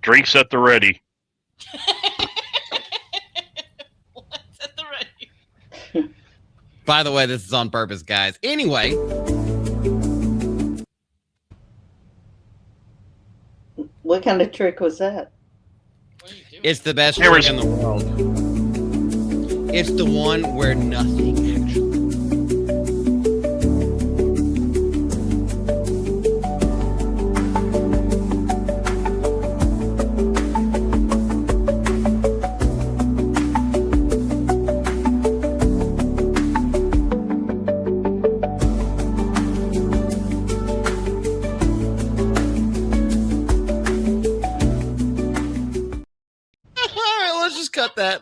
Drinks at the ready. What's at the ready? By the way, this is on purpose, guys. Anyway. What kind of trick was that? It's the best trick in the world. It's the one where nothing actually. Cut that.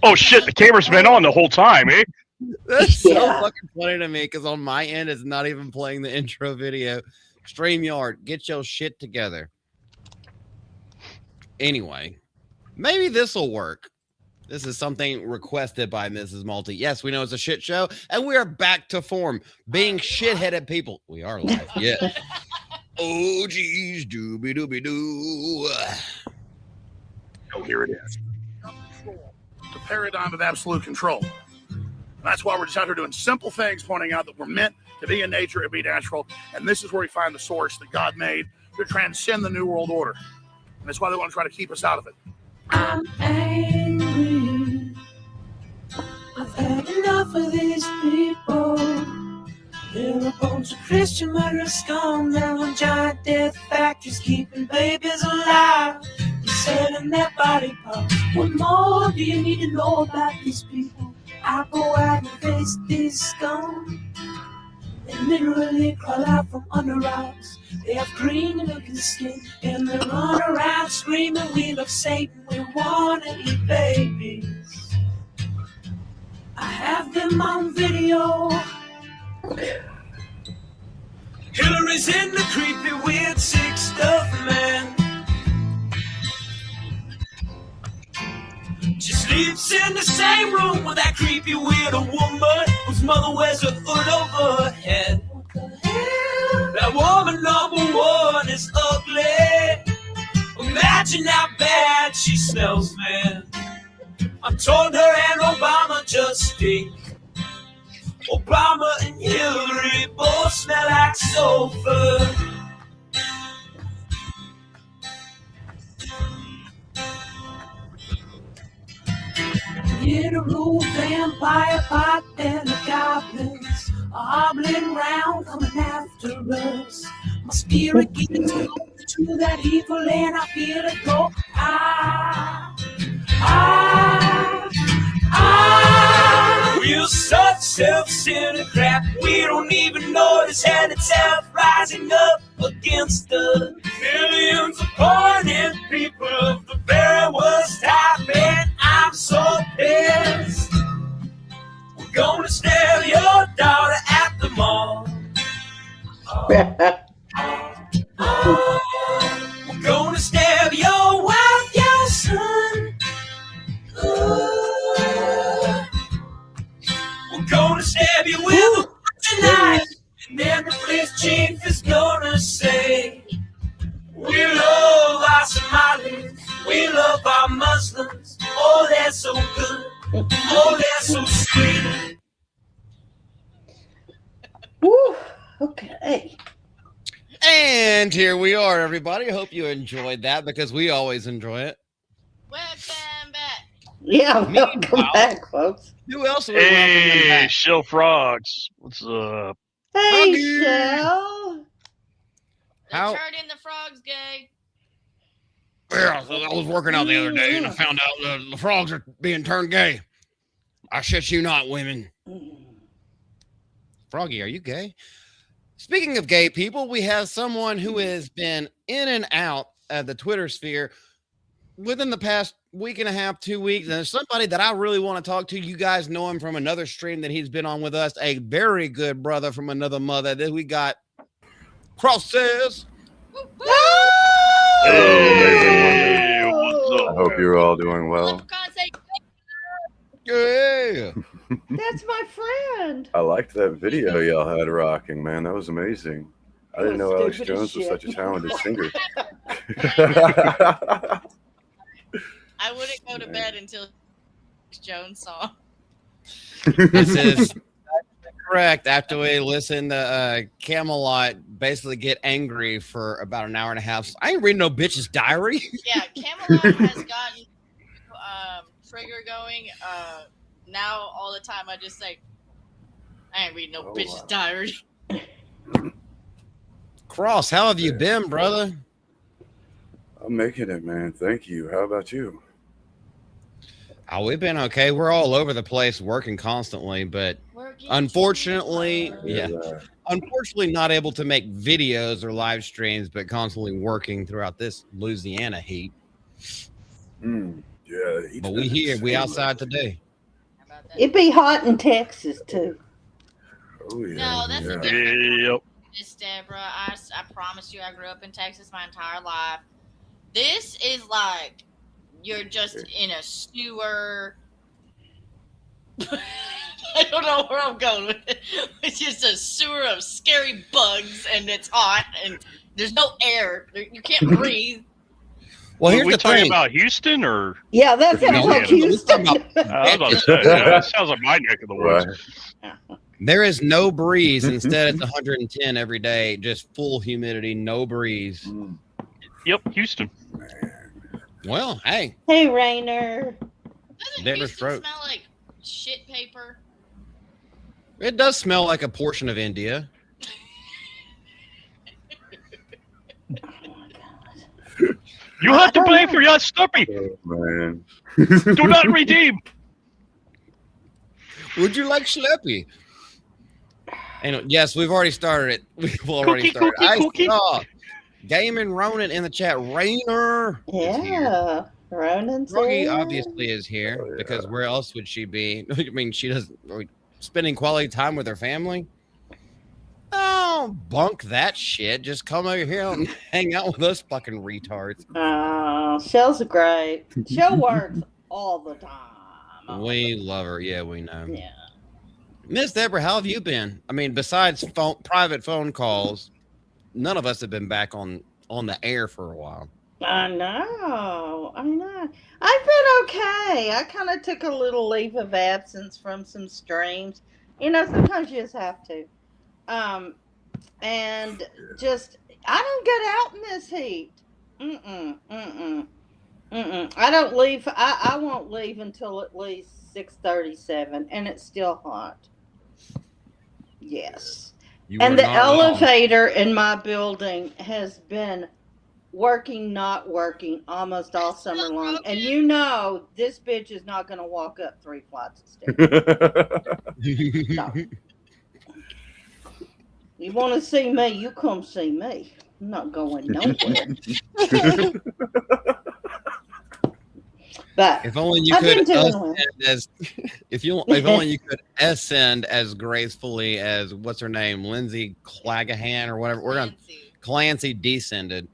Oh shit! The camera's been on the whole time, eh? That's so fucking funny to me because on my end, it's not even playing the intro video. StreamYard, get your shit together. Anyway, maybe this will work. This is something requested by Mrs. Malty. Yes, we know it's a shit show, and we are back to form, being shit-headed people. We are live, yeah. Oh, geez, dooby-dooby-doo. Oh, here it is. The paradigm of absolute control. And that's why we're just out here doing simple things, pointing out that we're meant to be in nature and be natural. And this is where we find the source that God made to transcend the New World Order. And that's why they want to try to keep us out of it. I'm angry. I've had enough of these people. They're a bunch of Christian murderers scum. They're on giant death factories keeping babies alive. Selling their body parts. What more do you need to know about these people? I go out and face these scum. They literally crawl out from under rocks. They have green looking skin and they run around screaming, we love Satan, we wanna eat babies. I have them on video. Hillary's in the creepy weird sick stuff, man. She sleeps in the same room with that creepy weirdo woman whose mother wears a hood over her head. What the hell? That woman number one is ugly. Imagine how bad she smells, man. I'm told her and Obama just stink. Obama and Hillary both smell like sulfur. In a blue vampire pot and the goblins are hobbling round coming after us. My spirit gets close to that evil and I feel it go. We're such self-centered crap. We don't even notice and it's self-rising up against us. Millions of pointed people of the very worst type, and I'm so pissed. We're gonna steal your daughter at the mall. We're gonna steal your wife, your son. We're gonna stab you with a tonight, and then the police chief is gonna say, we love our Somalis, we love our Muslims. Oh, they're so good. Oh, they're so sweet. Woo, okay. And here we are, everybody. Hope you enjoyed that because we always enjoy it. Welcome back. Yeah, welcome back, folks. Who else are we welcoming Hey, back? Shell Frogs. What's up? Hey, Froggy. Shell. How- Turning the frogs gay. Yeah, so I was working out the other day and I found out the frogs are being turned gay. I shit you not, women. Froggy, are you gay? Speaking of gay people, we have someone who has been in and out of the Twitter sphere within the past week and a half, 2 weeks. And there's somebody that I really want to talk to. You guys know him from another stream that he's been on with us. A very good brother from another mother that we got. Crosses. Hey, what's I up? hope you're all doing well. Leprechaun say Yeah. That's my friend. I liked that video y'all had rocking, man. That was amazing. I didn't know Alex Stupid as Jones was shit. such a talented singer. I wouldn't go to bed until Jones song. This is correct. After we listen to Camelot basically get angry for about an hour and a half. I ain't reading no bitch's diary. Yeah, Camelot has gotten trigger going. Now all the time I just say, I ain't reading no bitch's diary. Cross, how have you been, brother? I'm making it, man. Thank you. How about you? Oh, we've been okay. We're all over the place working constantly, but unfortunately, unfortunately not able to make videos or live streams, but constantly working throughout this Louisiana heat. Yeah. But we outside today. It'd be hot in Texas too. Oh, yeah. No, that's a Yep. different Miss Deborah. I promise you I grew up in Texas my entire life. This is like you're just in a sewer. I don't know where I'm going with it. It's just a sewer of scary bugs, and it's hot, and there's no air. You can't breathe. Well, Are here's we the talking thing. about Houston or? Yeah, that sounds like Houston. I was about to say, that sounds like my neck of the woods. There is no breeze. Instead, it's 110 every day. Just full humidity, no breeze. Yep, Houston. Well, hey. Hey, Rainer. Doesn't Deborah's Houston throat. smell like shit paper? It does smell like a portion of India. You have to pay for your stuffy. Oh, man. Do not redeem. Would you like Schleppy? And yes, we've already started it. We've already started. Cookie. I saw Gaming Ronan in the chat. Rainer. Yeah, Ronan's Rogie here. obviously is here because where else would she be? I mean, she doesn't spending quality time with her family. Oh, bunk that shit. Just come over here and hang out with us fucking retards. Shell's great. Shell works all the time. We love her. Yeah, we know. Yeah. Miss Deborah, how have you been? I mean, besides private phone calls, none of us have been back on the air for a while. I know. I've been okay. I kind of took a little leave of absence from some streams. You know, sometimes you just have to. And just, I don't get out in this heat. I don't leave. I won't leave until at least 6:37, and it's still hot. Yes. And the elevator in my building has been not working almost all summer long. And you know, this bitch is not going to walk up 3 flights of stairs. No. You want to see me, you come see me. I'm not going nowhere. But if only you could if only you could ascend as gracefully as what's her name, Lindsay Clagahan or whatever. We're gonna Clancy descended.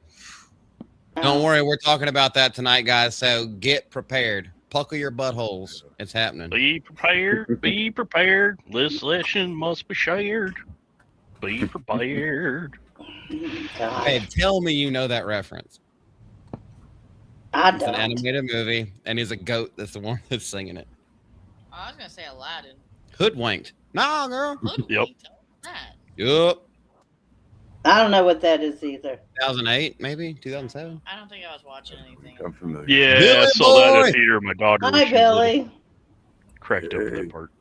Don't worry, we're talking about that tonight, guys. So get prepared. Puckle your buttholes. It's happening. Be prepared. Be prepared. This lesson must be shared. Be prepared. Babe, tell me you know that reference. It's an animated movie, and he's a goat. That's the one that's singing it. Oh, I was gonna say Aladdin. Hoodwinked. Nah, girl. Yep. Yup. I don't know what that is either. 2008, maybe 2007. I don't think I was watching anything. I'm familiar. Yeah, Billy I saw that boy. in theater. My daughter. Hi, Billy. Cracked up that part.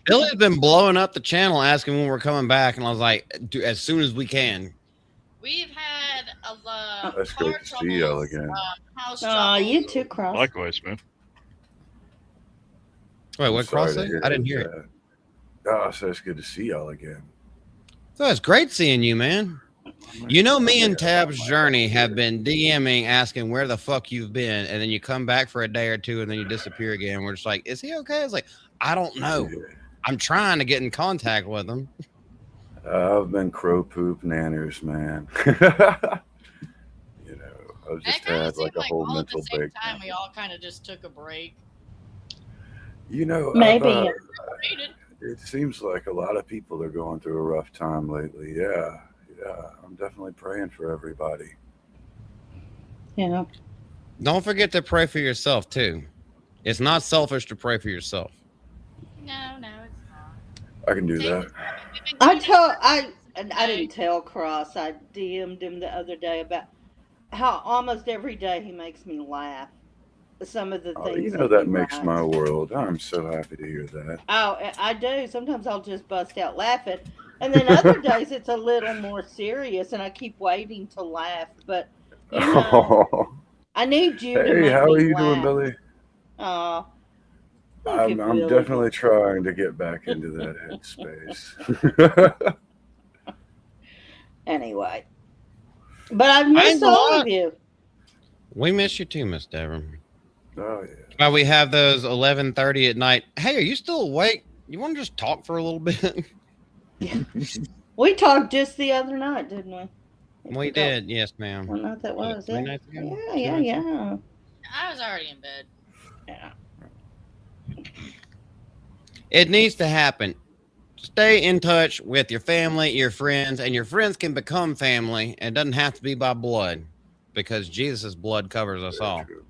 Billy's been blowing up the channel asking when we're coming back, and I was like, as soon as we can. We've had a That's great to see y'all again. house Oh, troubles. you too, Cross. Likewise, man. Wait, what Sorry cross to say? hear I didn't hear that. it. Oh, so it's good to see y'all again. So it's great seeing you, man. You know, me and Tab's Journey have been DMing asking where the fuck you've been, and then you come back for a day or two, and then you disappear again. We're just like, is he okay? It's like, I don't know. I'm trying to get in contact with him. I've been crow poop nanners, man. You know, I've just It kinda had like seemed a whole all at the mental same breakdown. time we all kind of just took a break. You know, Maybe. it seems like a lot of people are going through a rough time lately. Yeah, I'm definitely praying for everybody. Yeah. Don't forget to pray for yourself too. It's not selfish to pray for yourself. No, it's not. I can do that. I didn't tell Cross. I DM'd him the other day about how almost every day he makes me laugh. Some of the Oh, things you know that that he makes writes. my world. I'm so happy to hear that. Oh, I do. Sometimes I'll just bust out laughing. And then other days it's a little more serious and I keep waiting to laugh. But, you know, Oh, I need you to hey, make how are me you doing, laugh. Billy? Oh, thank you, I'm Billy. definitely trying to get back into that headspace. Anyway. But I've I ain't missed gonna all lie. of you. We miss you too, Miss Deborah. Oh yeah. While we have those 11:30 at night. Hey, are you still awake? You want to just talk for a little bit? We talked just the other night, didn't we? We did, yes, ma'am. What night that was? Three Yeah. nights ago? Yeah, Two yeah, nights ago? yeah. I was already in bed. Yeah. It needs to happen. Stay in touch with your family, your friends, and your friends can become family. And it doesn't have to be by blood because Jesus' blood covers us Very all. true.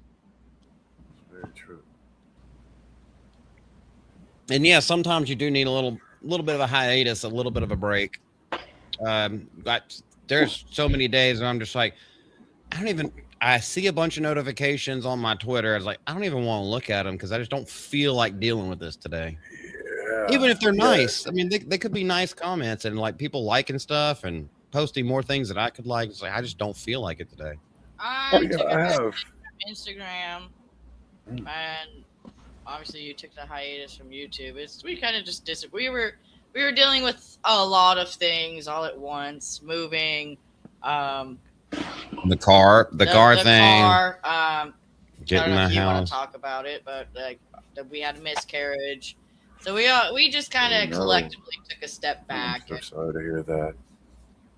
Very true. And yeah, sometimes you do need a little bit of a hiatus, a little bit of a break. But there's so many days where I'm just like, I see a bunch of notifications on my Twitter. I was like, I don't even want to look at them because I just don't feel like dealing with this today. Yeah. Even if they're Yeah. nice. I mean, they could be nice comments and like people liking stuff and posting more things that I could like. It's like, I just don't feel like it today. I Yeah, took I a have. Instagram, and obviously you took the hiatus from YouTube. We kind of just we were dealing with a lot of things all at once, moving, The car thing, car, getting I don't know the if you want house. to talk about it, but like that we had a miscarriage, so we just kind of Oh, no. collectively took a step back. I'm so sorry to hear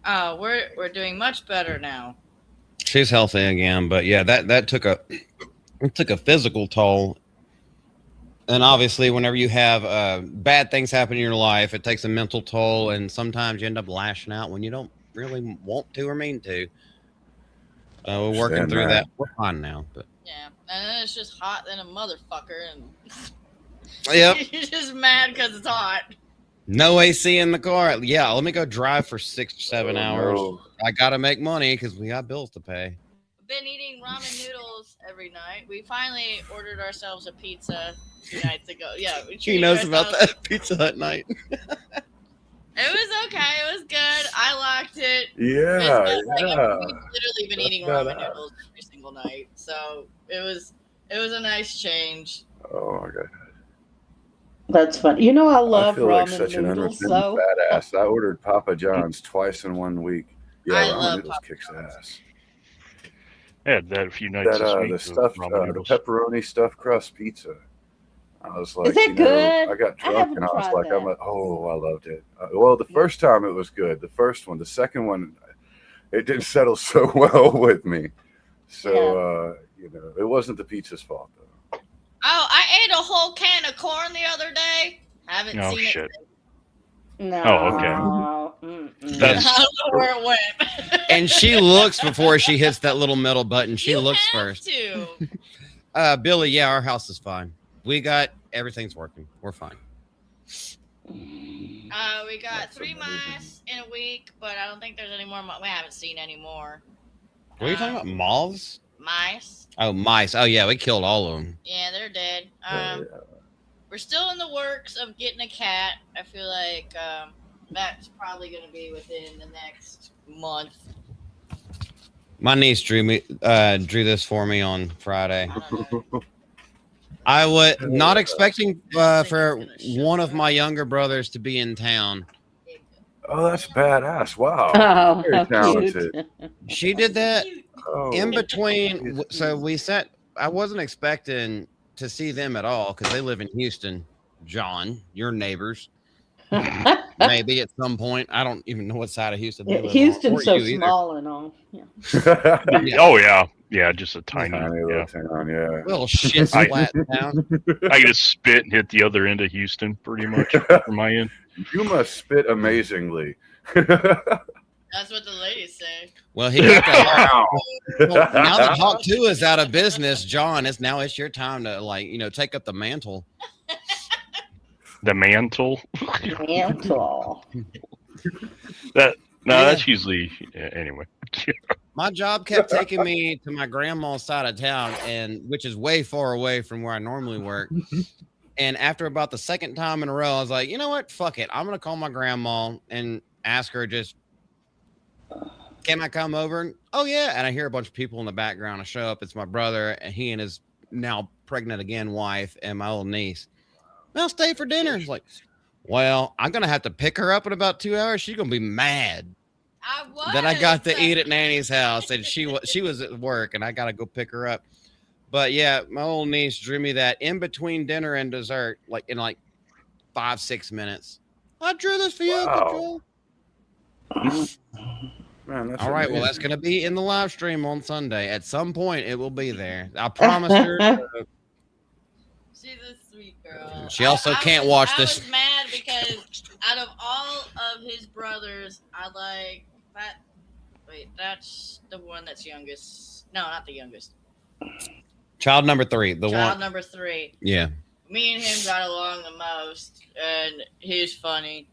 that. We're doing much better now. She's healthy again, but yeah, that took a physical toll. And obviously, whenever you have bad things happen in your life, it takes a mental toll, and sometimes you end up lashing out when you don't really want to or mean to. We're working Understand through that. that. We're fine now, but Yeah, and then it's just hot than a motherfucker, and yep, you're just mad because it's hot. no AC in the car. Yeah, let me go drive for 6 or 7 Oh, hours. no. I gotta make money because we got bills to pay. Been eating ramen noodles every night. We finally ordered ourselves a pizza 2 nights ago. Yeah, we He treated knows about ourselves- that Pizza Hut night. It was okay. It was good. I liked it. Yeah, It's been, yeah. we've literally been That's eating ramen badass. noodles every single night, so it was a nice change. Oh my god. That's fun. You know, I love I feel like ramen such an noodles. unrepentant So badass. I ordered Papa John's twice in 1 week. Yeah, I ramen love noodles Papa kicks John's. ass. I had that a few nights That this week. the with stuffed, ramen the noodles. pepperoni stuffed crust pizza. I was like, it good? I got I drunk haven't and I was tried like, that. oh, I loved it. Well, the first time it was good. The first one, the second one, it didn't settle so well with me. So, it wasn't the pizza's fault though. Oh, I ate a whole can of corn the other day. Haven't Oh, seen shit. it. No. Oh, That's- I don't know where it went. And she looks before she hits that little metal button. She You looks have first. to. Billy, yeah, our house is fine. We got everything's working. We're fine. We got That's 3 amazing. mice in a week, but I don't think there's any more. We haven't seen any more. What are you talking about? Moths? Mice. Oh, mice. Oh, yeah, we killed all of them. Yeah, they're dead. Yeah. We're still in the works of getting a cat. I feel like that's probably going to be within the next month. My niece drew this for me on Friday. I don't know. I was not expecting for one of my younger brothers to be in town. Oh, that's badass. Wow. Oh, Very how talented. cute. She did that Oh, in between. So we sat. I wasn't expecting to see them at all because they live in Houston. John, your neighbors, maybe at some point. I don't even know what side of Houston they live on, Houston's or so you either. small and all. Yeah. Yeah. Oh yeah, just a tiny. Tiny Yeah, little town, yeah. Little shit flat town. I can just spit and hit the other end of Houston, pretty much from my end. You must spit amazingly. That's what the ladies say. Well, he got that. Wow. Well, now that Hawk 2 is out of business, John, it's your time to take up the mantle. The mantle. Mantle. That's usually anyway. My job kept taking me to my grandma's side of town, which is way far away from where I normally work. And after about the second time in a row, I was like, you know what? Fuck it. I'm gonna call my grandma and ask her, can I come over? Oh yeah. And I hear a bunch of people in the background. I show up. It's my brother, and he and his now pregnant again wife and my little niece. Well, stay for dinner. It's like, well, I'm gonna have to pick her up in about 2 hours. She's gonna be mad. Then I got to eat at Nanny's house, and she was at work, and I gotta go pick her up. But yeah, my old niece drew me that in between dinner and dessert, in 5-6 minutes. I drew this for you, Wow. Uncle Joe. Man, that's All right, well, amazing. that's gonna be in the live stream on Sunday. At some point, it will be there. I promised her. She's a sweet girl. She also can't watch this. I was mad because out of all of his brothers, I like that. Wait, that's the one that's youngest. No, not the youngest. Child number 3. Child number 3. Yeah. Me and him got along the most, and he's funny.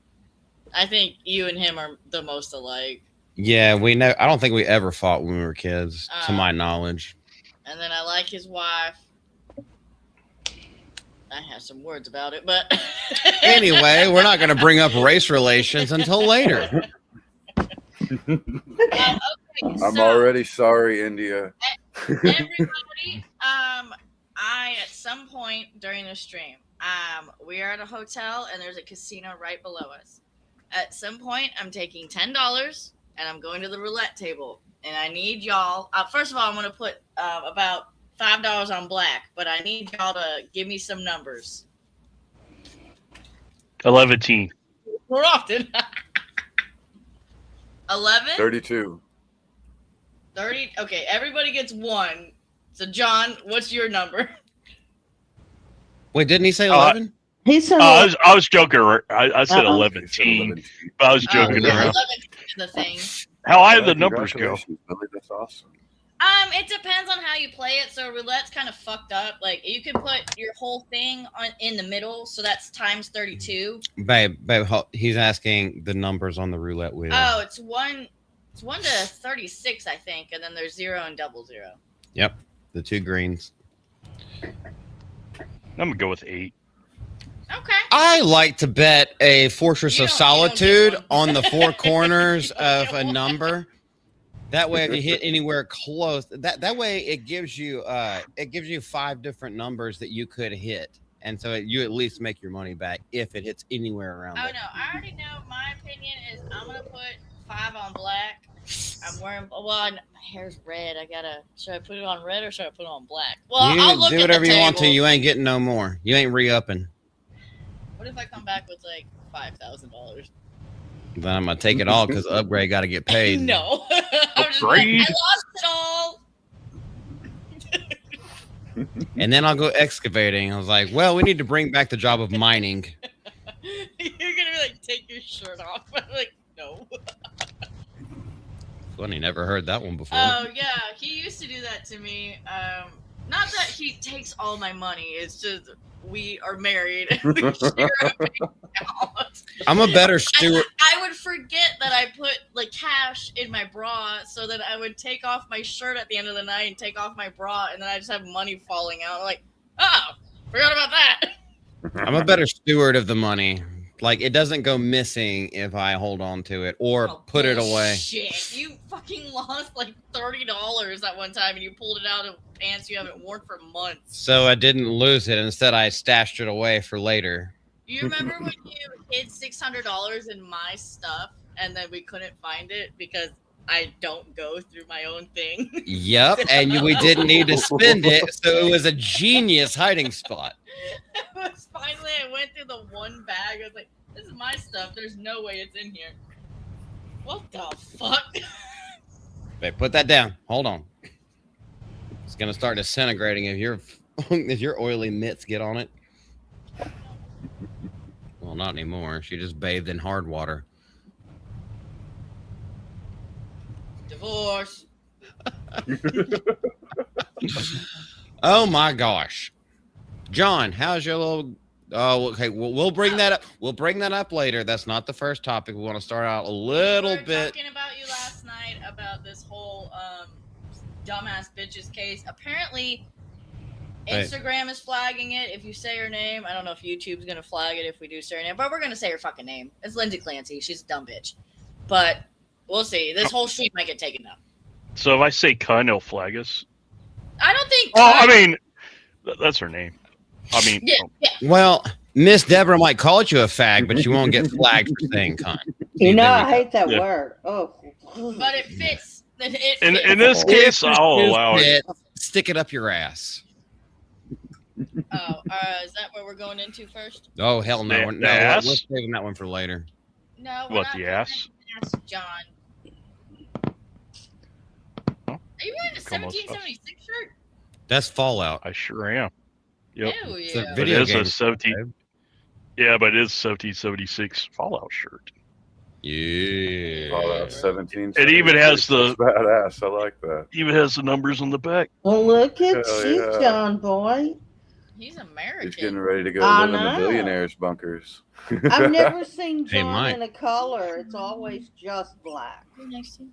I think you and him are the most alike. Yeah, we know. I don't think we ever fought when we were kids, to my knowledge. And then I like his wife. I have some words about it, but Anyway, we're not going to bring up race relations until later. okay, I'm already sorry, India. Everybody, I at some point during the stream, we are at a hotel and there's a casino right below us. At some point, I'm taking $10 and I'm going to the roulette table, and I need y'all. First of all, I'm going to put about $5 on black, but I need y'all to give me some numbers. 11. More often. 11? 32. 30. Okay, everybody gets 1. So, John, what's your number? Wait, didn't he say 11? He said, I was joking. I said 11, Eleven. but I was joking yeah, around. 11 is the thing. How high do Well, the numbers go? congratulations, Billy. That's awesome. It depends on how you play it. So roulette's kind of fucked up. Like you can put your whole thing in the middle, so that's times 32. Babe, he's asking the numbers on the roulette wheel. Oh, it's 1 to 36, I think, and then there's 0 and 00. Yep, the 2 greens. I'm gonna go with 8. Okay. I like to bet a Fortress You of don't Solitude get one. on the 4 corners You don't of get a one. number. That way, if you hit anywhere close, that way it gives you 5 different numbers that you could hit, and so you at least make your money back if it hits anywhere around. Oh it. no, I already know. My opinion is I'm gonna put 5 on black. I'm wearing my hair's red. Should I put it on red or should I put it on black? Well, I'll You look do at whatever the you want to. table. You ain't getting no more. You ain't re-upping. What if I come back with like $5,000? Then I'm gonna take it all because upgrade got to get paid. No. I'm just Upgrade? like, I lost it all. And then I'll go excavating. I was like, well, we need to bring back the job of mining. You're gonna be like, take your shirt off. I'm like, no. Funny, never heard that one before. Oh yeah, he used to do that to me. Not that he takes all my money. It's just we are married and we share a bank account. I'm a better steward. I would forget that I put like cash in my bra, so that I would take off my shirt at the end of the night and take off my bra, and then I just have money falling out. I'm like, oh, forgot about that. I'm a better steward of the money. Like, it doesn't go missing if I hold on to it or Oh, put it away. Shit, you fucking lost like $30 that one time, and you pulled it out of pants you haven't worn for months. So I didn't lose it. Instead, I stashed it away for later. You remember when you hid $600 in my stuff, and then we couldn't find it because I don't go through my own thing? Yep. And we didn't need to spend it. So it was a genius hiding spot. It was finally, I went through the one bag. I was like, this is my stuff. There's no way it's in here. What the fuck? Babe, put that down. Hold on. It's going to start disintegrating if your oily mitts get on it. Well, not anymore. She just bathed in hard water. Divorce. Oh my gosh, John, how's your little? Oh, okay. We'll bring that up. We'll bring that up later. That's not the first topic. We want to start out a little We were bit. talking about you last night about this whole dumbass bitches case. Apparently, Instagram is flagging it if you say her name. I don't know if YouTube's gonna flag it if we do say her name, but we're gonna say her fucking name. It's Lindsay Clancy. She's a dumb bitch. But we'll see. This whole stream might get taken down. So if I say cunt, he'll flag us. I don't think. Oh, I mean, that's her name. I mean, yeah. Well, Miss Deborah might call you a fag, but you won't get flagged for saying cunt. You know, There we I go. hate that Yeah. word. Oh. But it fits. It fits. in this case, I'll allow it. Stick it up your ass. Oh, is that what we're going into first? Oh hell no! The No, ass? we're saving that one for later. No. What, the ass? Ask John. Oh, Are you wearing a come on, 1776 shirt? That's Fallout. I sure am. Yep. Ew, It's a yeah. But video it is game. a 17. Yeah, but it is 1776 Fallout shirt. Yeah. Fallout 17. It even has the- badass. I like that. Even has the numbers on the back. Well, look at Hell you, yeah. John boy. He's He's getting American. ready to go I live in the know. billionaires' bunkers. I've never seen Hey, John Mike. in a color. It's always just black. Next to you.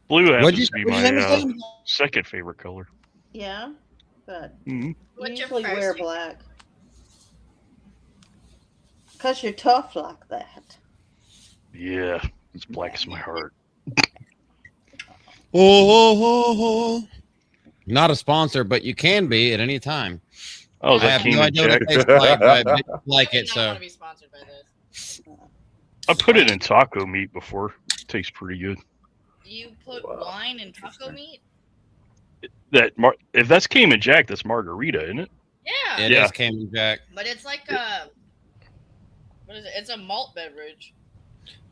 Blue What'd happens you to be what'd you my say? second favorite color. Yeah, but Mhm. What's your usually first wear favorite? black. Because you're tough like that. Yeah, it's black as my heart. Oh. Not a sponsor, but you can be at any time. Oh, is I that have King no and idea what Jack? it tastes like, but I like I it. do not So want to be sponsored by this. I put it in taco meat before. It tastes pretty good. You put Wow. wine in taco meat? If that's King and Jack, that's margarita, isn't it? Yeah. it Yeah. is Cayman Jack, But it's like what is it? It's a malt beverage.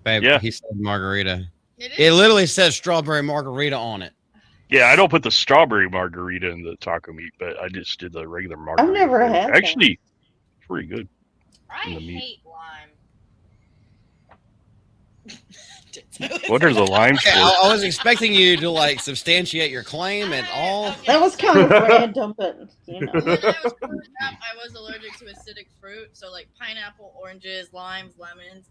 babe. Yeah. He said margarita. It It is. literally says strawberry margarita on it. Yeah, I don't put the strawberry margarita in the taco meat, but I just did the regular margarita. never had that. Actually, it's pretty good. I in the meat. hate lime. What are the limes Okay, for? I was expecting you to like substantiate your claim at all. Okay, That was kind of random, but you know. When I was growing up, I was allergic to acidic fruit, so like pineapple, oranges, limes, lemons.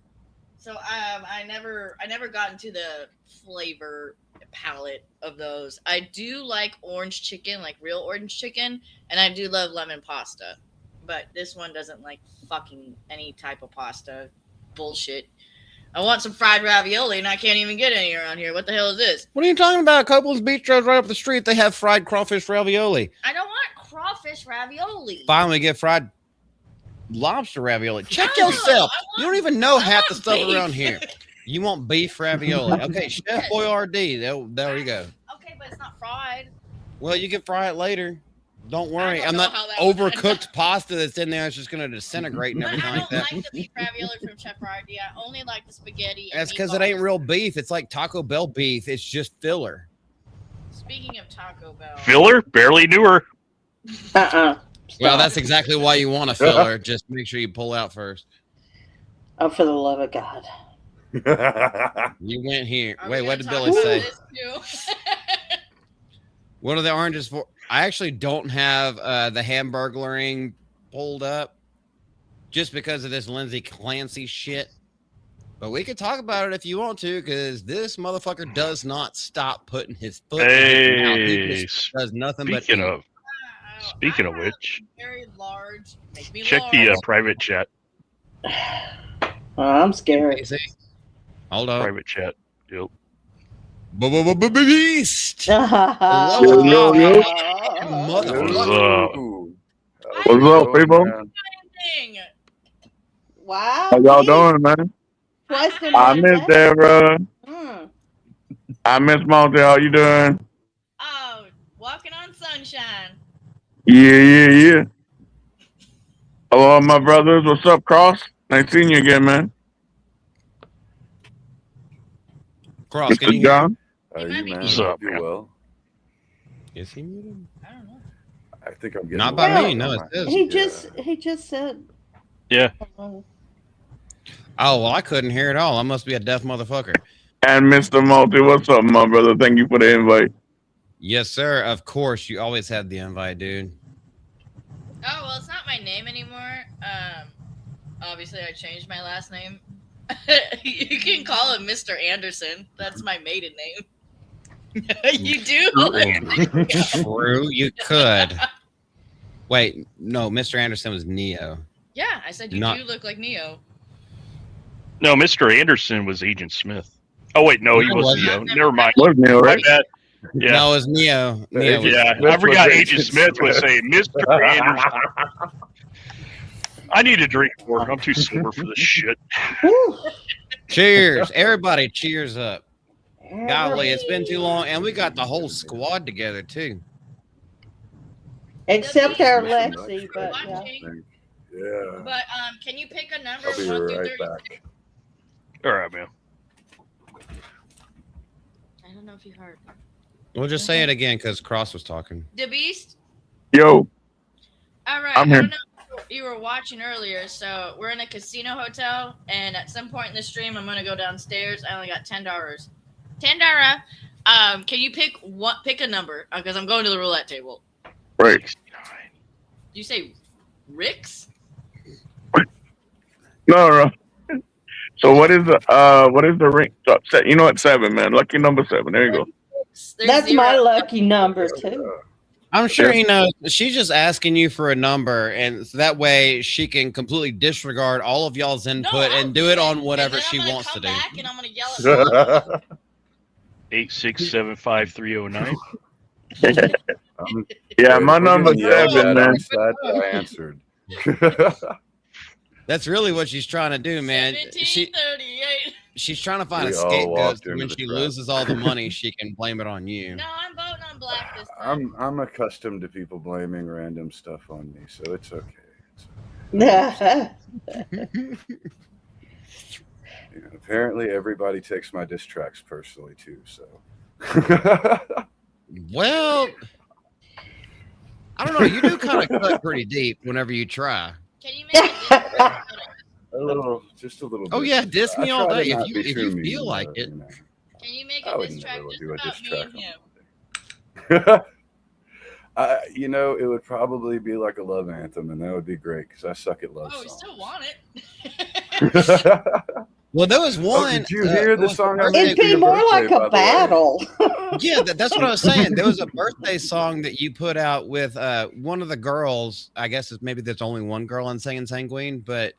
So I never got into the flavor palette of those. I do like orange chicken, like real orange chicken, and I do love lemon pasta. But this one doesn't like fucking any type of pasta. Bullshit. I want some fried ravioli, and I can't even get any around here. What the hell is this? What are you talking about? Copeland's Bistros right up the street. They have fried crawfish ravioli. I don't want crawfish ravioli. Finally, get fried lobster ravioli. Check No, yourself. I You don't even know I half the want stuff beef. around here. You want beef ravioli? Okay, Chef Boyardee. There you go. Okay, but it's not fried. Well, you can fry it later. Don't worry. don't I'm know not how that would end overcooked up. pasta that's in there. It's just going to disintegrate and But everything I like don't that. like the beef ravioli from Chef Boyardee. I only like the spaghetti. And That's because it ain't meatballs. real beef. It's like Taco Bell beef. It's just filler. Speaking of Taco Bell, Filler? Barely knew her. Stop. Well, that's exactly why you want a filler. Just make sure you pull out first. Oh, for the love of God. You went here. are Wait, we what gonna did talk Billy about say? this too? What are the oranges for? I actually don't have the Hamburglaring pulled up just because of this Lindsay Clancy shit. But we could talk about it if you want to, because this motherfucker does not stop putting his foot in his mouth. He Hey, just does nothing but speaking eat. of speaking of which, Very large. Make me check large. the private chat. Oh, I'm scared. Hold on. Private chat. Yep. Beast. Yo, Motherfucker. Ooh. What's up, people? Man. Thing. Wow. How y'all Pete, doing, man? twice in I one miss day. Deborah. Mm. I miss Monty. How you doing? Oh, walking on sunshine. Yeah. Hello, my brothers. What's up, Cross? Nice seeing you again, man. Cross, can you Mr. hear? John? How are might you, be man? What's Hope up, you're man? well. Is he muted? I don't know. I think I'm getting Not a by little me. No, it on says. He just said. Yeah. Oh, well, I couldn't hear it all. I must be a deaf motherfucker. And Mr. Multi, what's up, my brother? Thank you for the invite. Yes, sir. Of course, you always have the invite, dude. Oh well, it's not my name anymore. Obviously I changed my last name. You can call him Mr. Anderson. That's my maiden name. You do? True, you could. Wait, no, Mr. Anderson was Neo. Yeah, I said you Not- do look like Neo. No, Mr. Anderson was Agent Smith. Oh wait, no, he No, wasn't. wasn't. Neo. Never mind. What's new, My right? bad. Yeah, No, it was Neo. Neo was, yeah. I forgot Agent Smith would say Mr. Anderson. I need a drink more. I'm too sober for this shit. cheers. Everybody cheers up. Golly, it's been too long. And we got the whole squad together, too. Except our Mission Lexi, but yeah. Watching. Yeah. But can you pick a number I'll be 1 through right 36? back. All right, man. I don't know if you heard. We'll just say it again because Cross was talking. The Beast? Yo, All right. I'm I here. don't know if you were watching earlier. So we're in a casino hotel, and at some point in the stream, I'm gonna go downstairs. I only got $10. $10. Can you pick a number? Because I'm going to the roulette table. right. Do you say Rick's? No. So what is the ring? You know what? 7, man. Lucky number 7. There you go. There's That's 0. my lucky number too. I'm sure he knows. She's just asking you for a number, and so that way she can completely disregard all of y'all's input and do it on whatever she wants to do. Back and I'm gonna yell at Mom. 8675309. Yeah, my number Yeah, 7, man. I'm sad that I answered. That's really what she's trying to do, man. 1738. She's trying to find a We all scapegoat walked so into when the she trap. loses all the money, she can blame it on you. No, I'm voting on black this time. I'm accustomed to people blaming random stuff on me, so it's okay. And apparently, everybody takes my diss tracks personally too. So, Well, I don't know. You do kind of cut pretty deep whenever you try. Can you make it? just a little. Oh bit. yeah, diss me I all try to day not if be you too mean, feel like it. you know. Can you make I a would diss track never just do a about diss me track and on him? You know, it would probably be like a love anthem, and that would be great because I suck at love Oh, we songs. still want it. Well, there was one. Oh, did you hear the it was song I birthday- made? It'd be your more birthday, like by a the way. battle. Yeah, that's what I was saying. There was a birthday song that you put out with one of the girls. I guess maybe there's only one girl on Singing Sanguine, but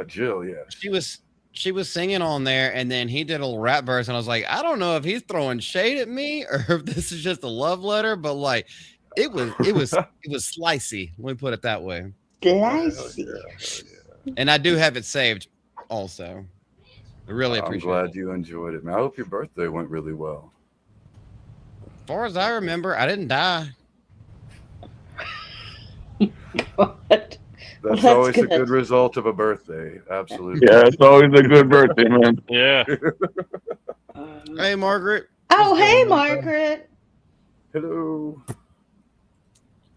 Jill, yeah. she was singing on there, and then he did a little rap verse, and I was like, I don't know if he's throwing shade at me or if this is just a love letter, but like it was slicey. Let me put it that way. Slicey. And I do have it saved also. I really I'm appreciate glad it. you enjoyed it, man. I hope your birthday went really well. As far as I remember, I didn't die. What? That's that's always a good. good result of a birthday. Absolutely. Yeah, it's always a good birthday, man. Yeah. Hey, Margaret. Oh, What's hey, going on, bud? Margaret. Hello.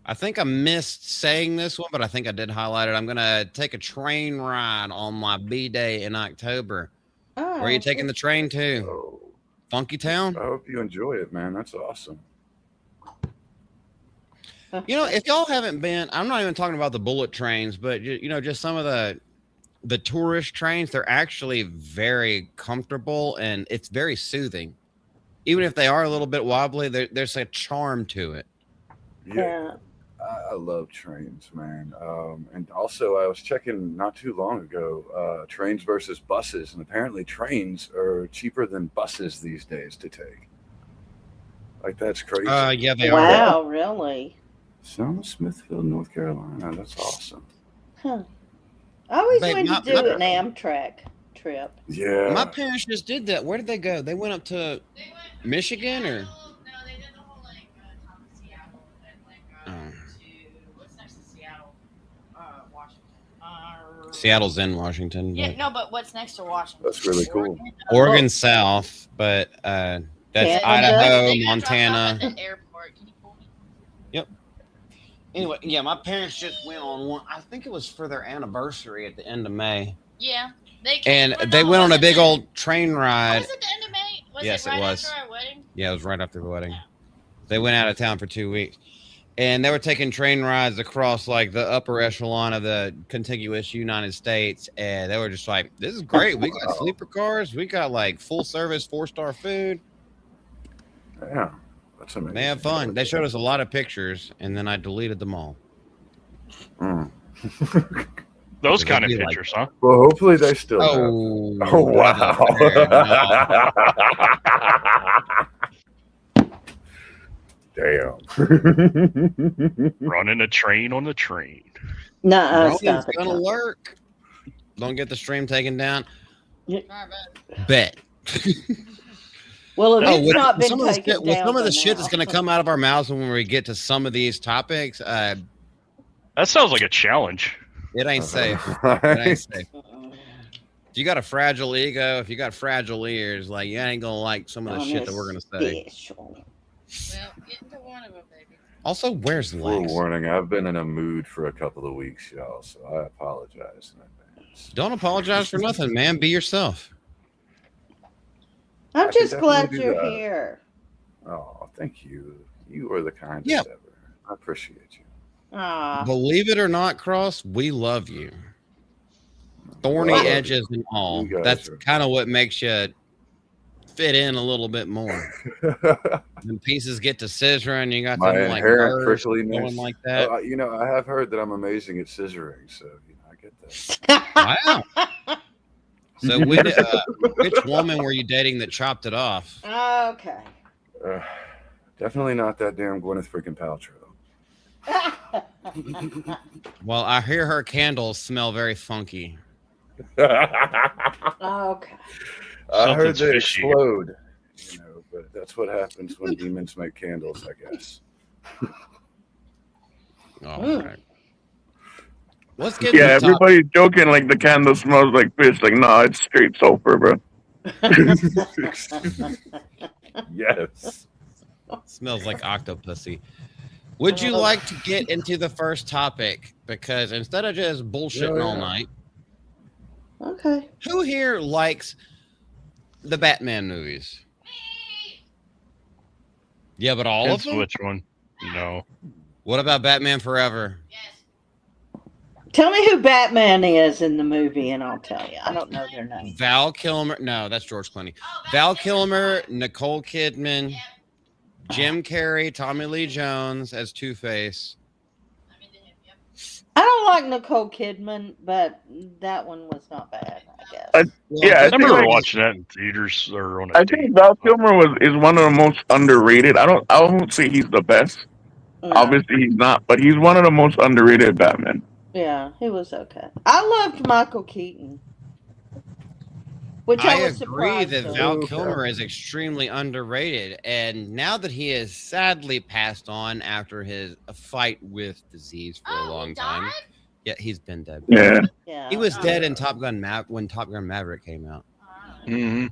I think I missed saying this one, but I think I did highlight it. I'm going to take a train ride on my B-Day in October. Oh, Where are you taking the train to? Oh, Funky Town? I hope you enjoy it, man. That's awesome. You know, if y'all haven't been, I'm not even talking about the bullet trains, but you know, just some of the tourist trains, they're actually very comfortable and it's very soothing. Even if they are a little bit wobbly, there's a charm to it. Yeah. I love trains, man. And also, I was checking not too long ago, trains versus buses, and apparently trains are cheaper than buses these days to take. Like, that's crazy. Yeah, they are. Wow, really? Some Smithfield, North Carolina. That's awesome. Huh. I always Babe, wanted to my- do an Amtrak trip. Yeah. My parents just did that. Where did they go? They went up to Michigan or? No, they did the whole like top of Seattle and like to what's next to Seattle? Washington. Seattle's in Washington. Yeah, but no, but what's next to Washington? That's really cool. Oregon South, but that's Canada? Idaho, They got dropped off Montana. at the airport. Can you pull me? Anyway, yeah, my parents just went on one. I think it was for their anniversary at the end of May. Yeah. And they went on a big old train ride. Was it the end of May? Yes, it right it was. after our wedding? Yeah, it was right after the wedding. They went out of town for 2 weeks. And they were taking train rides across like the upper echelon of the contiguous United States. And they were just like, this is great. We got sleeper cars. We got like full service 4-star food. Yeah, that's amazing. They have fun. They showed us a lot of pictures, and then I deleted them all. Mm. Those kind of pictures, huh? Well, hopefully they still have. Oh, wow. Damn. Running a train on the train. No, Roman's gonna lurk. Don't get the stream taken down. Bet. Well, if it's not been taken down, some of the shit that's going to come out of our mouths when we get to some of these topics, that sounds like a challenge. It ain't safe. It ain't safe. If you got a fragile ego, if you got fragile ears, like you ain't gonna like some of the shit that we're gonna say. Well, get into one of them, baby. Also, where's Lex? Warning, I've been in a mood for a couple of weeks, y'all, so I apologize in advance. Don't apologize for nothing, man. Be yourself. I'm just glad do you're that. here. Oh, thank you. You are the kindest Yep. ever. I appreciate you. Believe it or not, Cross, we love you. Thorny Well, edges and all. you guys That's are- kind of what makes you fit in a little bit more. When pieces get to scissoring, you got My them like inherent burrs prickliness. going like that. You know, I have heard that I'm amazing at scissoring, so you know, I get that. Wow. So, which woman were you dating that chopped it off? Okay. Definitely not that damn Gwyneth freaking Paltrow. Well, I hear her candles smell very funky. Okay. I heard Something's they fishy. explode, you know, but that's what happens when demons make candles, I guess. All right. Let's get Yeah, to the topic. everybody's joking like the candle smells like fish. Like, no, it's straight sulfur, bro. Yes. Smells like octopussy. Would you like to get into the first topic? Because instead of just bullshitting all night, Okay. who here likes the Batman movies? Yeah, but all of Depends them? which one? No. What about Batman Forever? Tell me who Batman is in the movie, and I'll tell you. I don't know their name. Val Kilmer. No, that's George Clooney. Val Kilmer, Nicole Kidman, Jim Carrey, Tommy Lee Jones as Two-Face. I don't like Nicole Kidman, but that one was not bad, I guess. Yeah, I I think remember like- watching that in theaters or on a I date. think Val Kilmer is one of the most underrated. I won't say he's the best. No. Obviously, he's not, but he's one of the most underrated Batman. Yeah, he was okay. I loved Michael Keaton. Which I I was agree surprised that of. Val Kilmer is extremely underrated, and now that he has sadly passed on after his fight with disease for a long time, yeah, he's been dead. Yeah. Yeah. He was dead in Top Gun when Top Gun Maverick came out. Mm-hmm.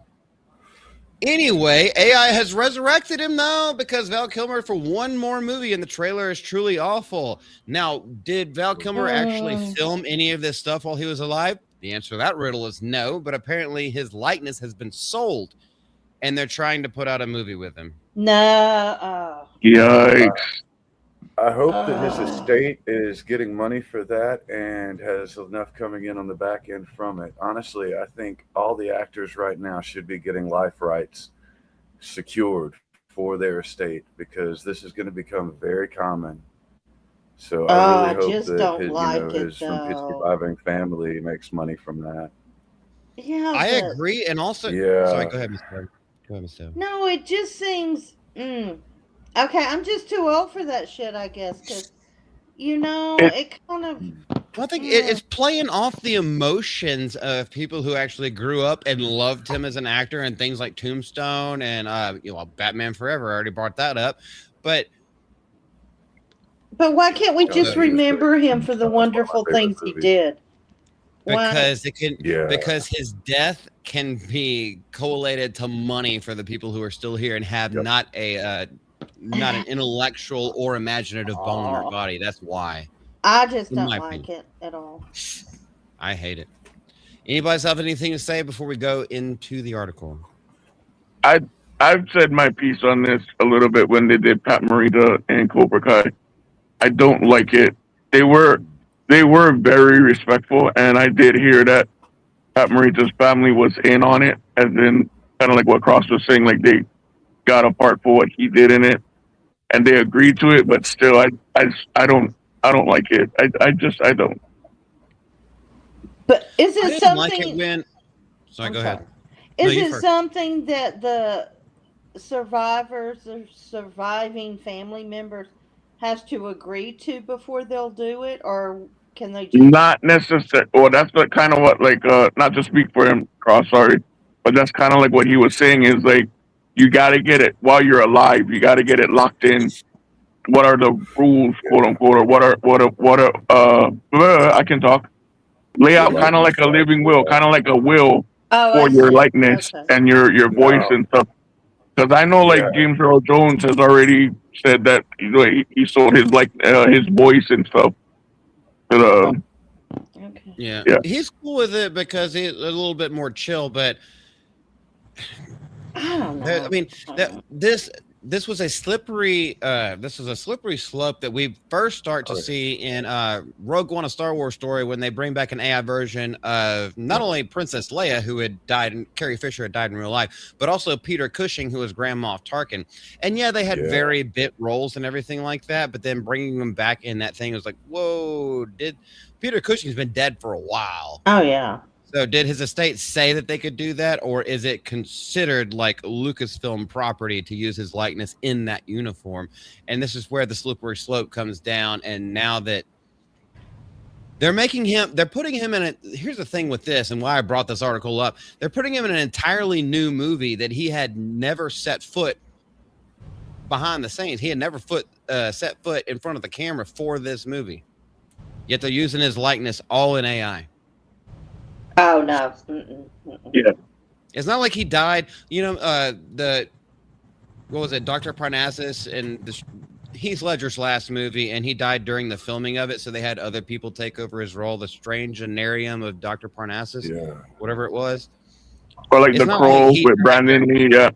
Anyway, AI has resurrected him though because Val Kilmer for one more movie, and the trailer is truly awful. Now, did Val Kilmer actually film any of this stuff while he was alive? The answer to that riddle is no, but apparently his likeness has been sold, and they're trying to put out a movie with him. No. Yikes. I hope that his estate is getting money for that and has enough coming in on the back end from it. Honestly, I think all the actors right now should be getting life rights secured for their estate because this is going to become very common. So I really hope just that don't his, like his it, surviving family makes money from that. Yeah. I but- agree, and also, Yeah. sorry, go ahead, Mr. Go ahead, Mr. No, it just seems. Okay, I'm just too old for that shit, I guess, because, it kind of. Well, I think it's playing off the emotions of people who actually grew up and loved him as an actor, and things like Tombstone and Batman Forever. I already brought that up, but But why can't we Yeah, just that is remember great. him for the That's one of my wonderful favorite things he movies. did? Why? because it can, Yeah. because his death can be collated to money for the people who are still here and have Yep. not an intellectual or imaginative bone in their body. That's why I just in don't my like opinion. it at all. I hate it. Anybody else have anything to say before we go into the article? I've said my piece on this a little bit when they did Pat Morita and Cobra Kai. I don't like it. They were very respectful, and I did hear that Pat Morita's family was in on it, as in kind of like what Cross was saying, like they got a part for what he did in it, and they agreed to it. But still, I don't like it. I don't. But is I it didn't something? like it when. Sorry, I'm go sorry. ahead. Is No, you it first. something that the survivors or surviving family members has to agree to before they'll do it, or can they just? Not necessary. Well, that's what kind of what like not to speak for him, Cross. Sorry, but that's kind of like what he was saying is like you got to get it while you're alive. You got to get it locked in. What are the rules, quote unquote, or I can talk. Lay Your out kind of likeness like a rights, living will, yeah. kind of like a will Oh, I for your see. likeness Okay. and your voice No, and stuff. Because I know like yeah, James Earl Jones has already said that he sold his his voice and stuff to the Okay. Yeah. yeah. He's cool with it because he's a little bit more chill, but I don't I know. mean this was a slippery slope that we first start to see in Rogue One, a Star Wars story, when they bring back an AI version of not only Princess Leia, who had died and Carrie Fisher had died in real life, but also Peter Cushing, who was Grand Moff Tarkin. And yeah, they had Yeah. very bit roles and everything like that, but then bringing them back in that thing was like, whoa, did Peter Cushing's been dead for a while. Oh yeah. So did his estate say that they could do that, or is it considered like Lucasfilm property to use his likeness in that uniform? And this is where the slippery slope comes down. And now that they're putting him in here's the thing with this and why I brought this article up. They're putting him in an entirely new movie that he had never set foot behind the scenes. He had never set foot in front of the camera for this movie. Yet they're using his likeness all in AI. Oh no. Yeah. It's not like he died. You know, what was it, Dr. Parnassus and Heath Ledger's last movie, and he died during the filming of it, so they had other people take over his role, the Strangenarium of Dr. Parnassus, whatever it was. Or like It's The not Crow like he with died Brandon Lee, Yeah,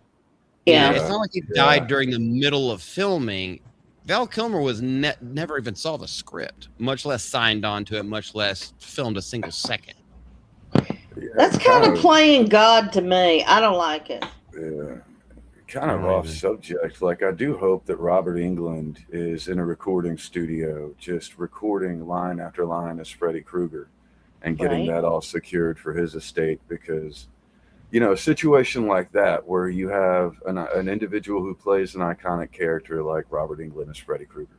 Yeah. it's not like he died during the middle of filming. Val Kilmer was never even saw the script, much less signed on to it, much less filmed a single second. That's kind of playing God to me. I don't like it. Yeah. Kind of off subject. Like, I do hope that Robert Englund is in a recording studio, just recording line after line as Freddy Krueger and getting that all secured for his estate. Because, you know, a situation like that where you have an individual who plays an iconic character like Robert Englund as Freddy Krueger,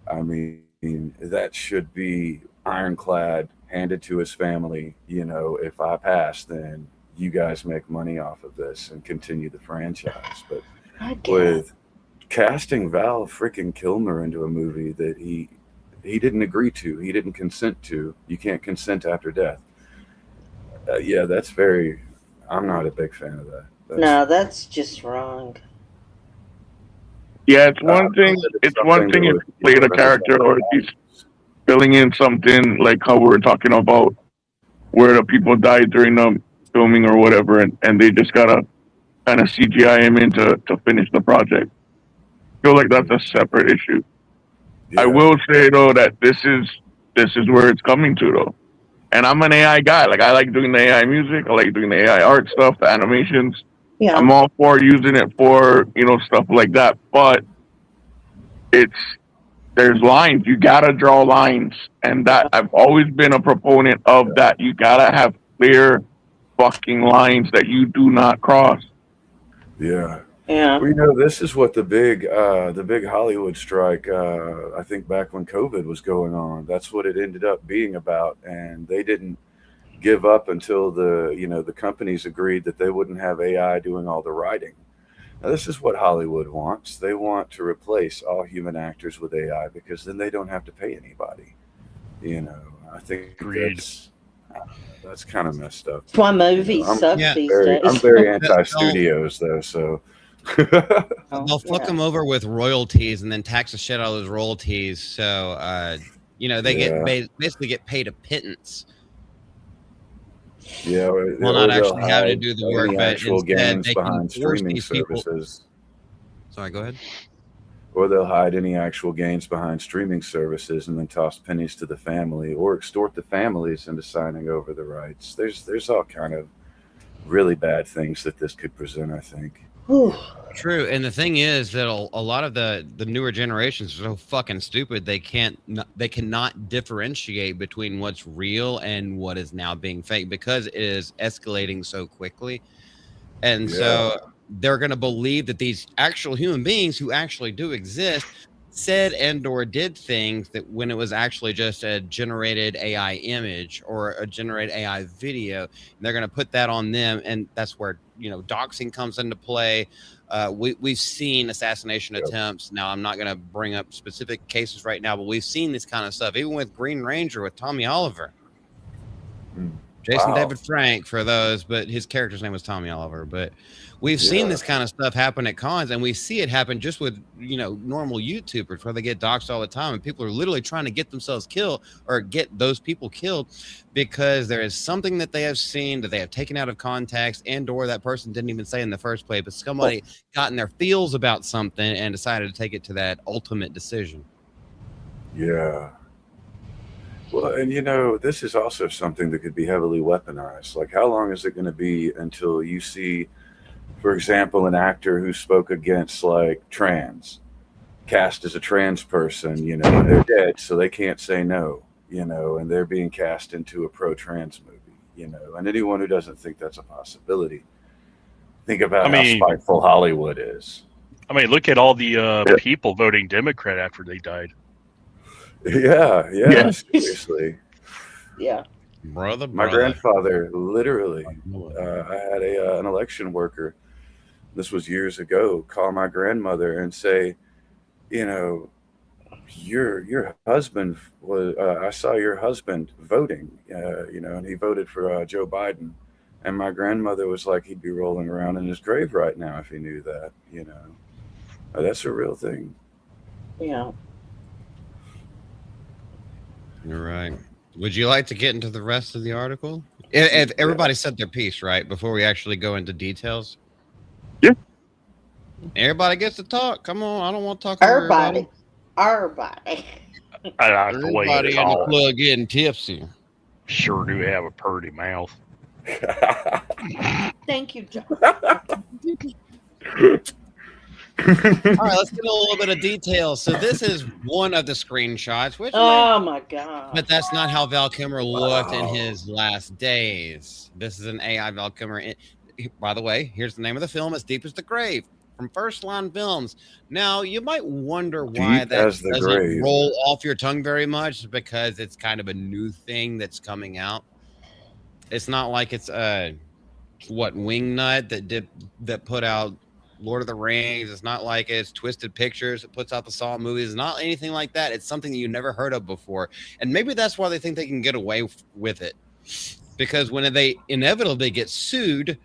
I mean, that should be ironclad, handed to his family. You know, if I pass, then you guys make money off of this and continue the franchise. But with casting Val freaking Kilmer into a movie that he didn't agree to, he didn't consent to, you can't consent after death. Yeah, that's very. I'm not a big fan of that. That's just wrong. Yeah, it's one thing. It's one thing if you played a character or if he's filling in something like how we were talking about, where the people died during the filming or whatever, and they just gotta kind of CGI him in to finish the project. I feel like that's a separate issue. Yeah. I will say though that this is where it's coming to though, and I'm an AI guy. Like I like doing the AI music, I like doing the AI art stuff, the animations. Yeah. I'm all for using it for, you know, stuff like that, but there's lines. You gotta draw lines, and that I've always been a proponent of that. You gotta have clear fucking lines that you do not cross. Yeah. Yeah. Well, you know, this is what the big Hollywood strike, I think back when COVID was going on, that's what it ended up being about. And they didn't give up until the companies agreed that they wouldn't have AI doing all the writing. Now, this is what Hollywood wants. They want to replace all human actors with AI because then they don't have to pay anybody. You know, I think that's kind of messed up. That's why movies suck these days. I'm very anti-studios, though, so. They'll fuck them over with royalties and then tax the shit out of those royalties. So, you know, they basically get paid a pittance. Yeah, Well, not actually having to do the work, any but actual instead gains they can behind force streaming these people. services. Sorry, go ahead. Or they'll hide any actual gains behind streaming services and then toss pennies to the family or extort the families into signing over the rights. There's all kind of really bad things that this could present, I think. Whew. True, and the thing is that a lot of the newer generations are so fucking stupid they cannot differentiate between what's real and what is now being fake because it is escalating so quickly, and so they're going to believe that these actual human beings who actually do exist said and or did things that when it was actually just a generated AI image or a generated AI video, and they're going to put that on them, and that's where doxing comes into play. We've seen assassination attempts. Now, I'm not going to bring up specific cases right now, but we've seen this kind of stuff, even with Green Ranger, with Tommy Oliver. Jason David Frank for those, but his character's name was Tommy Oliver. But we've seen this kind of stuff happen at cons, and we see it happen just with normal YouTubers where they get doxxed all the time, and people are literally trying to get themselves killed or get those people killed because there is something that they have seen that they have taken out of context, and or that person didn't even say in the first place, but somebody got in their feels about something and decided to take it to that ultimate decision. Yeah. Well, and this is also something that could be heavily weaponized. Like, how long is it going to be until you see, for example, an actor who spoke against like trans, cast as a trans person, and they're dead, so they can't say no, and they're being cast into a pro-trans movie, and anyone who doesn't think that's a possibility, think about how spiteful Hollywood is. I mean, look at all the people voting Democrat after they died. Yeah, seriously. Yeah. Brother. My grandfather, literally, I had an election worker, this was years ago, call my grandmother and say, your husband was, I saw your husband voting, and he voted for Joe Biden. And my grandmother was like, he'd be rolling around in his grave right now if he knew that, That's a real thing. Yeah. You're right. Would you like to get into the rest of the article? If everybody said their piece, right, before we actually go into details? Yeah. Everybody gets to talk. Come on. I don't want to talk. Everybody. I like the way Everybody you in the talk. club getting tipsy. Sure do have a purty mouth. Thank you, John. All right, let's get a little bit of detail. So this is one of the screenshots, Oh my god! but that's not how Val Kilmer looked in his last days. This is an AI Val Kilmer. By the way, here's the name of the film: "As Deep as the Grave" from First Line Films. Now you might wonder why that doesn't roll off your tongue very much, because it's kind of a new thing that's coming out. It's not like it's Wingnut that put out Lord of the Rings. It's not like it's Twisted Pictures that puts out the Saw movies. It's not anything like that. It's something that you never heard of before, and maybe that's why they think they can get away with it, because when they inevitably get sued,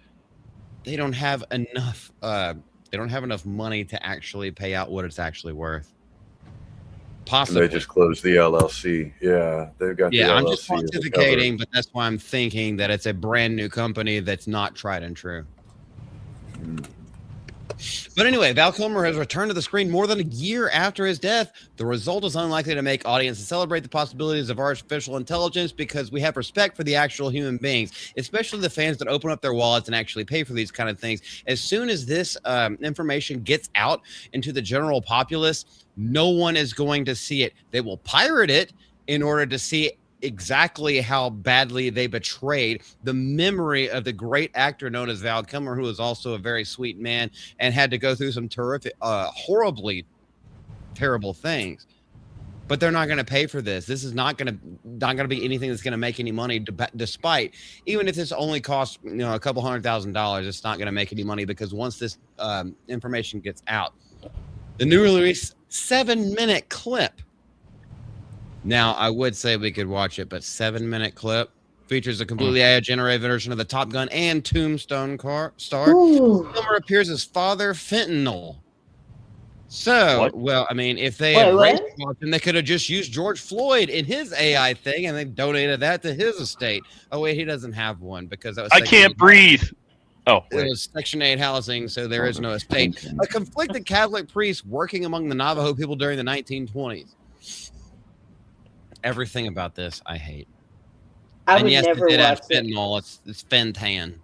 they don't have enough. They don't have enough money to actually pay out what it's actually worth. Possibly. And they just closed the LLC. Yeah, they've got. Yeah, the I'm LLC just pontificating, but that's why I'm thinking that it's a brand new company that's not tried and true. But anyway, Val Kilmer has returned to the screen more than a year after his death. The result is unlikely to make audiences celebrate the possibilities of artificial intelligence, because we have respect for the actual human beings, especially the fans that open up their wallets and actually pay for these kind of things. As soon as this information gets out into the general populace, no one is going to see it. They will pirate it in order to see exactly how badly they betrayed the memory of the great actor known as Val Kilmer, who was also a very sweet man and had to go through some terrific, horribly terrible things. But they're not going to pay for this. This is not going to be anything that's going to make any money, despite, even if this only costs a couple $100,000, it's not going to make any money, because once this information gets out, the newly released 7-minute clip. Now, I would say we could watch it, but 7-minute clip features a completely AI-generated version of the Top Gun and Tombstone star. Kilmer appears as Father Fentanyl. So, What? well, I mean, if they Wait, had race what? caution, they could have just used George Floyd in his AI thing, and they donated that to his estate. Oh wait, he doesn't have one because that was I Section can't 8. breathe. Oh, It wait. was Section 8 housing, so there is no estate. A conflicted Catholic priest working among the Navajo people during the 1920s. Everything about this I hate. I And would yes, never it did have watch it. fentanyl. It's Fentan.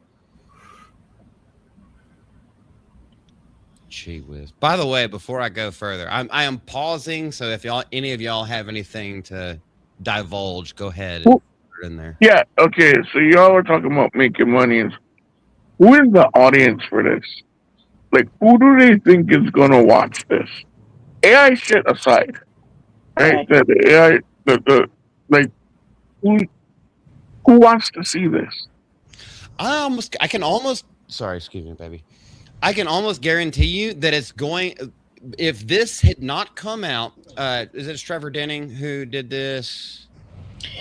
Gee whiz. By the way, before I go further, I am pausing. So if any of y'all have anything to divulge, go ahead and put it in there. Yeah. Okay. So y'all were talking about making money. Who is the audience for this? Like, who do they think is gonna watch this? AI shit aside, right? Right. The AI, like, who wants to see this? I can almost. Sorry, excuse me, baby. I can almost guarantee you that it's going. If this had not come out, is it Trevor Denning who did this?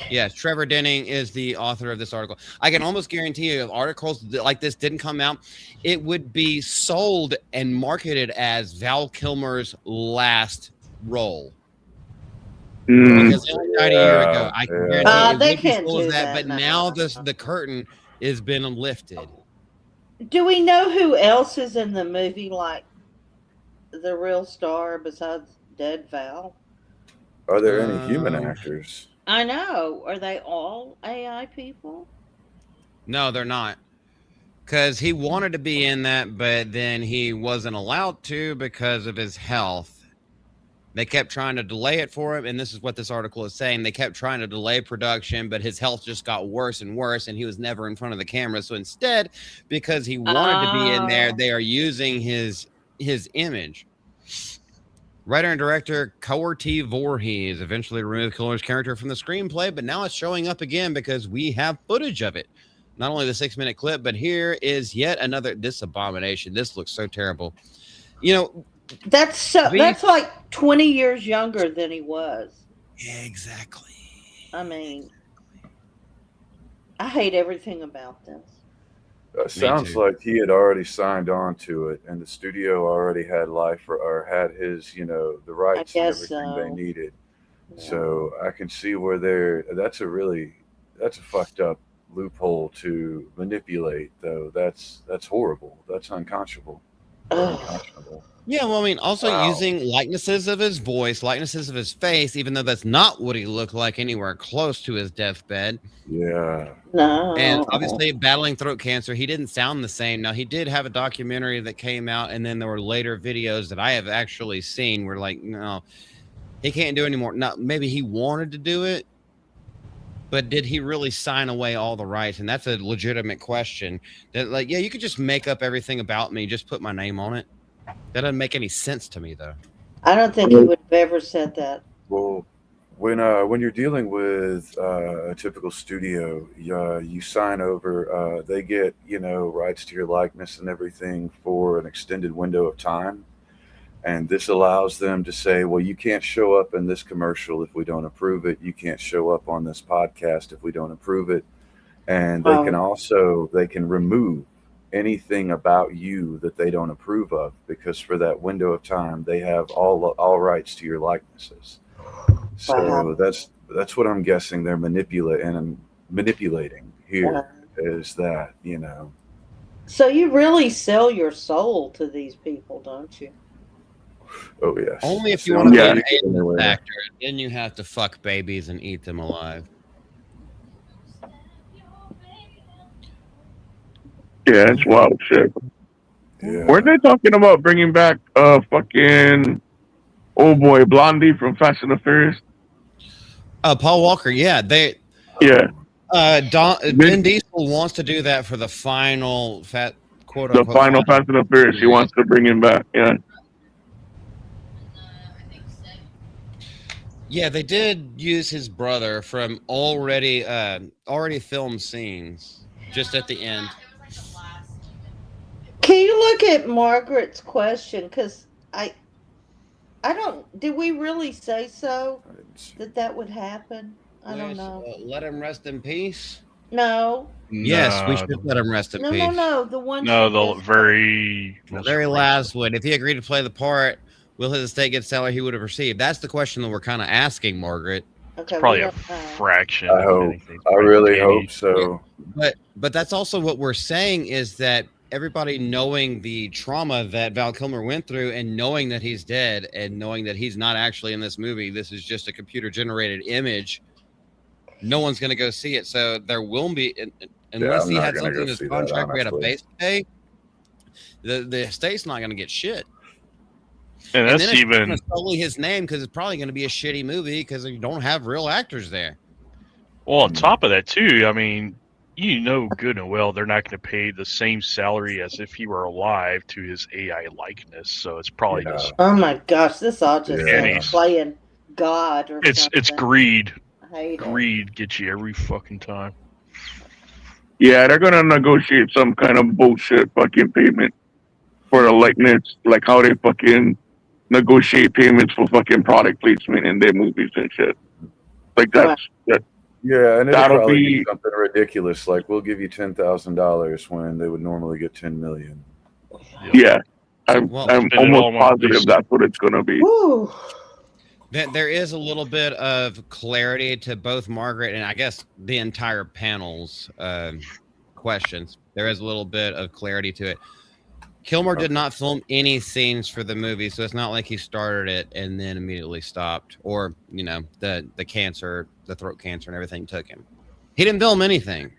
Yes, Trevor Denning is the author of this article. I can almost guarantee you if articles like this didn't come out, it would be sold and marketed as Val Kilmer's last role. Because it only died a year ago. I can guarantee it They would be can't sold as do that, that but now the curtain has been lifted. Do we know who else is in the movie, like the real star besides Dead Val? Are there any human actors? I know. Are they all AI people? No, they're not. Because he wanted to be in that, but then he wasn't allowed to because of his health. They kept trying to delay it for him, and this is what this article is saying. They kept trying to delay production, but his health just got worse and worse, and he was never in front of the camera. So instead, because he wanted to be in there, they are using his image. Writer and director Courtney Voorhees eventually removed Kilmer's character from the screenplay, but now it's showing up again because we have footage of it. Not only the 6-minute clip, but here is yet another. This abomination. This looks so terrible. You know, that's like 20 years younger than he was. Yeah, exactly. I mean, I hate everything about this. Sounds like he had already signed on to it, and the studio already had life or had his, the rights and everything they needed. Yeah. So I can see where that's a fucked up loophole to manipulate, though. That's horrible. That's unconscionable. Unconscionable. Yeah, well, I mean, also using likenesses of his voice, likenesses of his face, even though that's not what he looked like anywhere close to his deathbed. Yeah. No. And obviously battling throat cancer, he didn't sound the same. Now, he did have a documentary that came out, and then there were later videos that I have actually seen where, like, no, he can't do anymore. Now, maybe he wanted to do it, but did he really sign away all the rights? And that's a legitimate question. That, like, yeah, you could just make up everything about me, just put my name on it. That doesn't make any sense to me, though. I don't think he would have ever said that. Well, when you're dealing with a typical studio, you sign over. They get rights to your likeness and everything for an extended window of time, and this allows them to say, well, you can't show up in this commercial if we don't approve it. You can't show up on this podcast if we don't approve it, and they can remove anything about you that they don't approve of, because for that window of time they have all rights to your likenesses. So that's what I'm guessing they're manipulating here, is that So you really sell your soul to these people, don't you? Oh yes. Only if you want to be an A-list actor, then you have to fuck babies and eat them alive. Yeah, it's wild shit. Yeah. Weren't they talking about bringing back fucking old boy Blondie from Fast and the Furious? Paul Walker, yeah. Ben Diesel wants to do that for the final Fast and the Furious. He wants to bring him back. Yeah. Yeah, they did use his brother from already filmed scenes just at the end. Can you look at Margaret's question? Because I don't. Did we really say so that would happen? I don't know. Let him rest in peace. No. Yes, we should let him rest in peace. No. The one. No, the very last one. If he agreed to play the part, will his estate get the salary he would have received? That's the question that we're kind of asking, Margaret. Okay, Probably we a don't know. fraction. I of hope. anything. I really hope so. But that's also what we're saying is that everybody knowing the trauma that Val Kilmer went through and knowing that he's dead and knowing that he's not actually in this movie, this is just a computer generated image. No one's going to go see it. So there will be, unless I'm he not had gonna something go in his see that, contract where he had a honestly. base pay, the estate's not going to get shit. And And that's then it's even gonna solely his name because it's probably going to be a shitty movie because you don't have real actors there. well. On top of that, too, I mean, you know good and well they're not going to pay the same salary as if he were alive to his AI likeness. So it's probably Yeah. just Oh my gosh, this all just Yeah. sounds playing God or it's something. greed. I hate it. Greed gets you every fucking time. Yeah, they're gonna negotiate some kind of bullshit fucking payment for the likeness, like how they fucking negotiate payments for fucking product placement in their movies and shit. Like that. Yeah, and it'll That'll probably be- be something ridiculous, like we'll give you $10,000 when they would normally get 10 million. Yeah, I'm Well, I'm Spend it all almost on positive movies. that's what it's gonna be. Woo. There is a little bit of clarity to both Margaret and I guess the entire panel's questions. There is a little bit of clarity to it. Kilmer did not film any scenes for the movie, so it's not like he started it and then immediately stopped, or the cancer, the throat cancer, and everything took him. He didn't film anything.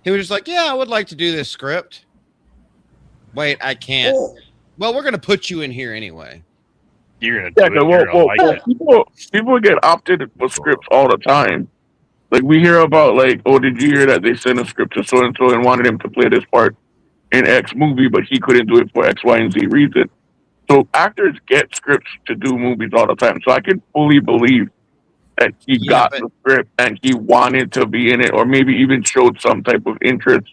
He was just like, "Yeah, I would like to do this script." Wait, I can't. Oh. Well, we're gonna put you in here anyway. You're going to do Yeah, it. You're going to like it. people get opted for scripts all the time. Like we hear about, like, oh, did you hear that they sent a script to so and so and wanted him to play this part in X movie, but he couldn't do it for X, Y, and Z reason. So actors get scripts to do movies all the time. So I can fully believe that he got the script and he wanted to be in it, or maybe even showed some type of interest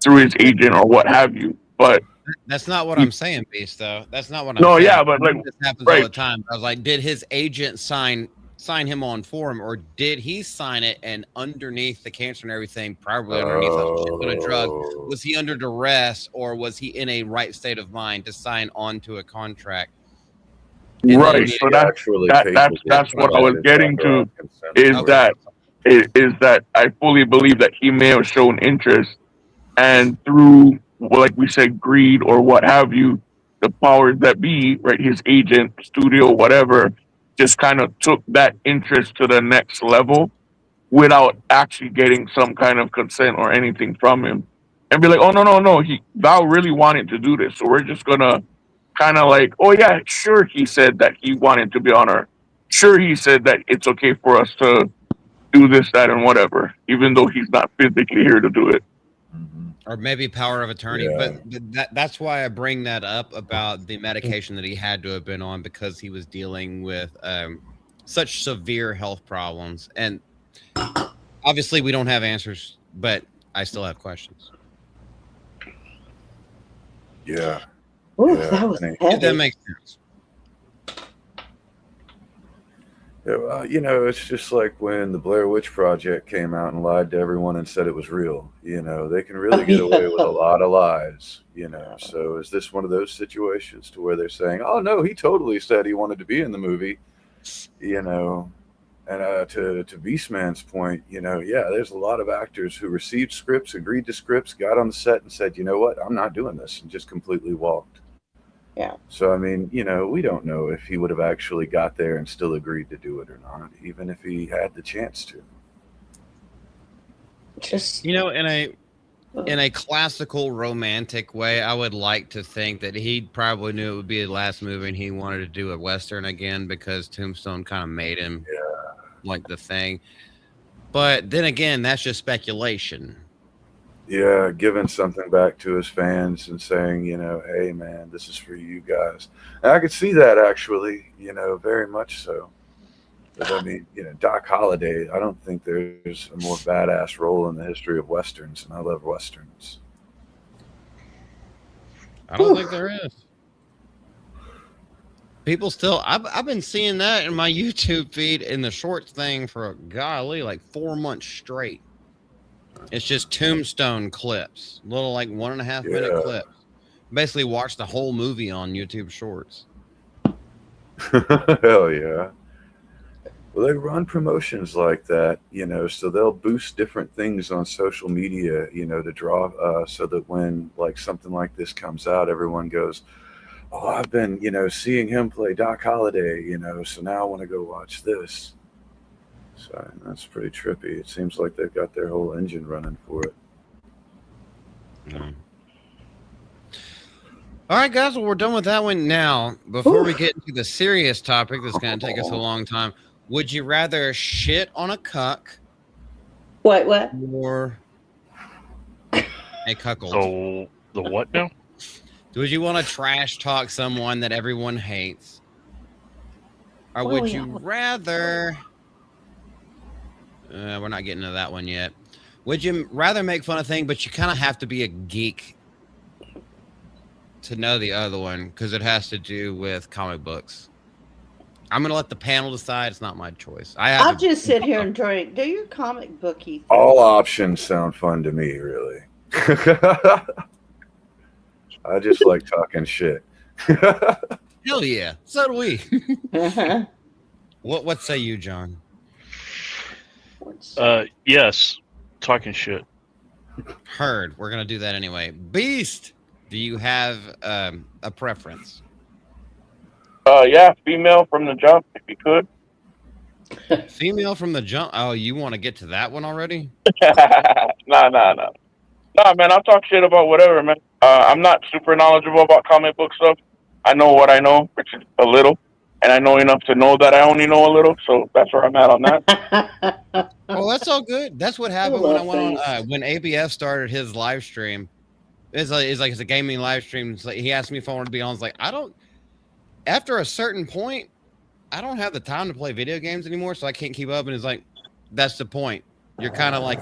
through his agent or what have you. But that's not what I'm saying, Beast. Though that's not what I'm no, saying. yeah, but like this happens right. all the time. I was like, did his agent sign him on for him, or did he sign it and underneath the cancer and everything, probably underneath a shit ton of drug, was he under duress or was he in a right state of mind to sign on to a contract? And right. So that's what I was getting to is that I fully believe that he may have shown interest, and through, like we said, greed or what have you, the powers that be, right, his agent, studio, whatever, just kind of took that interest to the next level without actually getting some kind of consent or anything from him, and be like, oh no, Val really wanted to do this, so we're just gonna kind of like, oh yeah, sure, he said that he wanted to be on her, sure, he said that it's okay for us to do this, that, and whatever, even though he's not physically here to do it. Or maybe power of attorney. Yeah. But that's why I bring that up about the medication that he had to have been on, because he was dealing with such severe health problems. And obviously we don't have answers, but I still have questions. Yeah. Ooh, Yeah, that was I mean, If that heavy. makes sense. Yeah, well, it's just like when the Blair Witch Project came out and lied to everyone and said it was real. They can really get away with a lot of lies. So is this one of those situations to where they're saying, "Oh no, he totally said he wanted to be in the movie," And to Beastman's point, yeah, there's a lot of actors who received scripts, agreed to scripts, got on the set and said, "You know what, I'm not doing this," and just completely walked. Yeah. So, I mean, we don't know if he would have actually got there and still agreed to do it or not, even if he had the chance to. Just In a classical romantic way, I would like to think that he probably knew it would be his last movie and he wanted to do a Western again because Tombstone kind of made him like the thing. But then again, that's just speculation. Yeah, giving something back to his fans and saying, hey, man, this is for you guys. And I could see that actually, very much so. But I mean, Doc Holliday, I don't think there's a more badass role in the history of Westerns, and I love Westerns. I don't think there is. People still, I've been seeing that in my YouTube feed in the shorts thing for like 4 months straight. It's just Tombstone clips, little like 1.5 minute clips. Basically, watch the whole movie on YouTube Shorts. Hell yeah. Well, they run promotions like that, so they'll boost different things on social media, to draw, so that when like something like this comes out, everyone goes, "Oh, I've been, seeing him play Doc Holliday, so now I want to go watch this." So that's pretty trippy. It seems like they've got their whole engine running for it. Mm. All right, guys. Well, we're done with that one now. Before we get into the serious topic that's going to take us a long time, would you rather shit on a cuck What? or a cuckold? So the what now? Would you want to trash talk someone that everyone hates? Or would you rather... we're not getting to that one yet. Would you rather make fun of things, but you kind of have to be a geek to know the other one because it has to do with comic books? I'm going to let the panel decide. It's not my choice. I'll just sit here and drink. Do your comic booky thing. All options sound fun to me, really. I just like talking shit. Hell yeah. So do we. Uh-huh. What say you, John? Yes, talking shit. Heard. We're going to do that anyway. Beast, do you have a preference? Yeah, female from the jump, if you could. Female from the jump? Oh, you want to get to that one already? Nah, man, I'll talk shit about whatever, man. I'm not super knowledgeable about comic book stuff. I know what I know, which is a little, and I know enough to know that I only know a little, so that's where I'm at on that. Well, that's all good. That's what happened when I went on, when ABF started his live stream. It's a gaming live stream. It's like, he asked me if I wanted to be on. I was like, after a certain point, I don't have the time to play video games anymore, so I can't keep up. And it's like, that's the point. You're kind of like,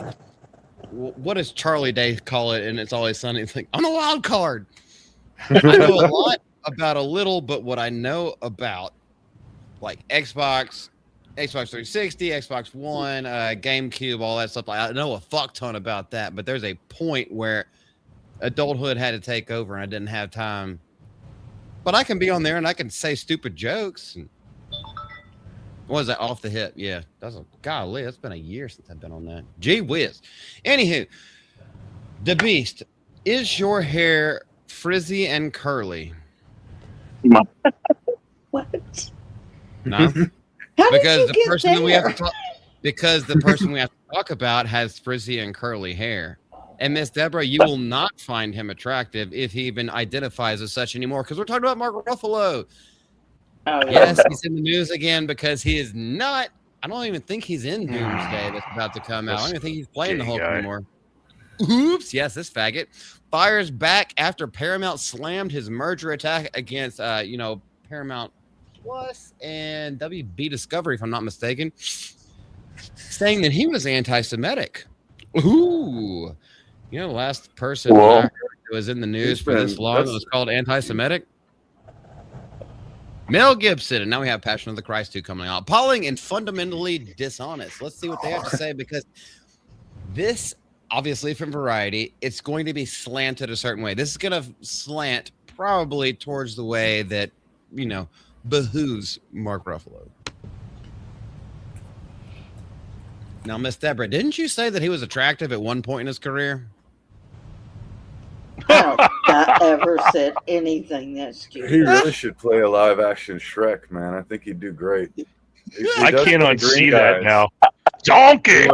what does Charlie Day call it? And It's Always Sunny. It's like, I'm a wild card. I know a lot about a little, but what I know about, like Xbox 360, Xbox One, GameCube, all that stuff, I know a fuck ton about that. But there's a point where adulthood had to take over, and I didn't have time. But I can be on there and I can say stupid jokes. And what was that? Off the hip? Yeah. Golly, it's been a year since I've been on that. Gee whiz. Anywho, the Beast, is your hair frizzy and curly? What? No. How Because did you get there? Because the person we have to talk about has frizzy and curly hair. And Miss Deborah, you will not find him attractive if he even identifies as such anymore, because we're talking about Mark Ruffalo. Oh, yeah. Yes, he's in the news again because he is not. I don't even think he's in Doomsday that's about to come out. I don't even think he's playing the Hulk anymore. Oops. Yes, this faggot fires back after Paramount slammed his merger attack against, Paramount Plus and WB Discovery, if I'm not mistaken, saying that he was anti-Semitic. Ooh. The last person I heard who was in the news for this long that was called anti-Semitic? Mel Gibson. And now we have Passion of the Christ 2 coming out. Appalling and fundamentally dishonest. Let's see what they have to say, because this, obviously from Variety, it's going to be slanted a certain way. This is going to slant probably towards the way that, behooves Mark Ruffalo. Now, Miss Deborah, didn't you say that he was attractive at one point in his career? I don't think I ever said anything that stupid. He really should play a live action Shrek, man. I think he'd do great. I can't unsee that now. Donkey!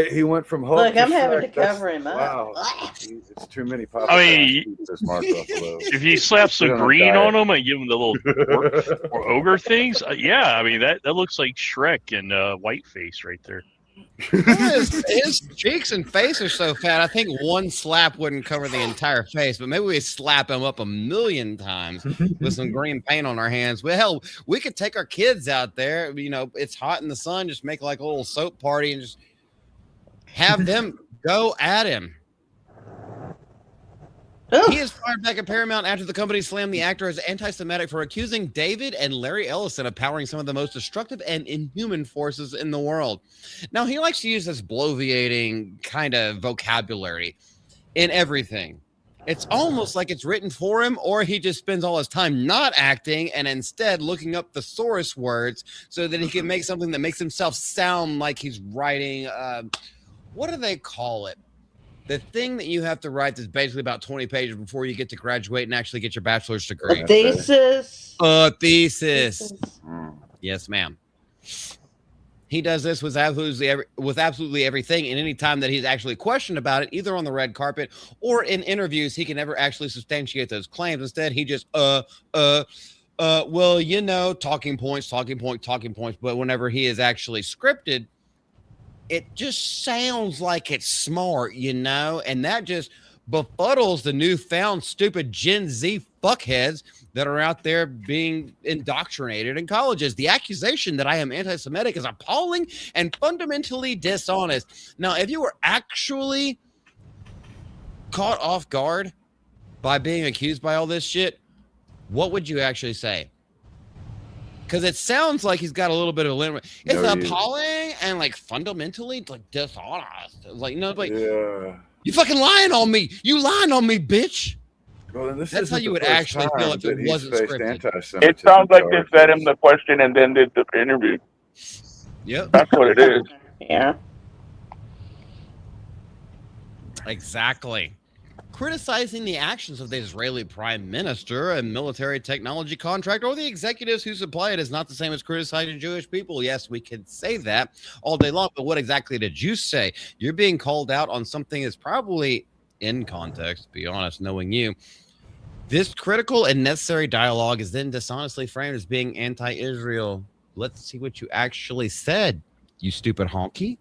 He went from Hulk. Look, I'm to having Shrek. to cover him up. Wow, it's too many. I mean, if you slap some green on him and give him the little or ogre things, yeah, I mean that looks like Shrek and Whiteface right there. His cheeks and face are so fat. I think one slap wouldn't cover the entire face, but maybe we slap him up 1,000,000 times with some green paint on our hands. Well, hell, we could take our kids out there. It's hot in the sun. Just make like a little soap party and just have them go at him. He is fired back at Paramount after the company slammed the actor as anti-Semitic for accusing David and Larry Ellison of powering some of the most destructive and inhuman forces in the world. Now, he likes to use this bloviating kind of vocabulary in everything. It's almost like it's written for him, or he just spends all his time not acting and instead looking up thesaurus words so that he can make something that makes himself sound like he's writing. What do they call it? The thing that you have to write that's basically about 20 pages before you get to graduate and actually get your bachelor's degree. A thesis. A thesis. Mm. Yes, ma'am. He does this with absolutely everything. And any time that he's actually questioned about it, either on the red carpet or in interviews, he can never actually substantiate those claims. Instead, he just, well, you know, talking points. But whenever he is actually scripted, it just sounds like it's smart, you know, and that just befuddles the newfound stupid Gen Z fuckheads that are out there being indoctrinated in colleges. The accusation that I am anti-Semitic is appalling and fundamentally dishonest. Now, if you were actually caught off guard by being accused by all this shit, what would you actually say? Because it sounds like he's got a little bit of a limit. It's appalling and like fundamentally like dishonest. Like, you know, like, you fucking lying on me. You lying on me, bitch. Well, that's how you would actually feel if it wasn't scripted. It sounds like they fed him the question and then did the interview. Yep. That's what it is. Yeah. Exactly. Criticizing the actions of the Israeli prime minister and military technology contractor or the executives who supply it is not the same as criticizing Jewish people. Yes, we can say that all day long, but what exactly did you say? You're being called out on something that's probably in context, to be honest, knowing you. This critical and necessary dialogue is then dishonestly framed as being anti-Israel. Let's see what you actually said, you stupid honky.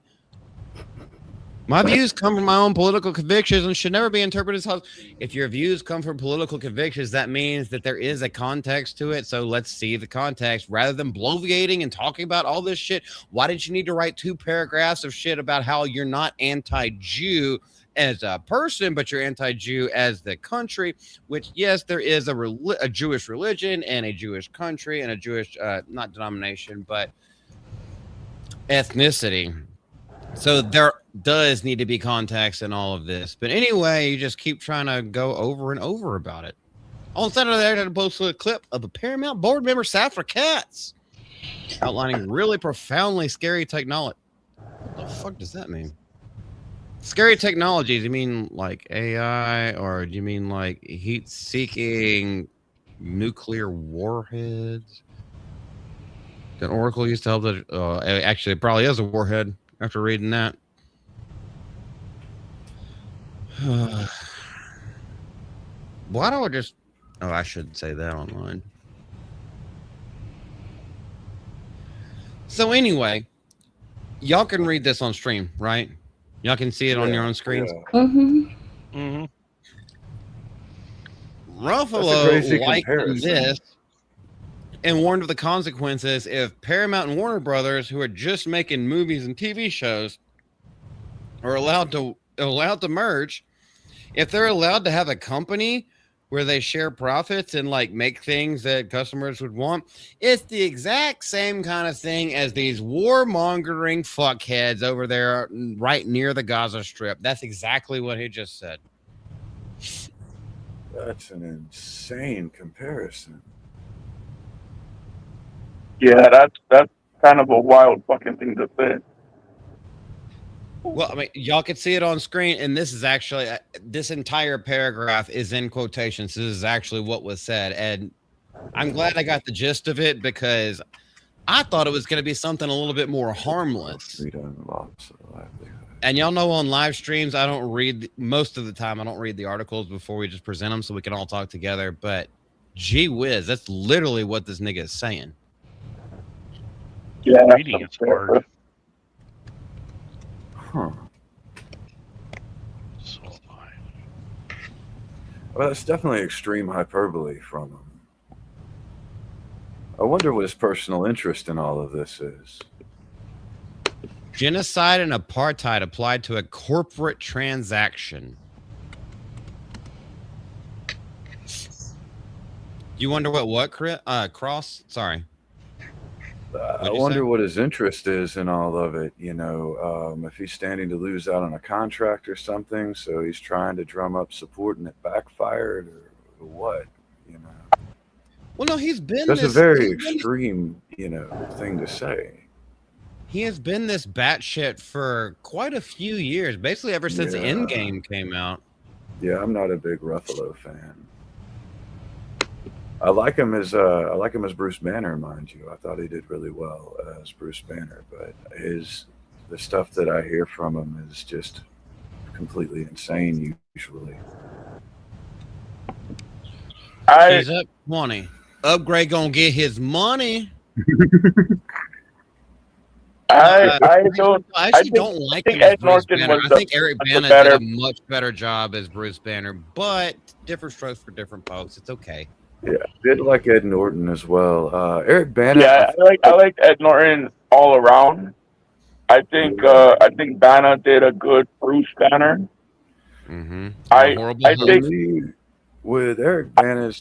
My views come from my own political convictions and should never be interpreted as if your views come from political convictions, that means that there is a context to it. So let's see the context rather than bloviating and talking about all this shit. Why did you need to write 2 paragraphs of shit about how you're not anti-Jew as a person, but you're anti-Jew as the country, which, yes, there is a Jewish religion and a Jewish country and a Jewish, not denomination, but ethnicity. So there does need to be context in all of this. But anyway, you just keep trying to go over and over about it. On Saturday, I posted a clip of a Paramount board member, Safra Katz, outlining really profoundly scary technology. What the fuck does that mean? Scary technologies. You mean like AI, or do you mean like heat-seeking nuclear warheads? That Oracle used to help that. Actually, it probably is a warhead. After reading that, why do I just? Oh, I should say that online. So anyway, y'all can read this on stream, right? Y'all can see it on your own screens. Yeah. Mm-hmm. Mm-hmm. Ruffalo likened this and warned of the consequences if Paramount and Warner Brothers, who are just making movies and TV shows, are allowed to merge. If they're allowed to have a company where they share profits and like make things that customers would want, it's the exact same kind of thing as these warmongering fuckheads over there right near the Gaza Strip. That's exactly what he just said. That's an insane comparison. Yeah, that's kind of a wild fucking thing to say. Well, I mean, y'all can see it on screen, and this is actually this entire paragraph is in quotations. This is actually what was said, and I'm glad I got the gist of it because I thought it was going to be something a little bit more harmless. And y'all know on live streams, I don't read most of the time. I don't read the articles before we just present them so we can all talk together. But gee whiz, that's literally what this nigga is saying. Yeah, reading it's hard. Huh. So fine. Well, that's definitely extreme hyperbole from him. I wonder what his personal interest in all of this is. Genocide and apartheid applied to a corporate transaction. You wonder what Cross? Sorry. I wonder what his interest is in all of it. If he's standing to lose out on a contract or something, so he's trying to drum up support and it backfired, or what? Well, no, he's been That's a this. very extreme, thing to say. He has been this batshit for quite a few years, basically ever since Endgame came out. Yeah, I'm not a big Ruffalo fan. I like him as Bruce Banner, mind you. I thought he did really well as Bruce Banner, but the stuff that I hear from him is just completely insane. Usually, he's up 20. Upgrade gonna get his money. I actually don't like him as Bruce Banner. I think Eric Bana did a much better job as Bruce Banner, but different strokes for different folks. It's okay. Yeah, I did like Ed Norton as well. Eric Bana. Yeah, I like Ed Norton all around. I think Bana did a good Bruce Banner. Mm-hmm. I think with Eric Bana's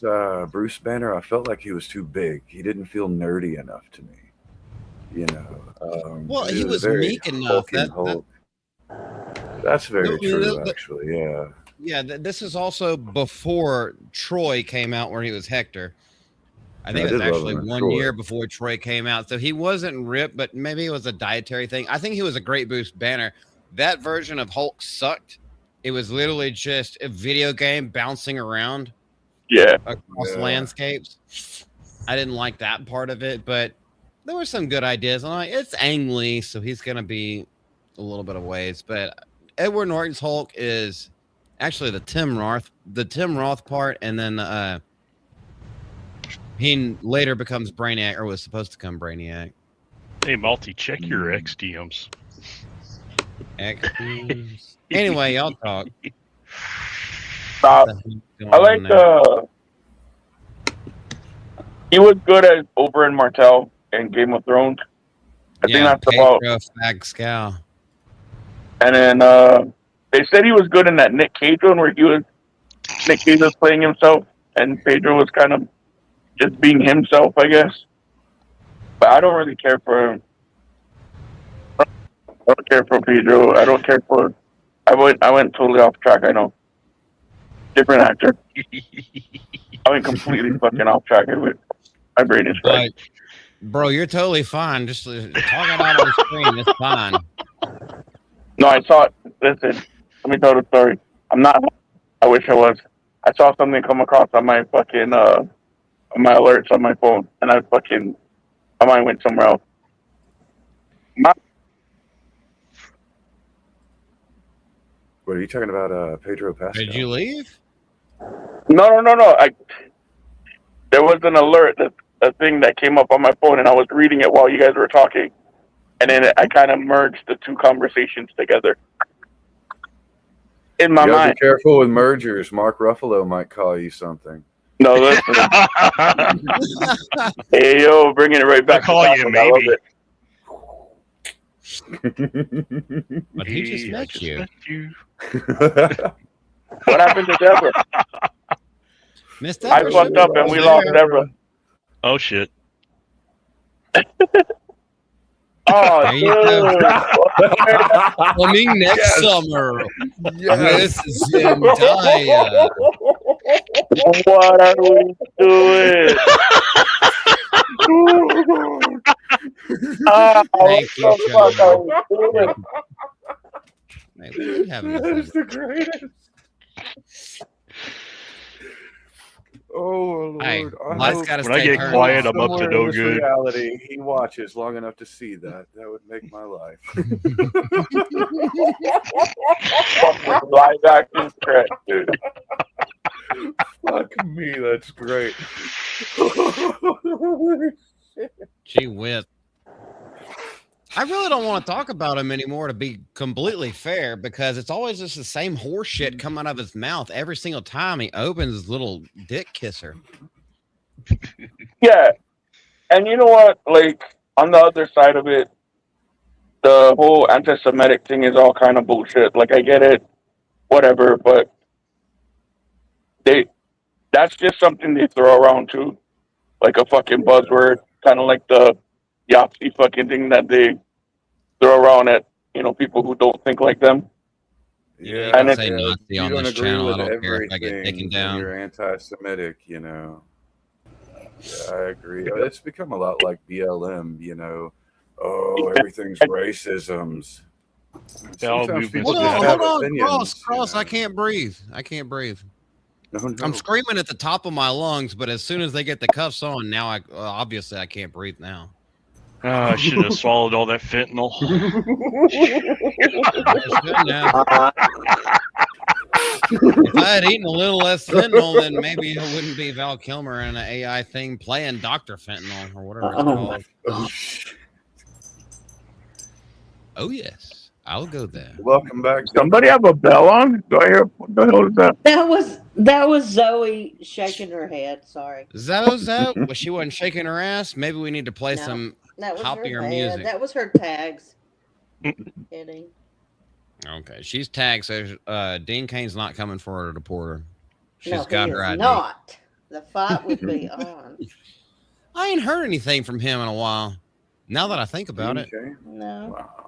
Bruce Banner, I felt like he was too big. He didn't feel nerdy enough to me. Well, he was meek enough. That's very true, actually. Yeah. Yeah, this is also before Troy came out, where he was Hector. I think it was actually 1 year before Troy came out, so he wasn't ripped, but maybe it was a dietary thing. I think he was a great Bruce Banner. That version of Hulk sucked. It was literally just a video game bouncing around. Yeah. Across landscapes. I didn't like that part of it, but there were some good ideas. I'm like, it's Ang Lee, so he's gonna be a little bit of ways. But Edward Norton's Hulk is actually the Tim Roth part, and then he later becomes Brainiac, or was supposed to become Brainiac. Hey, Malty, check your XDMs. XDMs. Anyway, y'all talk. I like he was good as Oberyn Martell in Game of Thrones. I think that's about. Scow. And then they said he was good in that Nick Cage one where Nick Cage was playing himself and Pedro was kind of just being himself, I guess. But I don't really care for him. I don't care for Pedro. I don't care for. I went totally off track. I know. Different actor. I went completely fucking off track. My brain is fried. Bro, you're totally fine. Just talking about on the screen, it's fine. No, I saw it. Listen, let me tell the story. I'm not. I wish I was. I saw something come across on my fucking on my alerts on my phone, and my mind went somewhere else. What are you talking about, Pedro Pascal? Did you leave? No. There was an alert, a thing that came up on my phone, and I was reading it while you guys were talking, and then I kind of merged the two conversations together in my mind. Be careful with mergers. Mark Ruffalo might call you something. No, listen. Hey, yo, bringing it right back. I'll call you maybe. But he just met you. What happened to Deborah? Miss Deborah, I fucked up and we lost Deborah. Oh shit. Oh, dude. Coming next summer with Zendaya. What are we doing? Thank you, Joe. That's the greatest. Oh Lord! Hey, when I get quiet, I'm up to no good. Reality, he watches long enough to see that. That would make my life. Live action crap, dude. Fuck me, that's great. Gee whiz. I really don't want to talk about him anymore, to be completely fair, because it's always just the same horse shit coming out of his mouth every single time he opens his little dick kisser. Yeah. And you know what? Like, on the other side of it, the whole anti-Semitic thing is all kind of bullshit. Like, I get it, whatever, but that's just something they throw around too. Like a fucking buzzword, kind of like the Yahtzee fucking thing that they throw around at people who don't think like them. You And can say Nazi you on don't this agree channel. I with don't care if I get everything, taken and down. you're anti-Semitic. Yeah, I agree. It's become a lot like BLM. Oh, everything's racisms. Sometimes people Hold just on, have hold on, opinions. Cross. I can't breathe. No. I'm screaming at the top of my lungs, but as soon as they get the cuffs on, now obviously I can't breathe now. I should have swallowed all that fentanyl. If I had eaten a little less fentanyl, then maybe it wouldn't be Val Kilmer in an AI thing playing Dr. Fentanyl or whatever it's called. Oh, yes. I'll go there. Welcome back. Somebody have a bell on? Do I hear? What the hell is that? That was Zoe shaking her head. Sorry. Zoe? Well, she wasn't shaking her ass. Maybe we need to play some that was hoppier her music. That was her tags. Kidding. Okay, she's tagged, so Dean Kane's not coming for her to deport her. She's got her ID. Not. The fight would be on. I ain't heard anything from him in a while. Now that I think about it. No. Wow.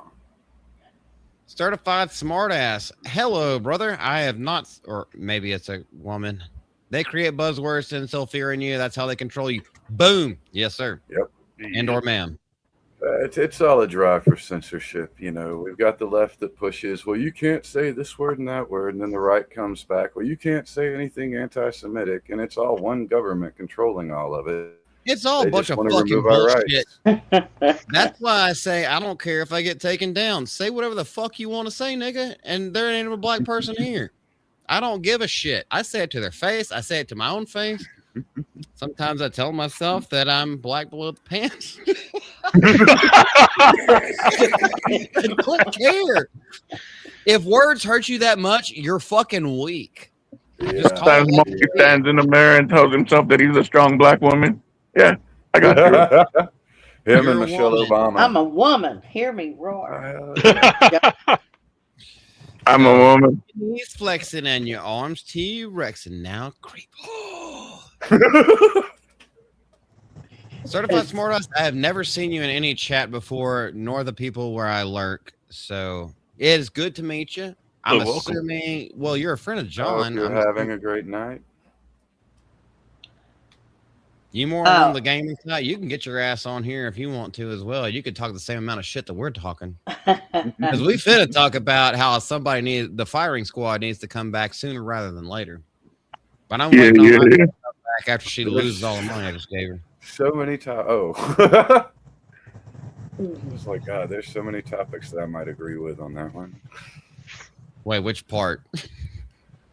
Certified smartass. Hello, brother. I have not, or maybe it's a woman. They create buzzwords to instill fear in you. That's how they control you. Boom. Yes, sir. Yep. And or ma'am. It's all a drive for censorship. We've got the left that pushes, well, you can't say this word and that word. And then the right comes back, well, you can't say anything anti-Semitic. And it's all one government controlling all of it. It's all a bunch of fucking bullshit. That's why I say I don't care if I get taken down. Say whatever the fuck you want to say, nigga. And there ain't a black person here. I don't give a shit. I say it to their face. I say it to my own face. Sometimes I tell myself that I'm black below the pants. I don't care. If words hurt you that much, you're fucking weak. Sometimes Monkey stands in the mirror and tells himself that he's a strong black woman. Yeah, I got you. Him and Michelle Obama. I'm a woman. Hear me roar. I'm a woman. He's flexing on your arms, T-Rex, and now creep. Certified Smartass, I have never seen you in any chat before, nor the people where I lurk. So it is good to meet you. I'm assuming, well, you're a friend of John. You're having a great night. You more on the gaming side, you can get your ass on here if you want to as well. You could talk the same amount of shit that we're talking. Because we finna talk about how the firing squad needs to come back sooner rather than later. But I'm waiting on my back after she loses all the money I just gave her. So many I was like, God, there's so many topics that I might agree with on that one. Wait, which part?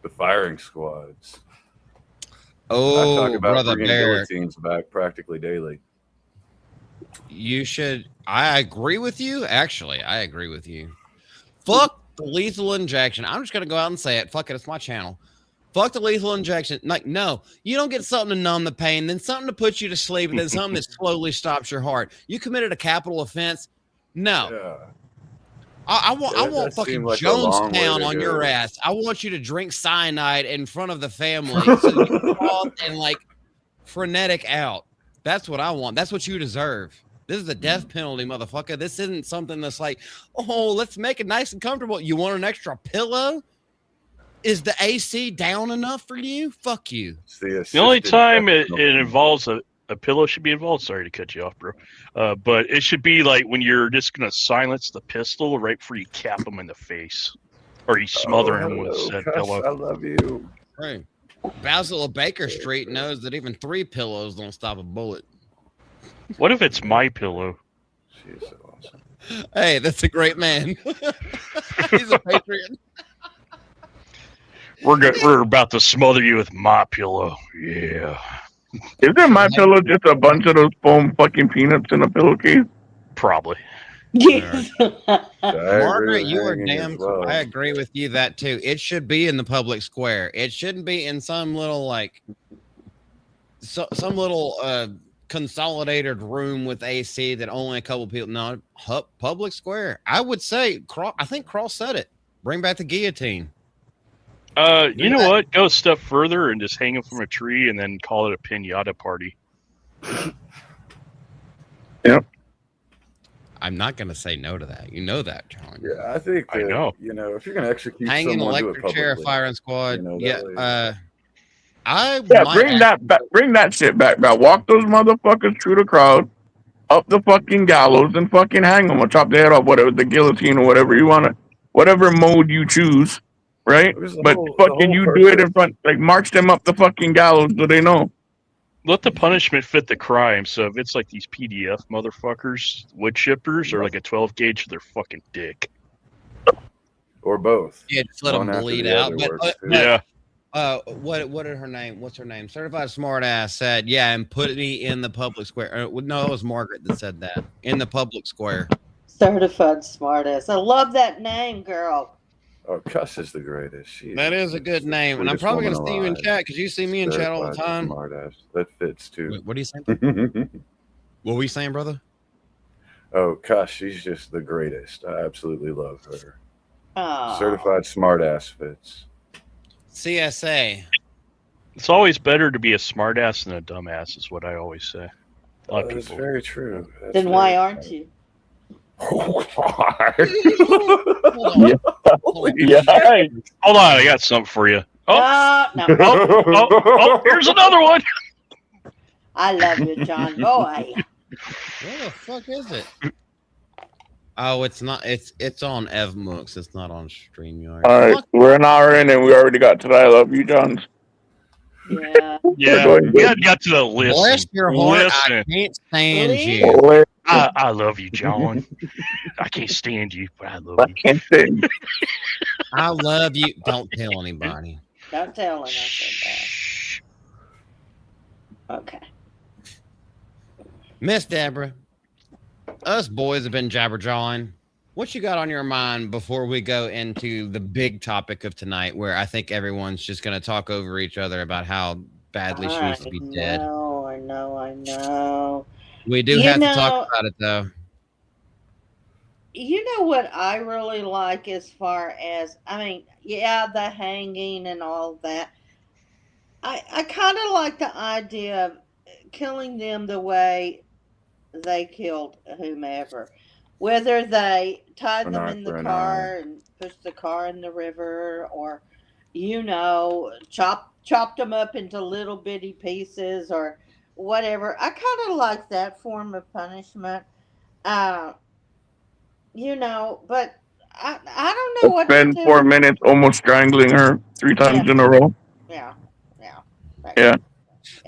The firing squads. Oh, I talk about brother Bear. Guillotines back practically daily. You should. I agree with you. Actually, I agree with you. Fuck the lethal injection. I'm just gonna go out and say it. Fuck it. It's my channel. Fuck the lethal injection. Like, no, you don't get something to numb the pain, then something to put you to sleep, and then something that slowly stops your heart. You committed a capital offense. No. Yeah. I want fucking like Jonestown on your ass. I want you to drink cyanide in front of the family so you can cough and like frenetic out. That's what I want. That's what you deserve. This is a death penalty, motherfucker. This isn't something that's like, oh, let's make it nice and comfortable. You want an extra pillow? Is the AC down enough for you? Fuck you. The only time it involves a pillow should be involved. Sorry to cut you off, bro. But it should be like when you're just going to silence the pistol right before you cap him in the face. Or you smother him with said pillow. I love you. Right. Basil of Baker Street knows that even 3 pillows don't stop a bullet. What if it's my pillow? She is so awesome. Hey, that's a great man. He's a patriot. We're about to smother you with my pillow. Yeah. Isn't my pillow just a bunch of those foam fucking peanuts in a pillowcase? Probably. Yes. Margaret, you are damn. Well. I agree with you that too. It should be in the public square. It shouldn't be in some little like some little consolidated room with AC that only a couple people. No, public square. I would say. I think Cross said it. Bring back the guillotine. You know what? Go a step further and just hang him from a tree and then call it a piñata party. Yep. I'm not going to say no to that. You know that, John. Yeah, I think that, I know. if you're going to execute Hanging someone, do it electric chair, publicly. firing squad. That way- I Yeah, might bring that back. Bring that shit back. Now walk those motherfuckers through the crowd, up the fucking gallows, and fucking hang them or chop their head off, whatever, the guillotine or whatever you want to, whatever mode you choose, right? Because the But whole fucking you do it in purpose- front, like march them up the fucking gallows so they know. Let the punishment fit the crime. So if it's like these PDF motherfuckers, wood chippers, or like a 12 gauge to their fucking dick. or both. Yeah, just let One them after bleed the out. other But, works, too. Yeah. what did her name? What's her name? Certified Smartass said, yeah, and put me in the public square. No, it was Margaret that said that. In the public square. Certified smartass. I love that name, girl. Oh, Cuss is the greatest. That is a good name. And I'm probably going to see you in chat because you see me in chat all the time. Smartass. That fits too. What are you saying? What were you saying, brother? Oh, Cuss, she's just the greatest. I absolutely love her. Oh. Certified smartass fits. CSA. It's always better to be a smartass than a dumbass, is what I always say. A lot of That's people. very true. Then why aren't you? Oh, God. Yeah. Right. Hold on, I got something for you. Oh, No. oh, here's another one. I love you, John Boy. Where the fuck is it? Oh, it's not. It's on EvMooks. It's not on StreamYard. All right, Fuck. we're an hour in and we already got to I love you, Johns. Yeah. Yeah, Going we good. had got to the list. Bless your heart. I Listen. can't stand Please? you. I love you, John. I can't stand you, but I love I you. can't stand. I love you. Don't tell anybody. Don't tell him I said that. Okay. Miss Deborah, us boys have been jabberjawing. What you got on your mind before we go into the big topic of tonight, where I think everyone's just going to talk over each other about how badly she needs to be dead? I know. We do You have to know- talk about it, though. You know what I really like as far as, yeah, the hanging and all that. I kind of like the idea of killing them the way they killed whomever. Whether they tied them in the car and pushed the car in the river, or, chopped them up into little bitty pieces or whatever. I kind of like that form of punishment. But I don't know what to Spend do. 4 minutes almost strangling her 3 times in a row. Yeah. Yeah.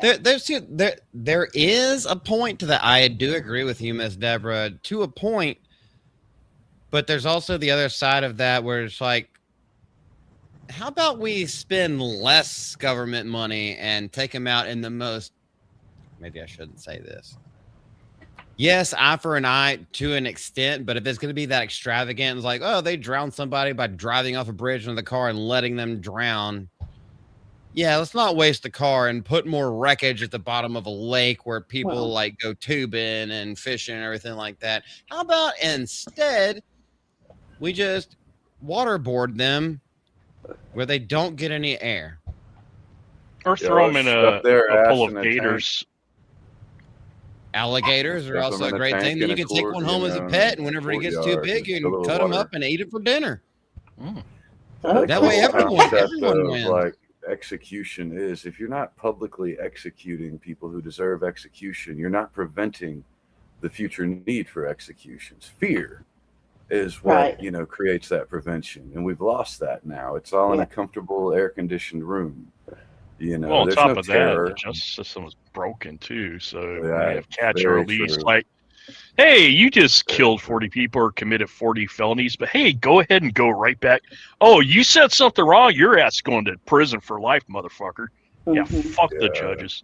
There is a point to that. I do agree with you, Miss Deborah, to a point. But there's also the other side of that where it's like, how about we spend less government money and take them out in the most, maybe I shouldn't say this. Yes, eye for an eye to an extent, but if it's going to be that extravagant, it's like, oh, they drowned somebody by driving off a bridge in the car and letting them drown. Yeah, let's not waste the car and put more wreckage at the bottom of a lake where people go tubing and fishing and everything like that. How about instead we just waterboard them where they don't get any air? Or throw them in a pool of gators. Alligators are also a great thing. Then you can take one home as a pet, and whenever he gets too big, you can cut him up and eat it for dinner. That way everyone wins. Like execution is, if you're not publicly executing people who deserve execution, you're not preventing the future need for executions. Fear is what creates that prevention, and we've lost that now. It's all in a comfortable air-conditioned room. Well, on there's top no of terror. that, the justice system was broken too. So we Yeah, have catch and very release. true. Like, hey, you just killed 40 people or committed 40 felonies, but hey, go ahead and go right back. Oh, you said something wrong. Your ass going to prison for life, motherfucker. Yeah, fuck the judges.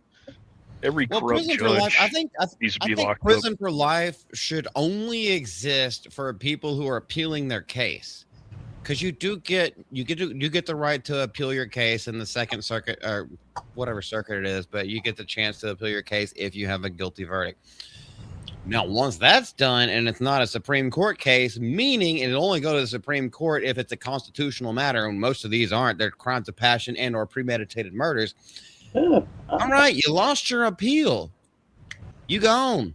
Every corrupt prison for judge life, I think needs to be locked prison up. for life should only exist for people who are appealing their case, because you get the right to appeal your case in the Second Circuit or whatever circuit it is, but you get the chance to appeal your case if you have a guilty verdict. Now, once that's done and it's not a Supreme Court case, meaning it'll only go to the Supreme Court if it's a constitutional matter, and most of these aren't. They're crimes of passion and or premeditated murders. All right, you lost your appeal. You gone.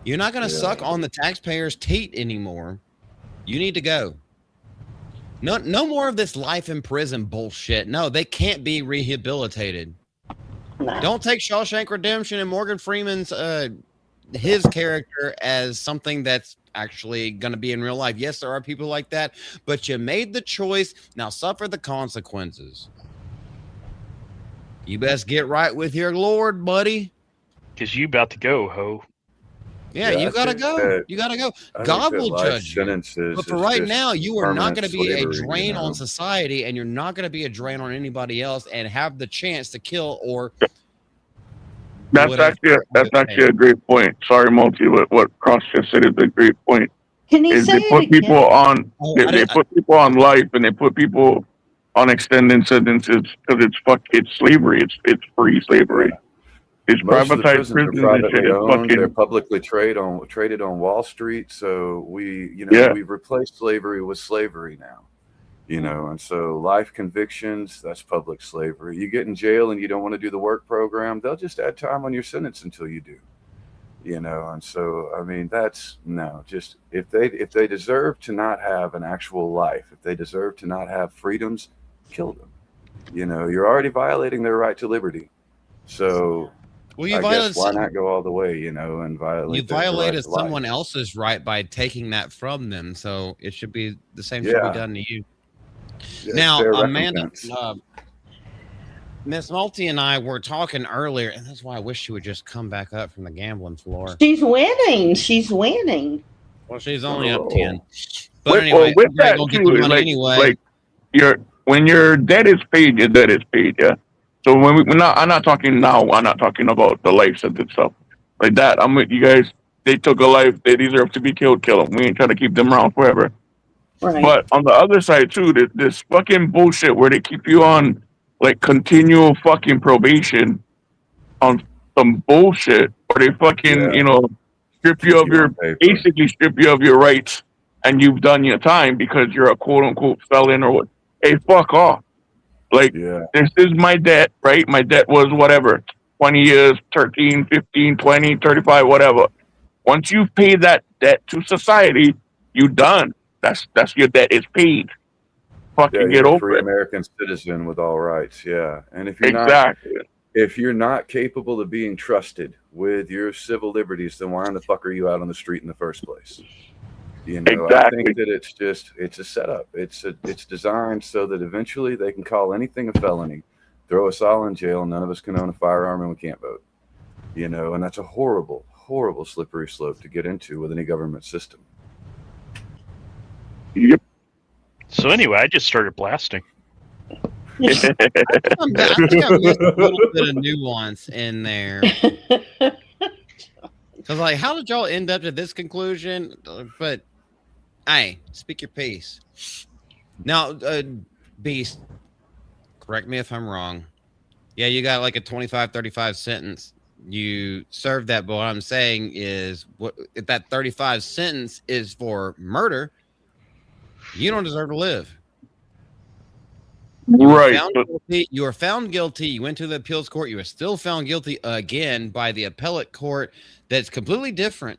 You're not going to suck on the taxpayers' teat anymore. You need to go. No more of this life in prison bullshit. No, they can't be rehabilitated. No. Don't take Shawshank Redemption and Morgan Freeman's his character as something that's actually going to be in real life. Yes, there are people like that, but you made the choice. Now suffer the consequences. You best get right with your Lord, buddy. Because you about to go, ho. Yeah, you gotta go. You gotta go. God will judge you. But for right now, you are not going to be a drain on society, and you're not going to be a drain on anybody else, and have the chance to kill or. That's actually a great point. Sorry, Multi, but what Cross just said is a great point. Can you say they put people on they put people on life, and they put people on extended sentences because it's slavery. It's free slavery. It's privatized prisons and shit. They're publicly traded on Wall Street. So we've replaced slavery with slavery now. And so life convictions, that's public slavery. You get in jail and you don't want to do the work program, they'll just add time on your sentence until you do. And so I mean just if they deserve to not have an actual life, if they deserve to not have freedoms, kill them. You're already violating their right to liberty. So I guess why not go all the way, and violate? You violated someone else's right by taking that from them, so it should be the same should be done to you. Now, Amanda, Miss Multi and I were talking earlier, and that's why I wish she would just come back up from the gambling floor. She's winning. Well, she's only up 10. But anyway, with that too, when your debt is paid, your debt is paid. Yeah. So I'm not talking now. I'm not talking about the life sentence stuff like that. I'm with you guys. They took a life. They deserve to be killed. Kill them. We ain't trying to keep them around forever. Right. But on the other side too, this fucking bullshit where they keep you on like continual fucking probation on some bullshit, or they fucking strip you of your rights, and you've done your time because you're a quote unquote felon or what. Hey, fuck off. Like, this is my debt, right? My debt was whatever, 20 years, 13, 15, 20, 35, whatever. Once you've paid that debt to society, you done. That's your debt is paid. Fucking get over free it. American citizen with all rights, and if you're not capable of being trusted with your civil liberties, then why in the fuck are you out on the street in the first place? I think that it's a setup. It's designed so that eventually they can call anything a felony, throw us all in jail, none of us can own a firearm, and we can't vote. And that's a horrible, horrible slippery slope to get into with any government system. Yep. So anyway, I just started blasting. I think I missed a little bit of nuance in there. Because, like, how did y'all end up to this conclusion? But, hey, speak your piece. Now, Beast, correct me if I'm wrong. Yeah, you got like a 25-35 sentence. You served that, but what I'm saying is, if that 35 sentence is for murder, you don't deserve to live. You were found guilty. You went to the appeals court. You were still found guilty again by the appellate court. That's completely different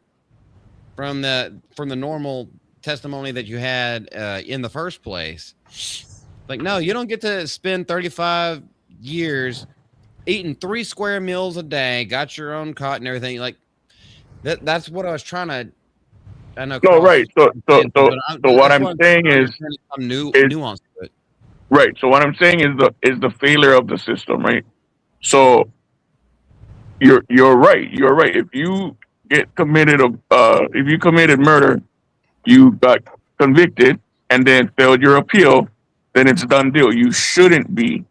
from the normal testimony that you had in the first place. Like, no, you don't get to spend 35 years eating 3 square meals a day, got your own cot and everything. Like that's what I was trying to. I know. No, right. So what I'm saying is some nuance to it. Right. So what I'm saying is the failure of the system, right? So you're right. You're right. If you get committed if you committed murder, you got convicted and then failed your appeal, then it's a done deal. You shouldn't be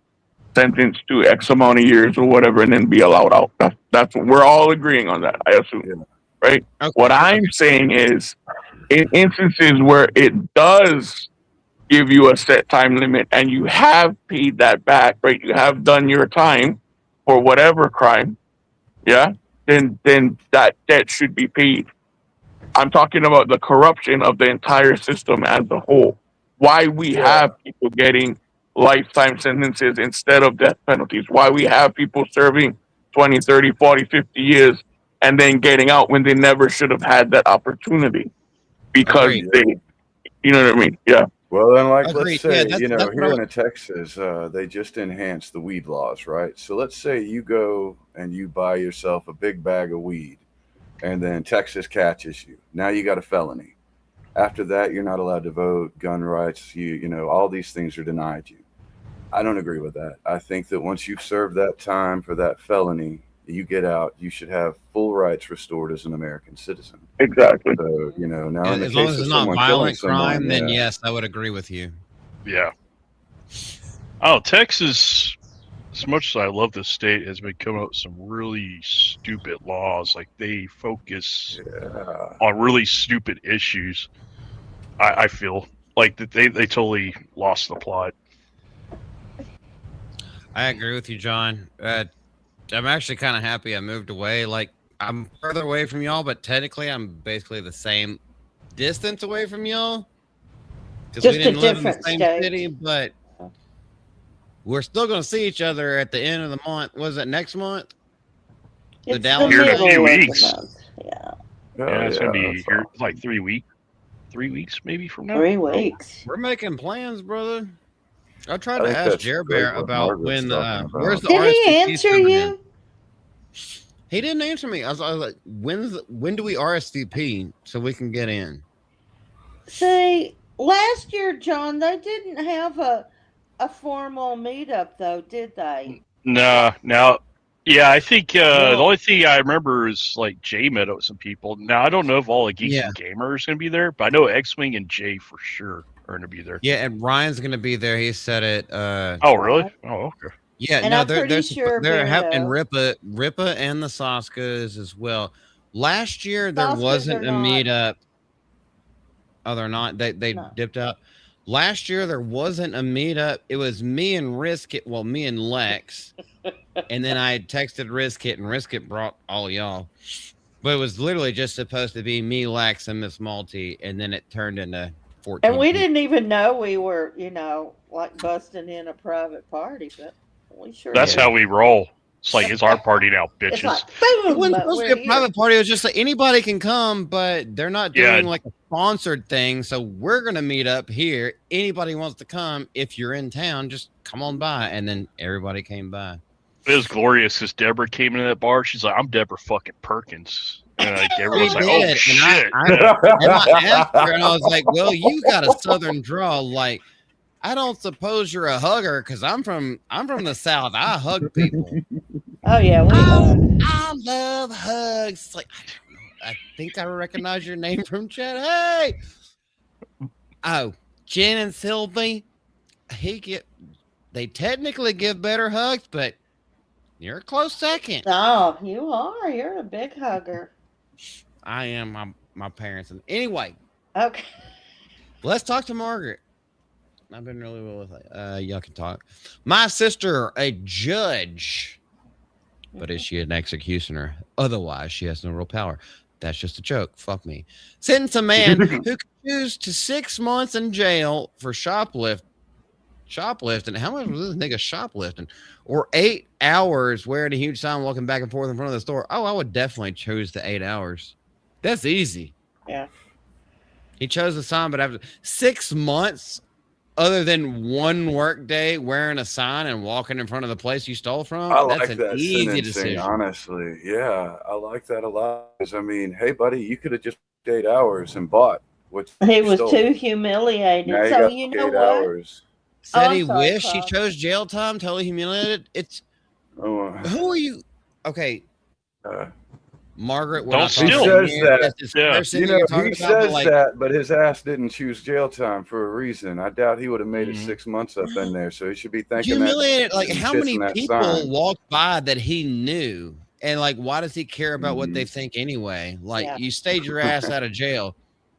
sentenced to X amount of years or whatever and then be allowed out. That's we're all agreeing on that, I assume. Right? Okay. What I'm saying is in instances where it does give you a set time limit and you have paid that back, right? You have done your time for whatever crime, then that debt should be paid. I'm talking about the corruption of the entire system as a whole. Why we have people getting lifetime sentences instead of death penalties. Why we have people serving 20, 30, 40, 50 years and then getting out when they never should have had that opportunity because Agreed. they, you know what I mean? Yeah. Well, then, like, Agreed. let's say, Yeah, you know, that's what I here in Texas, they just enhanced the weed laws, right? So let's say you go and you buy yourself a big bag of weed, and then Texas catches you. Now you got a felony. After that, you're not allowed to vote, gun rights, you know, all these things are denied you. I don't agree with that. I think that once you've served that time for that felony, you get out, you should have full rights restored as an American citizen. Exactly. So, you know, now in the as long case as of it's not someone violent killing crime, someone, then yeah. yes, I would agree with you. Yeah. Oh, Texas, as much as I love this state, has been coming up with some really stupid laws. Like, they focus on really stupid issues. I feel like that they totally lost the plot. I agree with you, John. I'm actually kind of happy I moved away. Like, I'm further away from y'all, but technically I'm basically the same distance away from y'all. Because we Just a didn't live in the different same state. city, but we're still going to see each other at the end of the month. Was it next month? It's the Dallas Here in a middle few of the weeks. month. Yeah, Yeah, it's gonna be that's here awesome. like 3 weeks. 3 weeks maybe from now. 3 weeks. We're making plans, brother. I tried I to think ask that's Jer great Bear what about Margaret's when talking about. where's the Did he RSVP answer coming in? you? He didn't answer me. I was like, when do we RSVP so we can get in? See, last year, John, they didn't have a formal meetup, though, did they? Nah, now, yeah, I think the Well- only thing I remember is like Jay met up with some people. Now I don't know if all the Geeks Yeah. and Gamers gonna be there, but I know X-Wing and Jay for sure are gonna be there. Yeah, and Ryan's gonna be there. He said it. Oh, really? Oh, okay. Yeah, And no, I'm pretty sure they're having Beardo. Ripa and the Saskas as well. Last year there Saskas wasn't are a not. meetup. Oh, they're not. They No. dipped out. Last year there wasn't a meetup. It was me and Riskit. Well, me and Lex, and then I texted Riskit, and Riskit brought all y'all. But it was literally just supposed to be me, Lex, and Miss Malty, and then it turned into 14. And we people. didn't even know we were, you know, like busting in a private party, but we sure That's did. how we roll. It's like it's our party now, It's bitches. like, It boom, wasn't supposed to we're be a here. private party. It was just like anybody can come, but they're not Yeah. doing like a sponsored thing. So we're gonna meet up here. Anybody wants to come, if you're in town, just come on by. And then everybody came by. It was glorious because Deborah came into that bar. She's like, "I'm Deborah fucking Perkins," and like We everyone's like, did, "Oh and shit!" and I asked her, and I was like, "Well, you got a southern drawl. Like, I don't suppose you're a hugger, because I'm from the South. I hug people. Oh, yeah, we I love hugs. It's like, I don't know. I think I recognize your name from chat. Hey, oh, Jen and Sylvie. They technically give better hugs, but you're a close second. Oh, you are. You're a big hugger. I am my parents. And anyway, Okay. let's talk to Margaret. I've been really well with it. Y'all can talk. My sister, a judge, but is she an executioner? Otherwise, she has no real power. That's just a joke. Fuck me. Sentence a man who could choose to 6 months in jail for shoplifting. How much was this nigga shoplifting? Or 8 hours wearing a huge sign walking back and forth in front of the store. Oh, I would definitely choose the 8 hours. That's easy. Yeah. He chose the sign, but after 6 months, other than one work day wearing a sign and walking in front of the place you stole from, I that's like an that easy sentencing, decision. honestly. Yeah, I like that a lot. 'Cause, I mean, hey, buddy, you could have just 8 hours and bought what He you was stole. too humiliated. Now you So, got you know 8 what? hours. Said I'm he sorry, wished he Pop. chose jail time, totally humiliated. It's Oh, who are you? Okay, Margaret, we're Don't not steal. talking He says here. that. This is Yeah. person you that know, you're talking he about, but, says like, that, but his ass didn't choose jail time for a reason. I doubt he would have made it Mhm. 6 months up in there. So he should be thanking humiliated. that. Like, and how shits many in that people sign. walked by that he knew? And, like, why does he care about what Mhm. they think anyway? Like, Yeah. you stayed your ass out of jail.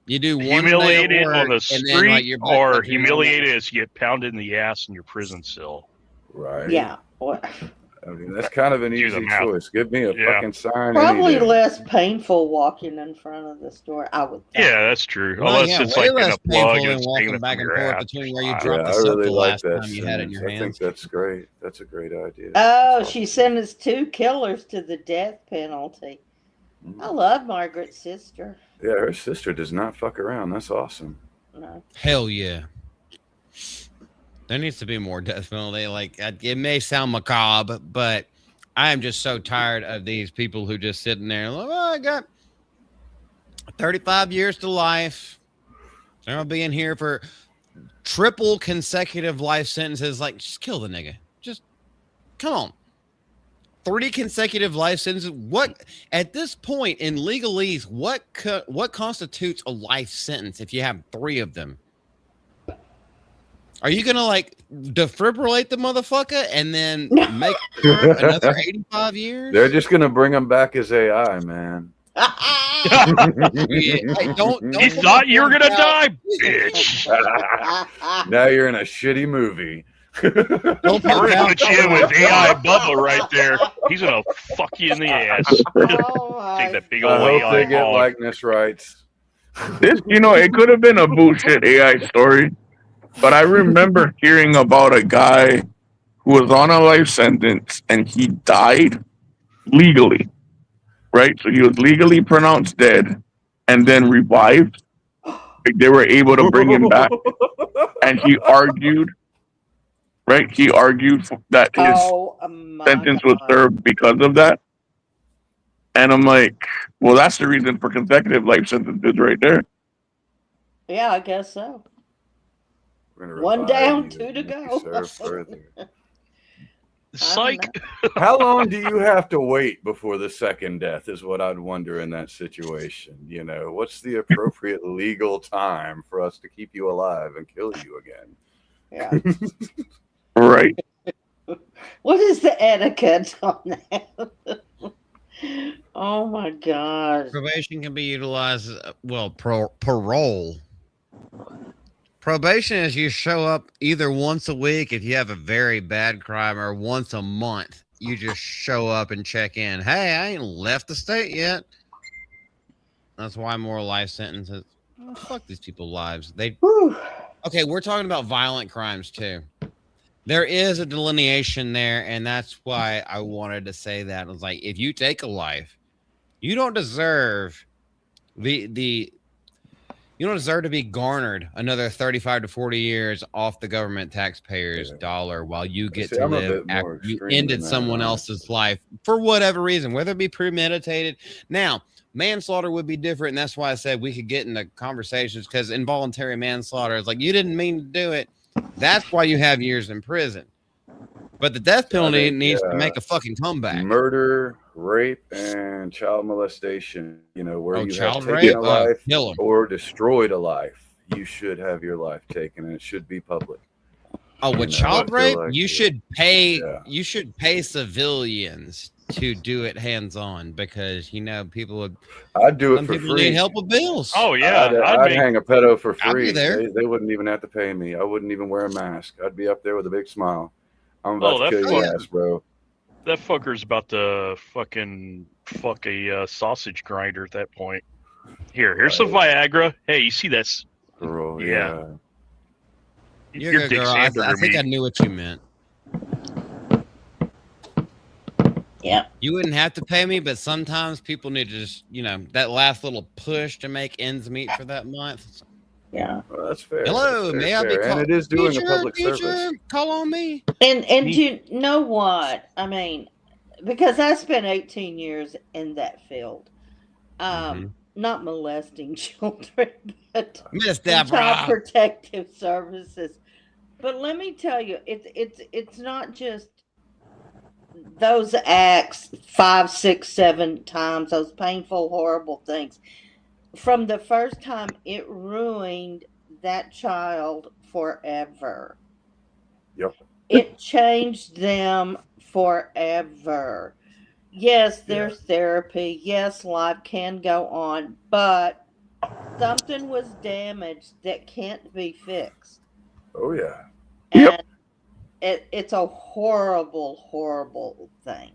You do one day of Humiliated work, on the and then, like, street, you're back or up to your normal- humiliated as you get pounded in the ass in your prison cell. Right. Yeah. Well, I mean, that's kind of an Do the easy math. choice. Give me a Yeah. fucking sign. probably any day. less painful walking in front of the store, I would think. Yeah, that's true. Well, Unless yeah, it's way like in less a plug painful and than it's walking hanging back from and your forth ass. between where you I- dropped Yeah, the I soap really the like last that time you had it in sentence. your I think hands. that's great. That's a great idea. Oh, That's she sentenced 2 killers to the death penalty. I love Margaret's sister. Yeah, her sister does not fuck around. That's awesome. No. Hell yeah. There needs to be more death penalty. Like, it may sound macabre, but I am just so tired of these people who just sitting there like, oh, I got 35 years to life. I'm gonna be in here for triple consecutive life sentences. Like, just kill the nigga. Just come on. 3 consecutive life sentences. What at this point in legalese, what constitutes a life sentence if you have 3 of them? Are you gonna like defibrillate the motherfucker and then make another 85 years? They're just gonna bring him back as AI, man. Hey, don't You thought you were gonna die, bitch. Now you're in a shitty movie. Don't We're gonna put put you in with AI Bubba right there. He's gonna fuck you in the ass. Oh, Take that big I old hope AI they get hog. likeness rights. This, it could have been a bullshit AI story, but I remember hearing about a guy who was on a life sentence and he died legally, right? So he was legally pronounced dead and then revived. Like, they were able to bring him back, and he argued, right? He argued that his sentence was served because of that. And I'm like, well, that's the reason for consecutive life sentences right there. Yeah, I guess so. We're gonna 1 revive down, you 2 and to make you go. serve further. Psych. How long do you have to wait before the second death is what I'd wonder in that situation. What's the appropriate legal time for us to keep you alive and kill you again? Yeah. Right. What is the etiquette on that? Oh my God. Probation can be utilized. Parole. Probation is you show up either once a week if you have a very bad crime, or once a month. You just show up and check in. Hey, I ain't left the state yet. That's why more life sentences. Oh, fuck these people's lives. Okay, we're talking about violent crimes too. There is a delineation there, and that's why I wanted to say that. It was like, if you take a life, you don't deserve you don't deserve to be garnered another 35 to 40 years off the government taxpayers' dollar while you get to live after you ended someone else's life for whatever reason, whether it be premeditated. Now, manslaughter would be different, and that's why I said we could get into conversations, because involuntary manslaughter is like, you didn't mean to do it. That's why you have years in prison. But the death penalty needs to make a fucking comeback. Murder, rape, and child molestation, where you have taken rape? a life Kill 'em. or destroyed a life, you should have your life taken, and it should be public. Oh, with child rape, you should pay civilians to do it hands-on, because people would. I'd do it some for people free. need help with bills. Oh yeah, I'd hang a pedo for I'd be free. there. They wouldn't even have to pay me. I wouldn't even wear a mask. I'd be up there with a big smile. I'm about to kill your ass, bro. That fucker's about to fucking fuck a sausage grinder at that point. Here's some Viagra. Hey, you see this? Girl, yeah. You're a good girl. I think I knew what you meant. Yeah. You wouldn't have to pay me, but sometimes people need to just, that last little push to make ends meet for that month. Yeah. Well, that's fair. Hello, that's may I be fair. called? And it is doing a public service. Call on me. And you know what? I mean, because I spent 18 years in that field. Not molesting children, but Miss Child Deborah. Protective Services. But let me tell you, it's not just those acts 5, 6, 7 times, those painful, horrible things. From the first time, it ruined that child forever. Yep. It changed them forever. Yes, there's therapy. Yes, life can go on, but something was damaged that can't be fixed. Oh yeah. And it's a horrible, horrible thing.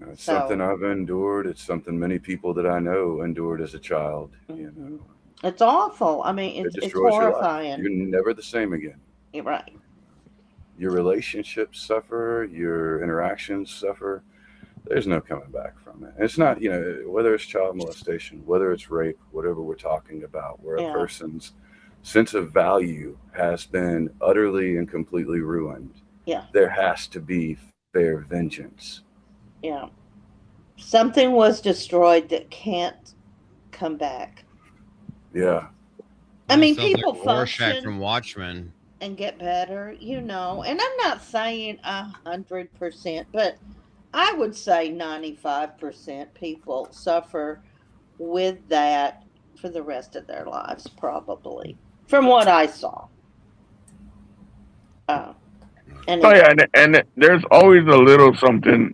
It's something I've endured. It's something many people that I know endured as a child. It's awful. I mean, it's horrifying. You're never the same again. You're right. Your relationships suffer. Your interactions suffer. there's no coming back from it. And it's not, whether it's child molestation, whether it's rape, whatever we're talking about, where a person's sense of value has been utterly and completely ruined. Yeah. There has to be fair vengeance. Yeah. Something was destroyed that can't come back. Yeah. I mean, people function from Watchmen and get better, and I'm not saying 100%, but I would say 95% people suffer with that for the rest of their lives, probably, from what I saw. And there's always a little something.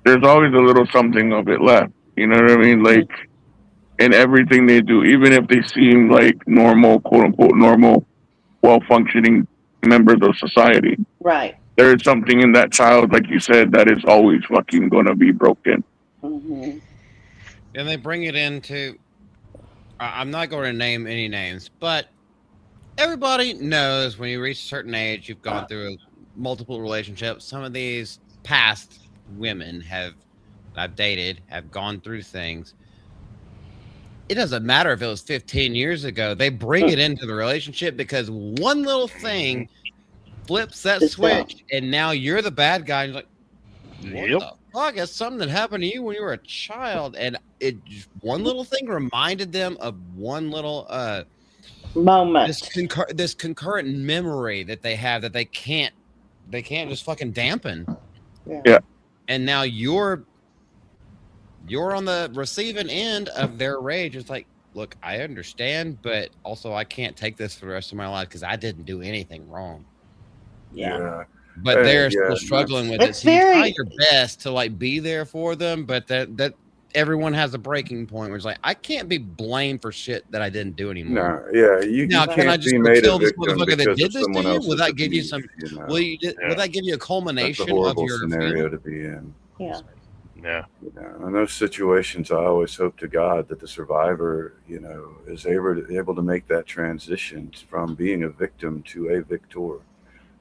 There's always a little something of it left. You know what I mean? Like in everything they do, even if they seem like normal, quote unquote, normal, well functioning members of society. Right. There is something in that child, like you said, that is always fucking gonna be broken. Mm-hmm. And they bring it into. I'm not going to name any names, but everybody knows when you reach a certain age, you've gone through multiple relationships. Some of these past women I've dated have gone through things. It doesn't matter if it was 15 years ago. They bring it into the relationship because one little thing flips that switch, and now you're the bad guy. And you're like, what the fuck? It's something that happened to you when you were a child, and one little thing reminded them of one little moment, this concurrent memory that they have that they can't just fucking dampen. Yeah. And now you're on the receiving end of their rage. It's like, look, I understand, but also I can't take this for the rest of my life because I didn't do anything wrong. Yeah. But they're still struggling with it. So you try your best to like be there for them, but that everyone has a breaking point where it's like, I can't be blamed for shit that I didn't do anymore. No, yeah, you can I just kill this motherfucker that did this to you? Will that give you some? Will that give you a culmination That's a horrible of your scenario to be in? Yeah. Yeah. In those situations, I always hope to God that the survivor, is able to make that transition from being a victim to a victor.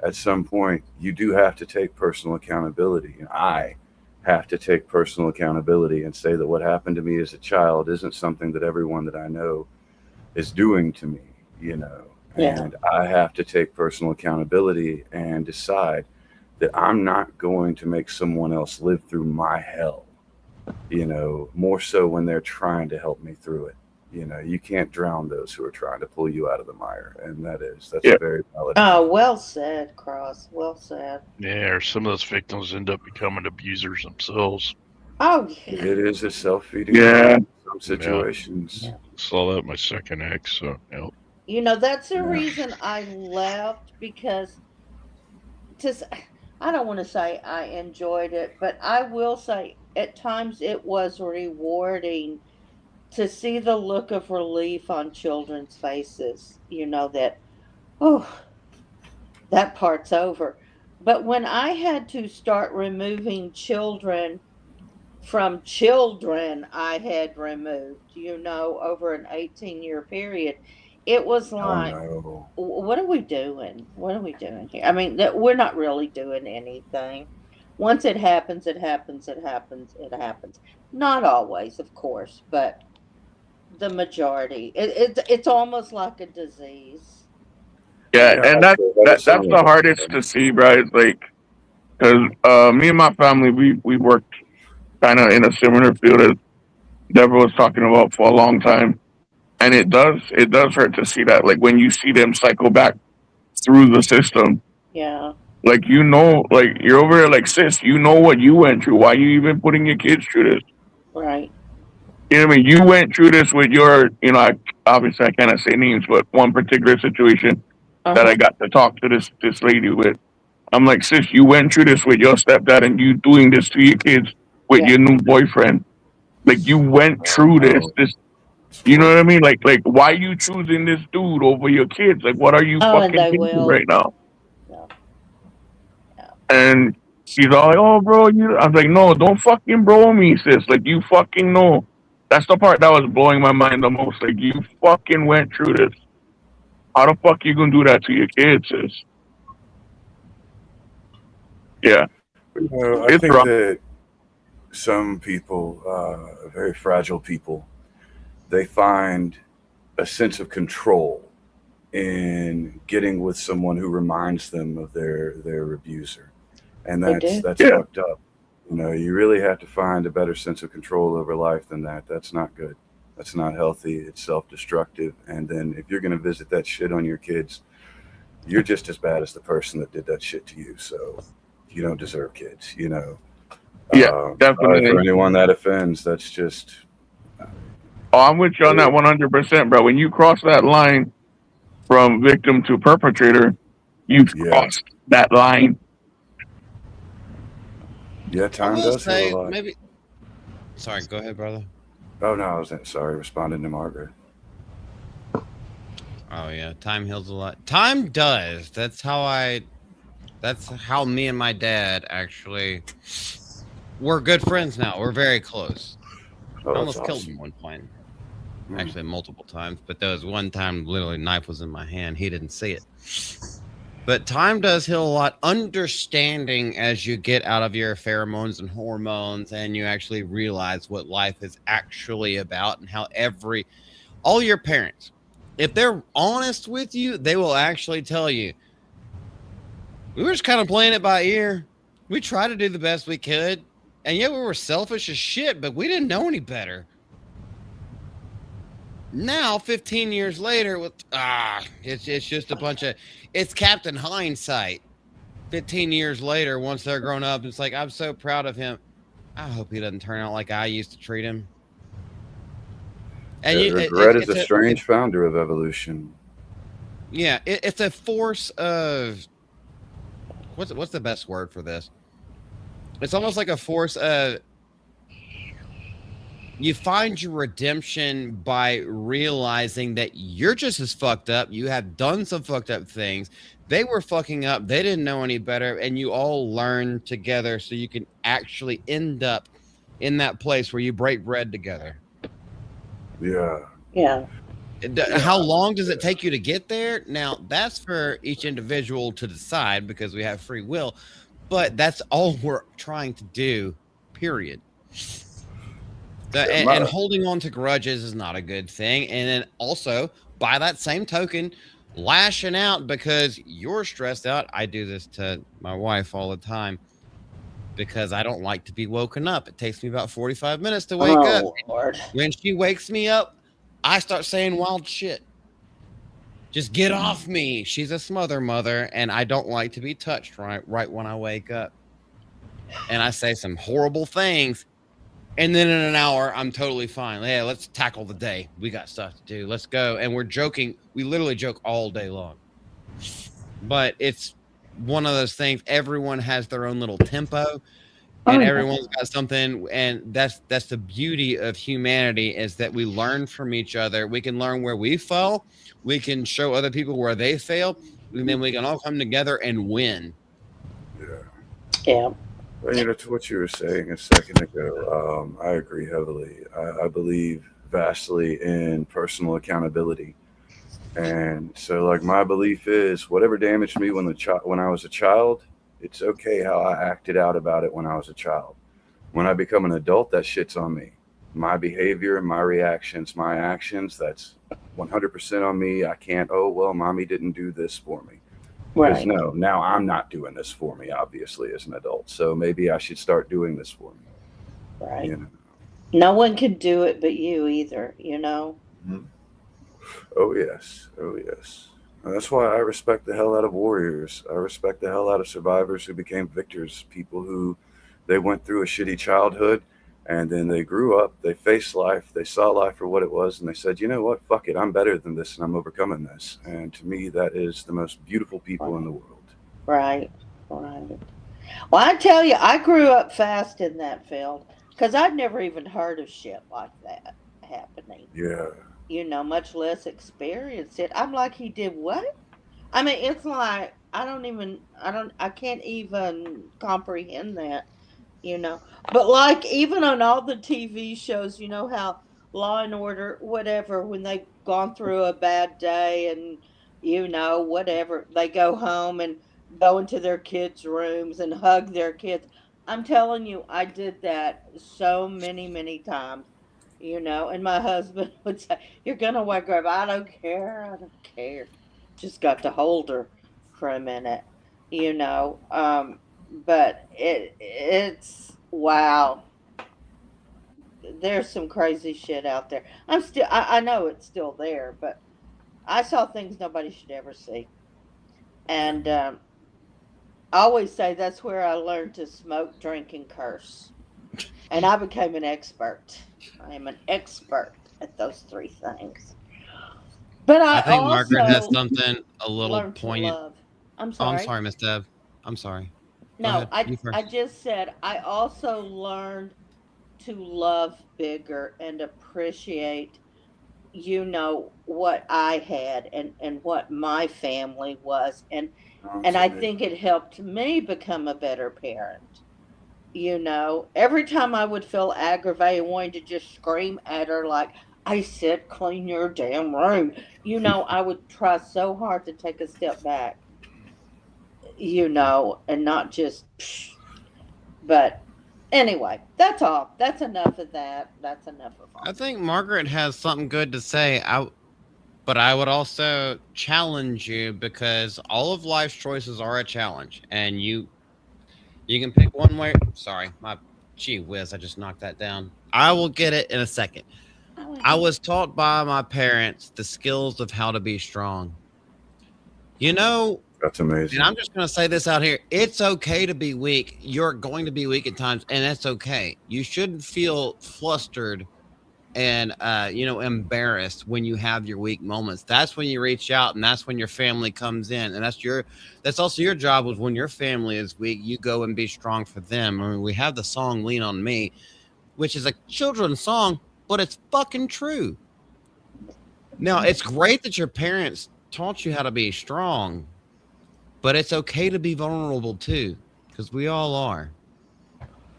At some point, you do have to take personal accountability, and I have to take personal accountability and say that what happened to me as a child isn't something that everyone that I know is doing to me, and I have to take personal accountability and decide that I'm not going to make someone else live through my hell, more so when they're trying to help me through it. You can't drown those who are trying to pull you out of the mire. And that's a very valid. Oh, well said, Cross. Well said. Yeah, or some of those victims end up becoming abusers themselves. Oh, It is a self-feeding. Yeah. Some situations. Yeah. Saw that in my second ex. So, that's the reason I left, because I don't want to say I enjoyed it, but I will say at times it was rewarding to see the look of relief on children's faces, that, that part's over. But when I had to start removing children from children I had removed, over an 18-year period, it was like, what are we doing? What are we doing here? I mean, we're not really doing anything. Once it happens, it happens, it happens, it happens. Not always, of course, but the majority. It's almost like a disease. Yeah, and that's the hardest to see, right? Like, because me and my family, we worked kind of in a similar field as Deborah was talking about for a long time, and it does hurt to see that. Like when you see them cycle back through the system. Yeah. Like like you're over there, like, sis, what you went through. Why are you even putting your kids through this? Right. You know what I mean? You went through this with your, obviously I cannot say names, but one particular situation that I got to talk to this lady with. I'm like, sis, you went through this with your stepdad, and you doing this to your kids with your new boyfriend. Like you went through this. You know what I mean? Like why are you choosing this dude over your kids? Like what are you fucking thinking right now? Yeah. And she's all like, oh, bro, I was like, no, don't fucking bro me, sis. Like, you fucking know. That's the part that was blowing my mind the most. Like, you fucking went through this. How the fuck you gonna do that to your kids, sis? Yeah. I think that some people, very fragile people, they find a sense of control in getting with someone who reminds them of their abuser, and that's Yeah. fucked up. You know, you really have to find a better sense of control over life than that. That's not good. That's not healthy. It's self-destructive. And then if you're going to visit that shit on your kids, you're just as bad as the person that did that shit to you. So you don't deserve kids. You know. Yeah, Sorry definitely. for anyone that offends. That's just. Oh, I'm with you on that 100%, bro. When you cross that line from victim to perpetrator, you've crossed that line. Yeah, time does heal a lot. Maybe. Sorry, go ahead, brother. Oh no, I was sorry. Responding to Margaret. Oh yeah, time heals a lot. Time does. That's how me and my dad actually. We're good friends now. We're very close. Oh, I almost awesome. killed him one point. Actually, multiple times. But there was one time, literally, knife was in my hand. He didn't see it. But time does heal a lot. Understanding as you get out of your pheromones and hormones, and you actually realize what life is actually about, and how all your parents, if they're honest with you, they will actually tell you, we were just kind of playing it by ear. We tried to do the best we could. And yeah, we were selfish as shit, but we didn't know any better. Now, 15 years later, it's just a bunch of, it's Captain Hindsight. 15 years later, once they're grown up, it's like, I'm so proud of him. I hope he doesn't turn out like I used to treat him. And regret is a strange founder of evolution. Yeah, it's a force of, what's the best word for this? It's almost like a force of, you find your redemption by realizing that you're just as fucked up. You have done some fucked up things. They were fucking up. They didn't know any better. And you all learn together so you can actually end up in that place where you break bread together. Yeah. Yeah. How long does it take you to get there? Now, that's for each individual to decide because we have free will. But that's all we're trying to do, period. And holding on to grudges is not a good thing. And then also, by that same token, lashing out because you're stressed out. I do this to my wife all the time because I don't like to be woken up. It takes me about 45 minutes to wake up. Lord. When she wakes me up, I start saying wild shit. Just get off me. She's a smother mother, and I don't like to be touched right when I wake up. And I say some horrible things. And then in an hour, I'm totally fine. Yeah, let's tackle the day. We got stuff to do. Let's go. And we're joking. We literally joke all day long. But it's one of those things. Everyone has their own little tempo. And everyone's got something. And that's the beauty of humanity is that we learn from each other. We can learn where we fell. We can show other people where they fail. And then we can all come together and win. Yeah. Well, you know, to what you were saying a second ago, I agree heavily. I believe vastly in personal accountability, and so like my belief is, whatever damaged me when I was a child, it's okay how I acted out about it when I was a child. When I become an adult, that shit's on me. My behavior, my reactions, my actions, that's 100% on me. I can't. Oh well, mommy didn't do this for me. Because no, now I'm not doing this for me, obviously, as an adult. So maybe I should start doing this for me. Right. You know? No one could do it but you either, you know? Mm-hmm. Oh, yes. Oh, yes. And that's why I respect the hell out of warriors. I respect the hell out of survivors who became victors, people who they went through a shitty childhood and then they grew up, they faced life, they saw life for what it was, and they said, you know what, fuck it, I'm better than this and I'm overcoming this. And to me, that is the most beautiful people in the world. Right. Well, I tell you, I grew up fast in that field because I'd never even heard of shit like that happening. Yeah. You know, much less experienced it. I'm like, he did what? I mean, it's like, I can't even comprehend that. You know, but like even on all the TV shows, you know how Law and Order, whatever, when they've gone through a bad day and you know whatever, they go home and go into their kids' rooms and hug their kids. I'm telling you, I did that so many times, and my husband would say, "You're gonna wake her up." I don't care. I don't care. Just got to hold her for a minute, you know. But it's wow. There's some crazy shit out there. I know it's still there, but I saw things nobody should ever see. And I always say that's where I learned to smoke, drink, and curse. And I became an expert. I am an expert at those three things. But I I think Margaret has also something a little learned to poignant. love. I'm Oh, I'm sorry. sorry, Miss Deb. I'm sorry. Go No, ahead. You I first. just said I also learned to love bigger and appreciate, what I had and what my family was, and I Absolutely. think it helped me become a better parent. Every time I would feel aggravated, wanting to just scream at her, like, I said, clean your damn room. I would try so hard to take a step back, and not just, psh. But anyway, that's all. That's enough of that. That's enough of I all. think Margaret has something good to say. But I would also challenge you because all of life's choices are a challenge, and you can pick one way. Sorry, my gee whiz, I just knocked that down. I will get it in a second. I was taught by my parents the skills of how to be strong. That's amazing. And I'm just going to say this out here. It's okay to be weak. You're going to be weak at times, and that's okay. You shouldn't feel flustered and embarrassed when you have your weak moments. That's when you reach out, and that's when your family comes in, and that's also your job. Was when your family is weak, you go and be strong for them. I mean, we have the song Lean on Me, which is a children's song, but it's fucking true. Now, it's great that your parents taught you how to be strong, but it's okay to be vulnerable too, because we all are.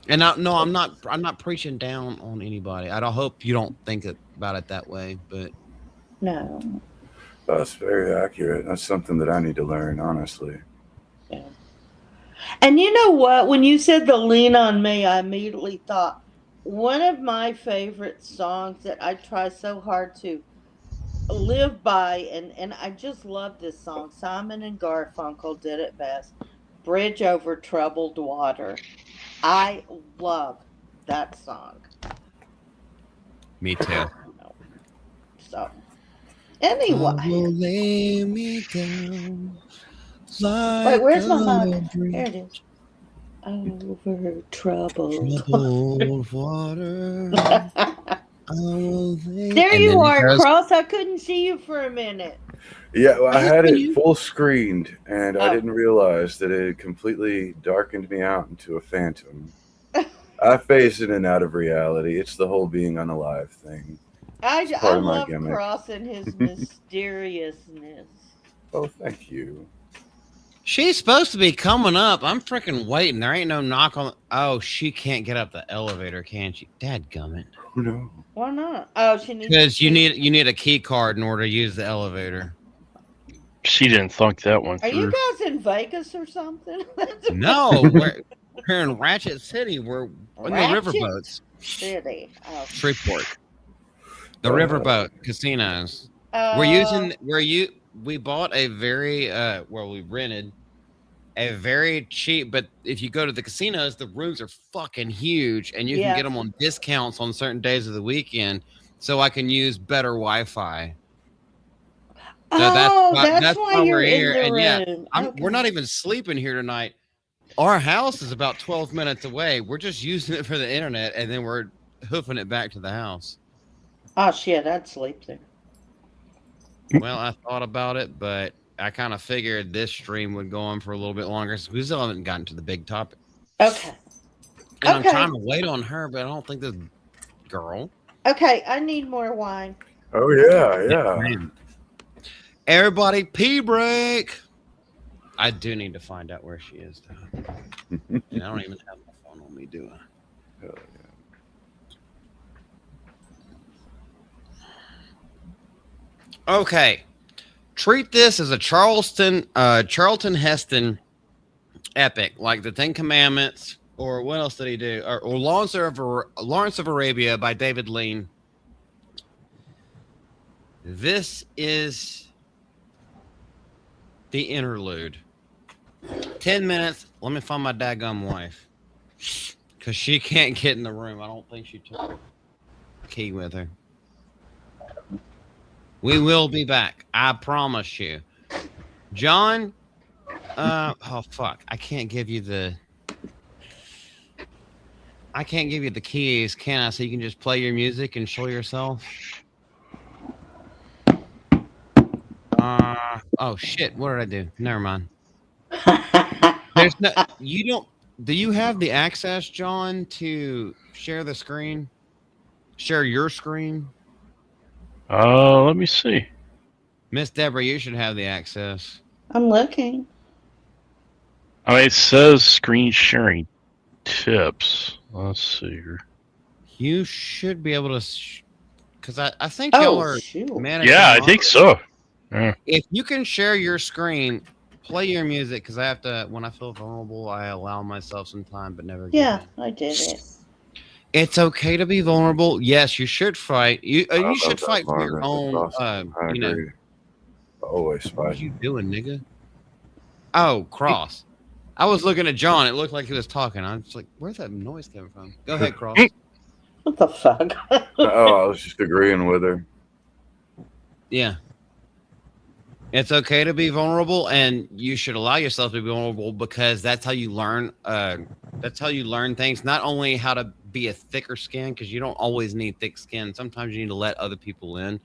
And no, I'm not preaching down on anybody. I don't hope you don't think about it that way, but No. That's very accurate. That's something that I need to learn, honestly. Yeah. And you know what? When you said the lean on me, I immediately thought one of my favorite songs that I try so hard to live by, and I just love this song. Simon and Garfunkel did it best. Bridge Over Troubled Water. I love that song. me too. So, I anyway. will lay me down like Wait, where's my a mug? bridge There it is. Over troubled. troubled water. I will lay. There And you then it are, goes, Cross. I couldn't see you for a minute. Yeah, well, I had can it you- full screened, and I Oh. didn't realize that it completely darkened me out into a phantom. I phase in and out of reality. It's the whole being unalive thing. I part of my love gimmick. Cross and his mysteriousness. Oh, thank you. She's supposed to be coming up. I'm freaking waiting. There ain't no knock on. Oh, she can't get up the elevator, can she? Dadgummit. Oh, no. Why not? Oh, she needs. Because you need a key card in order to use the elevator. She didn't think that one Are you through. guys in Vegas or something? No, we're in Ratchet City. We're in the Ratchet riverboats. City. Oh. Shreveport. The riverboat casinos. We bought a very we rented a very cheap, but if you go to the casinos, the rooms are fucking huge, and you can get them on discounts on certain days of the weekend. So I can use better Wi-Fi. So that's why you're we're here. in the And room. we're not even sleeping here tonight. Our house is about 12 minutes away. We're just using it for the internet, and then we're hoofing it back to the house. Oh shit, I'd sleep there. Well, I thought about it, but I kind of figured this stream would go on for a little bit longer. So we still haven't gotten to the big topic. Okay. And I'm trying to wait on her, but I don't think this girl. Okay, I need more wine. Oh, yeah. Everybody, pee break. I do need to find out where she is, though. And I don't even have my phone on me, do I? Hell yeah. Okay. Treat this as a Charlton Heston epic, like the Ten Commandments, or what else did he do? Or Lawrence of Arabia by David Lean. This is the interlude. 10 minutes. Let me find my daggum wife. Because she can't get in the room. I don't think she took the key with her. We will be back. I promise you. John, oh fuck. I can't give you the keys, can I? So you can just play your music and show yourself. Oh shit, what did I do? Never mind. There's no, you don't, do you have the access, John, to share the screen? Share your screen? Let me see. Miss Deborah, you should have the access. I'm looking. I mean, it says screen sharing tips. Let's see here. You should be able to, because I think y'all are managing. Yeah, I think so. Yeah. If you can share your screen, play your music, because I have to, when I feel vulnerable, I allow myself some time, but never. Yeah, I did it. It's okay to be vulnerable. Yes, you should fight. You should fight for your own. You know. Always fight. What are you doing, nigga? Oh, Cross. I was looking at John. It looked like he was talking. I was like, "Where's that noise coming from?" Go ahead, Cross. What the fuck? Oh, I was just agreeing with her. Yeah. It's okay to be vulnerable, and you should allow yourself to be vulnerable, because that's how you learn. That's how you learn things. Not only how to be a thicker skin, because you don't always need thick skin. Sometimes you need to let other people in.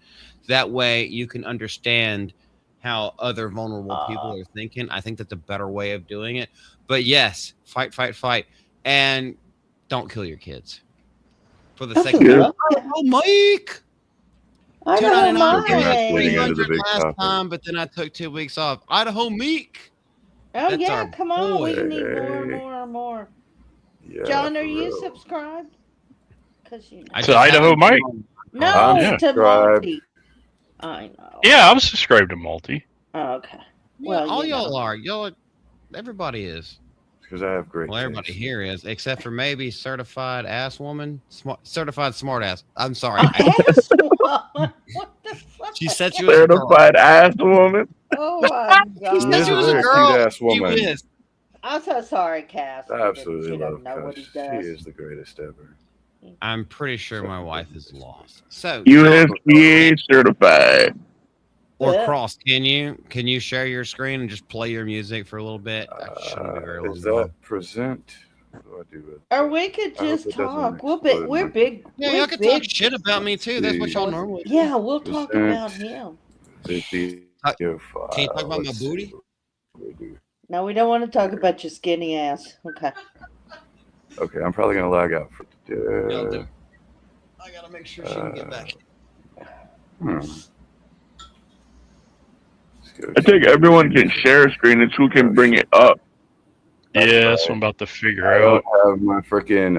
That way you can understand how other vulnerable people are thinking. I think that's a better way of doing it. But yes, fight, and don't kill your kids. For the sake of Mike. Idaho Mike. Last time, but then I took 2 weeks off. Idaho Meek. Oh, that's yeah, come on. boy. We need more. Yeah, John, are you subscribed? Because you know. To Idaho Mike? No, to Multi. I know. Yeah, I'm subscribed to Multi. Oh, okay. Well, all y'all are. Everybody is. Because I have great. Well, everybody here is, except for maybe certified ass woman, certified smart ass. I'm sorry. Ass woman? What the fuck? She said she was a girl. Certified ass woman. Oh my god. She said she was a girl. Ass woman. She is. I'm so sorry, Cass. I absolutely love Cass. She is the greatest ever. I'm pretty sure my wife is lost. So USDA certified. Or Cross, can you share your screen and just play your music for a little bit? Is that present? What do I do with? Or we could just talk. We're big. Yeah, y'all can talk shit about me too. That's what y'all normally do. Yeah, we'll talk about him. Can you talk about my booty? No, we don't want to talk about your skinny ass. Okay. Okay, I'm probably gonna lag out for today. I gotta make sure she can get back. I think everyone can share a screen. It's who can bring it up. Yeah, that's what I'm about to figure I out. don't have my freaking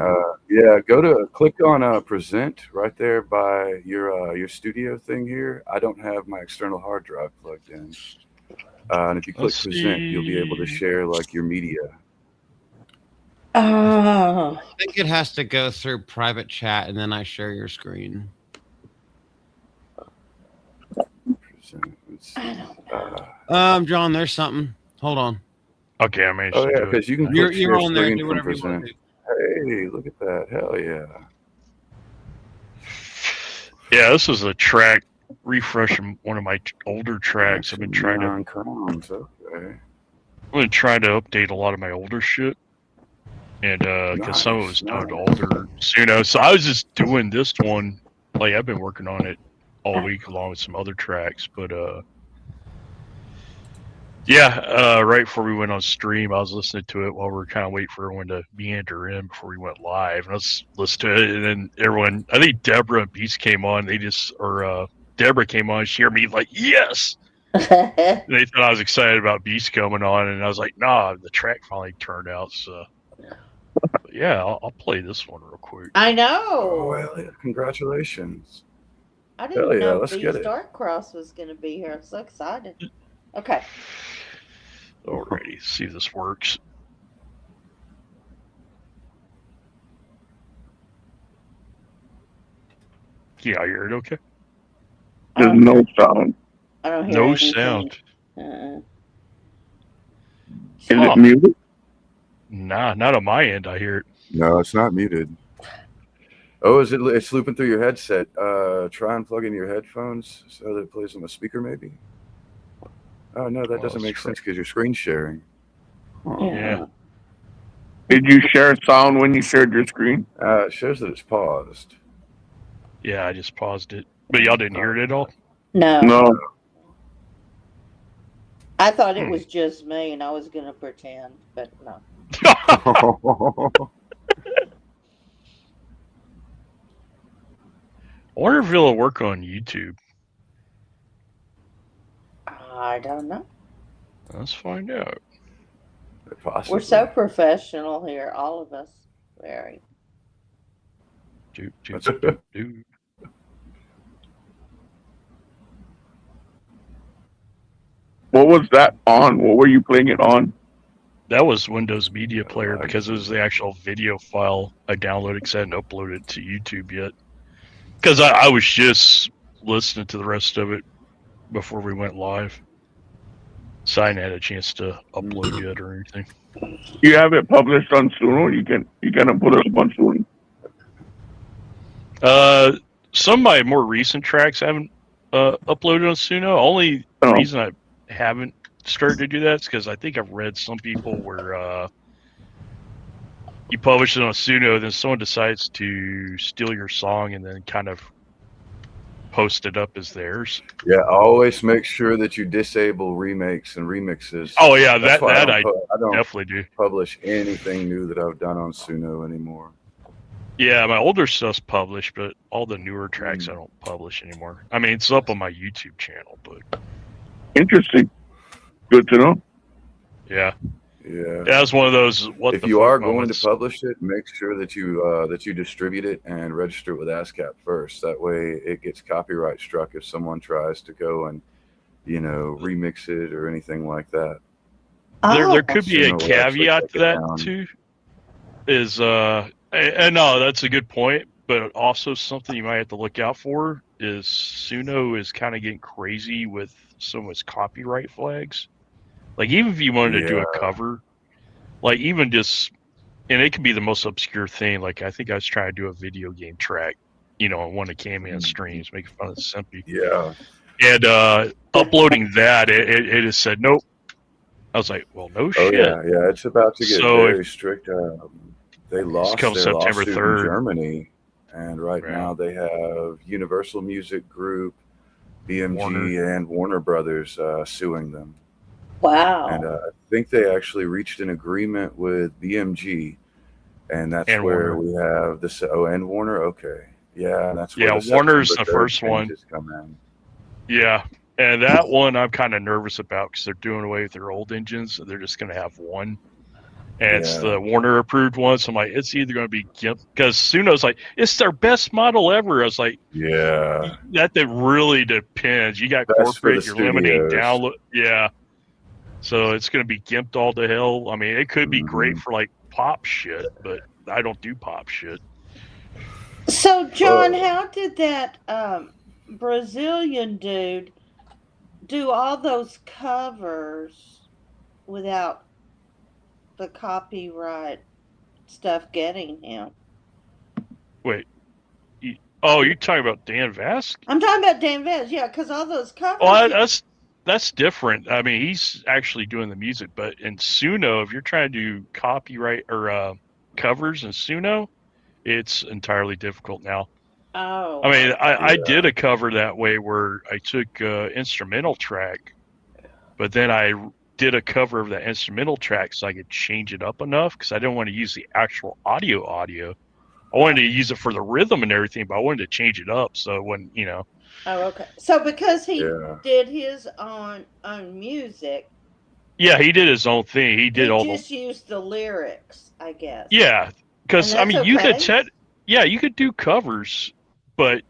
click on present right there by your studio thing here. I don't have my external hard drive plugged in. And if you click present, you'll be able to share like your media. I think it has to go through private chat and then I share your screen. John, there's something. Hold on. Okay, I managed to do it. Because you can you're on there. Do whatever you want to do. Hey, look at that. Hell yeah. Yeah, this is a track refreshing one of my older tracks. I've been trying to. Okay. I've been trying to update a lot of my older shit, and because some of it was done older, so I was just doing this one. Like I've been working on it all week along with some other tracks, but right before we went on stream, I was listening to it while we were kind of waiting for everyone to meander in before we went live. And I was listening to it, and then everyone, I think Deborah and Beast came on. Deborah came on. She heard me like, yes. They thought I was excited about Beast coming on, and I was like, nah, the track finally turned out. So, yeah, I'll play this one real quick. I know. Oh, well, yeah, congratulations. I didn't know Beast Darkcross was going to be here. I'm so excited. Okay. Alrighty, see if this works. Yeah, I hear it. Okay. There's no sound. I don't hear No anything. sound. Is it muted? Nah, not on my end. I hear it. No, it's not muted. Oh, is it? It's looping through your headset. Try and plug in your headphones so that it plays on the speaker, maybe. Oh no, that doesn't make sense because you're screen sharing. Yeah. Did you share sound when you shared your screen? It shows that it's paused. Yeah, I just paused it, but y'all didn't hear it at all. No. No. I thought it was just me, and I was gonna pretend, but no. I wonder if it'll work on YouTube. I don't know. Let's find out. Possibly. We're so professional here, all of us. Very. What was that on? What were you playing it on? That was Windows Media Player because it was the actual video file I downloaded because I hadn't uploaded it to YouTube yet. Because I was just listening to the rest of it before we went live. So I hadn't had a chance to upload yet or anything. You have it published on Suno? You can put it up on Suno? Some of my more recent tracks I haven't uploaded on Suno. Only reason I haven't started to do that is because I think I've read some people where you publish it on Suno, then someone decides to steal your song and then kind of post it up as theirs. Yeah, always make sure that you disable remakes and remixes. Oh yeah, That's why I don't definitely do. Publish anything new that I've done on Suno anymore. Yeah, my older stuff's published, but all the newer tracks I don't publish anymore. I mean, it's up on my YouTube channel, but interesting. Good to know. Yeah. That's one of those. If you are going to publish it, make sure that you distribute it and register it with ASCAP first. That way, it gets copyright struck if someone tries to go and remix it or anything like that. There could be a caveat to that too. And no, that's a good point. But also something you might have to look out for is Suno is kind of getting crazy with some of its copyright flags. Like even if you wanted to do a cover, like even just, and it could be the most obscure thing. Like I think I was trying to do a video game track, on one of K-Man's streams, making fun of Simpy. Yeah. And uploading that, it has said nope. I was like, well, no shit. Yeah, it's about to get very strict. They lost their September lawsuit 3rd. in Germany, and right now they have Universal Music Group, BMG, and Warner Brothers suing them. Wow. And I think they actually reached an agreement with BMG, and that's where Warner. we have this. Oh, and Warner. Okay, yeah, that's where Warner's the first one. Come in. Yeah, and that one I'm kind of nervous about because they're doing away with their old engines. They're just going to have one, and it's the Warner approved one. So I'm like, it's either going to be GIMP because Suno's like it's their best model ever. I was like, yeah, that really depends. You got Best corporate, for you're the limiting studios. download. Yeah. So it's going to be gimped all to hell. I mean, it could be great for like pop shit, but I don't do pop shit. So, John, how did that Brazilian dude do all those covers without the copyright stuff getting him? Wait. You're talking about Dan Vask? I'm talking about Dan Vaz, yeah, because all those covers. Well, that's different. I mean, he's actually doing the music, but in Suno, if you're trying to do copyright or covers in Suno, it's entirely difficult now. Oh. I mean, I did a cover that way where I took an instrumental track, but then I did a cover of the instrumental track so I could change it up enough because I didn't want to use the actual audio. I wanted to use it for the rhythm and everything, but I wanted to change it up so it wouldn't, Oh, okay. So because he did his own music. Yeah, he did his own thing. He just used the lyrics, I guess. Yeah, because I mean, you could you could do covers, but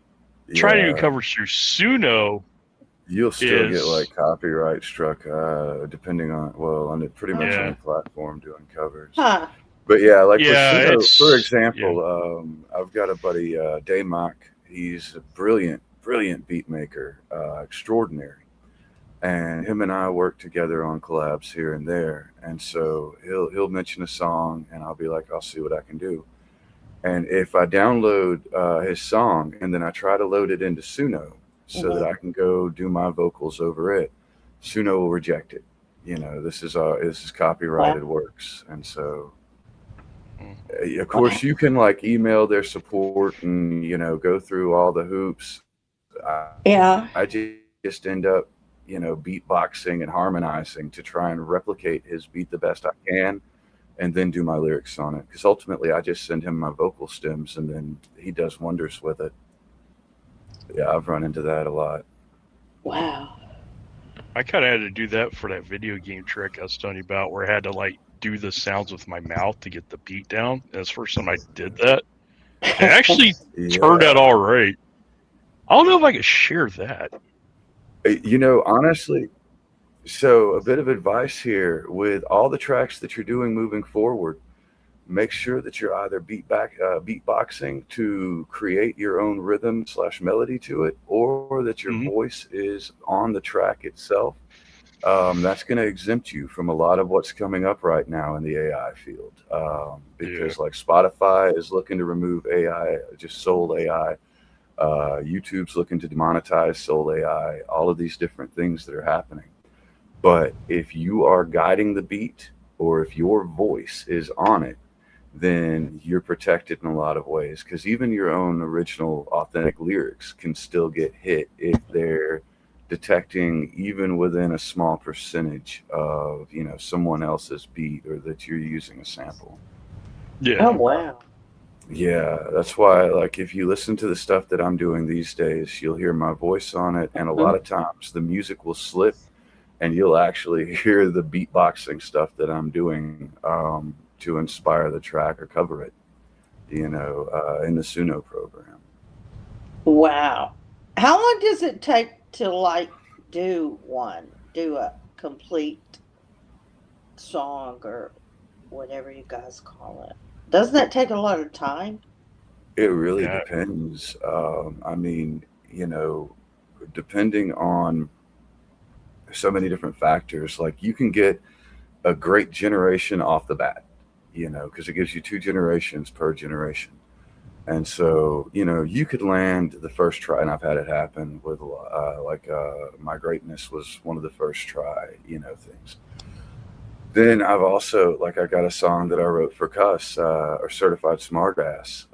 trying to do covers through Suno, you'll still get like copyright struck, depending on pretty much any platform doing covers. Huh. But Suno, for example, I've got a buddy, Daymock. He's a brilliant, brilliant beat maker, extraordinary. And him and I work together on collabs here and there. And so he'll mention a song, and I'll be like, I'll see what I can do. And if I download his song and then I try to load it into Suno so that I can go do my vocals over it, Suno will reject it. You know, this is copyrighted works, and so of course you can like email their support and go through all the hoops. I just end up beatboxing and harmonizing to try and replicate his beat the best I can, and then do my lyrics on it, because ultimately I just send him my vocal stems and then he does wonders with it. Yeah, I've run into that a lot. Wow. I kind of had to do that for that video game trick I was telling you about, where I had to like do the sounds with my mouth to get the beat down. That's the first time I did that. It actually turned out all right. I don't know if I could share that. Honestly, so a bit of advice here with all the tracks that you're doing moving forward. Make sure that you're either beatboxing to create your own rhythm / melody to it, or that your voice is on the track itself. That's going to exempt you from a lot of what's coming up right now in the AI field, because like Spotify is looking to remove AI, just soul AI. YouTube's looking to demonetize soul AI, all of these different things that are happening. But if you are guiding the beat, or if your voice is on it, then you're protected in a lot of ways, because even your own original authentic lyrics can still get hit if they're detecting even within a small percentage of someone else's beat, or that you're using a sample. Oh wow. Yeah, that's why, like, if you listen to the stuff that I'm doing these days, you'll hear my voice on it, and a lot of times the music will slip and you'll actually hear the beatboxing stuff that I'm doing to inspire the track or cover it, in the Suno program. Wow. How long does it take to like do a complete song or whatever you guys call it? Doesn't that take a lot of time? It really depends. I mean, depending on so many different factors, like you can get a great generation off the bat, because it gives you 2 generations per generation. And so, you could land the first try, and I've had it happen with My Greatness was one of the first try, things. Then I've also, I got a song that I wrote for Cuss, or Certified Smartass,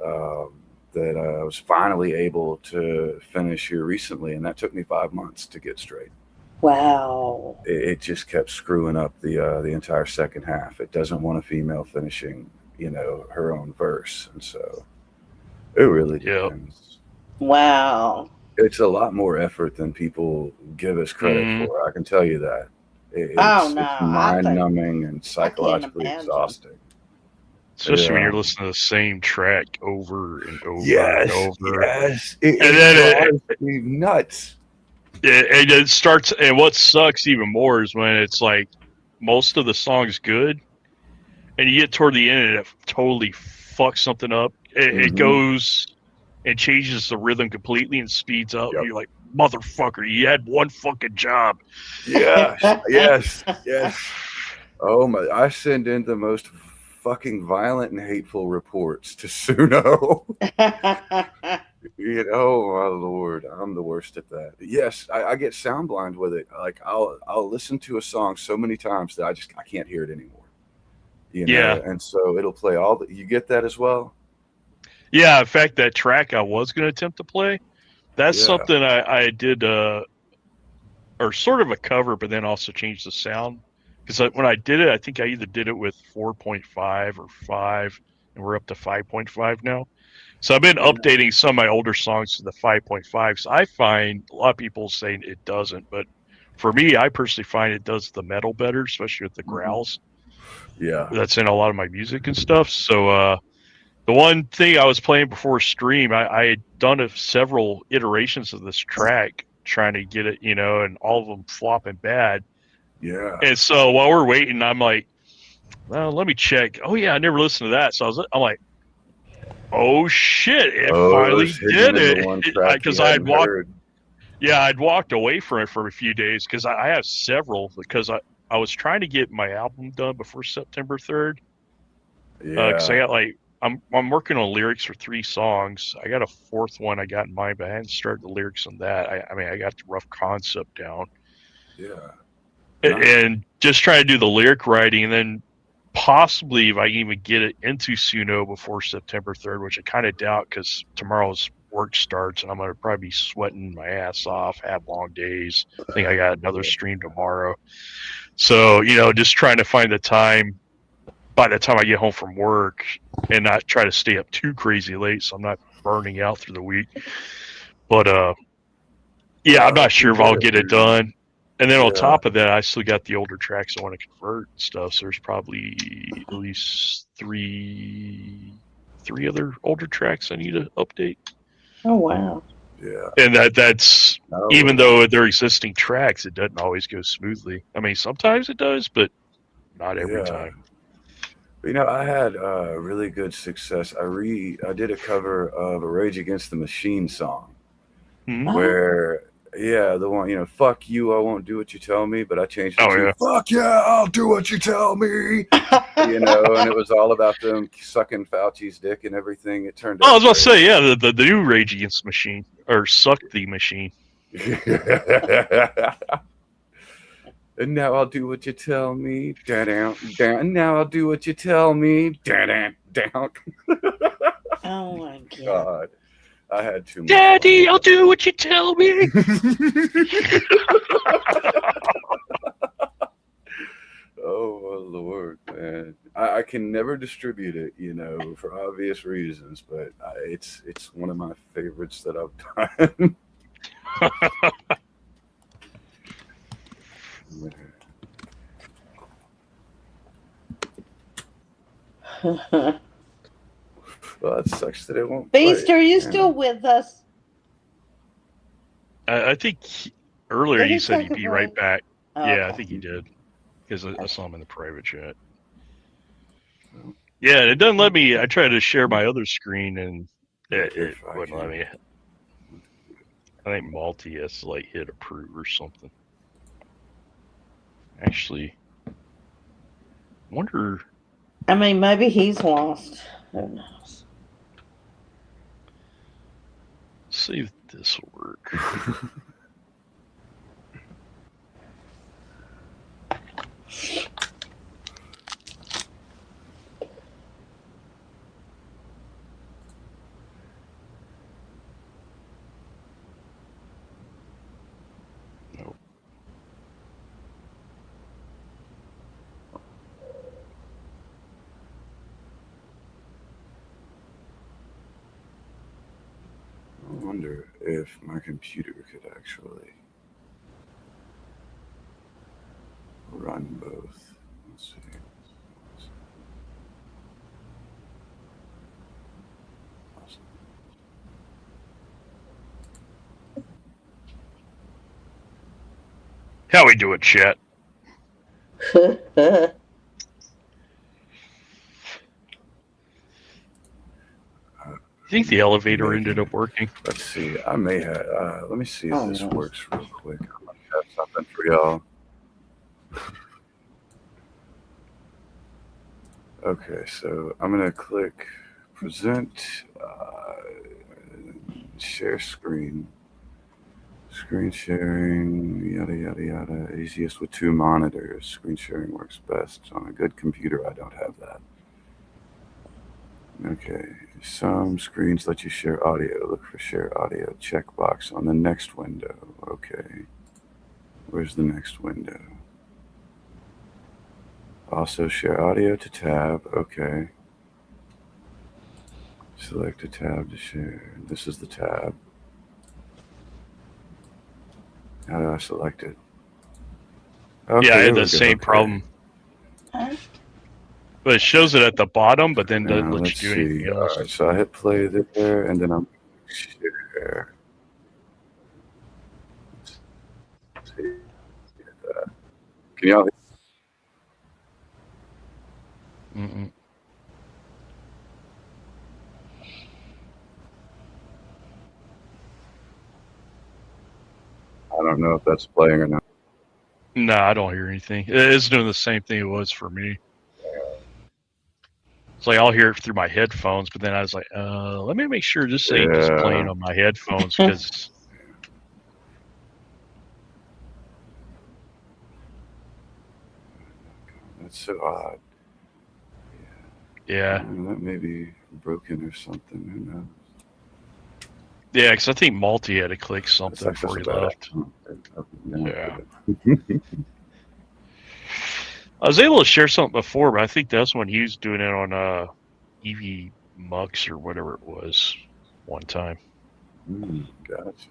that I was finally able to finish here recently, and that took me 5 months to get straight. Wow. It just kept screwing up the entire second half. It doesn't want a female finishing, her own verse, and so it really depends. Wow. It's a lot more effort than people give us credit for. I can tell you that. It's mind-numbing and psychologically exhausting. Especially when you're listening to the same track over and over and over. Yes, it drives me nuts. And it starts, and what sucks even more is when it's like most of the song's good, and you get toward the end and it totally fucks something up. It goes and changes the rhythm completely and speeds up. You're like, motherfucker, you had one fucking job. Yes. Oh my! I send in the most fucking violent and hateful reports to Suno. Oh my lord, I'm the worst at that. Yes, I get sound blind with it. Like I'll listen to a song so many times that I can't hear it anymore. And so it'll play all the. You get that as well? Yeah, in fact, that track I was going to attempt to play, that's something I did, or sort of a cover, but then also changed the sound. Because when I did it, I think I either did it with 4.5 or 5, and we're up to 5.5 now. So I've been updating some of my older songs to the 5.5. So I find a lot of people saying it doesn't, but for me, I personally find it does the metal better, especially with the growls. Yeah, that's in a lot of my music and stuff. So the one thing I was playing before stream, I had done several iterations of this track, trying to get it, and all of them flopping bad. Yeah. And so while we're waiting, I'm like, well, let me check. Oh yeah, I never listened to that. So I'm like, Oh shit! It Oh, it finally was hidden did in it. the one track Because you I had hadn't walked. heard. Yeah, I'd walked away from it for a few days because I have several. Because I was trying to get my album done before September 3rd. Because I Yeah. got like I'm working on lyrics for 3 songs. I got a 4th one I got in mind, but I hadn't started the lyrics on that. I mean, I got the rough concept down. Yeah. And just try to do the lyric writing, and then possibly if I even get it into Suno before September 3rd, which I kind of doubt because tomorrow's work starts and I'm going to probably be sweating my ass off, have long days. I think I got another stream tomorrow. So, just trying to find the time by the time I get home from work and not try to stay up too crazy late so I'm not burning out through the week. But, yeah, I'm not sure if I'll get it done. And then on top of that, I still got the older tracks I want to convert and stuff. So there's probably at least three other older tracks I need to update. Oh wow. Yeah. And that's even though they're existing tracks, it doesn't always go smoothly. I mean, sometimes it does, but not every time. I had really good success. I did a cover of a Rage Against the Machine song where, the one, fuck you, I won't do what you tell me, but I changed it to fuck yeah, I'll do what you tell me. And it was all about them sucking Fauci's dick and everything. It turned out. I was about to say, yeah, the new Rage Against the Machine, or Suck the Machine. And now I'll do what you tell me. Down. And now I'll do what you tell me. Down. Oh my God. I had too much. Daddy, I'll do what you tell me. Oh, Lord, man. I can never distribute it, for obvious reasons, but it's one of my favorites that I've done. Well, it sucks that it won't Beast, play. are you still with us? I think earlier he said take he'd a be break? right back. Oh, yeah, okay. I think he did. Because I saw him in the private chat. Yeah, it doesn't let me. I tried to share my other screen and it wouldn't let me. I think Malty has to hit approve or something. Actually, wonder. I mean, maybe he's lost. Who knows? See if this will work. Nope. I wonder if my computer could actually run both. Let's see. How we doing, chat? I think the elevator ended up working. Let's see. I may have. Let me see if this works real quick. I might have something for y'all. Okay, so I'm gonna click present, share screen, screen sharing, yada yada yada. Easiest with 2 monitors. Screen sharing works best on a good computer. I don't have that. Okay, some screens let you share audio. Look for share audio checkbox on the next window. Okay, where's the next window? Also share audio to tab. Okay. Select a tab to share. This is the tab. How do I select it? Okay, yeah, I had the same problem. But it shows it at the bottom, but then doesn't let you do anything else. All right, so I hit play there, and then I'm share. Let's see. Can y'all hear? that's playing or not. No, I don't hear anything. It's doing the same thing it was for me. It's like I'll hear it through my headphones, but then I was like, let me make sure this ain't just playing on my headphones because. That's so odd. Yeah. That may be broken or something. Who knows? Yeah, because I think Malty had to click something before he left. Yeah. I was able to share something before, but I think that's when he was doing it on EV Mux or whatever it was one time. Gotcha.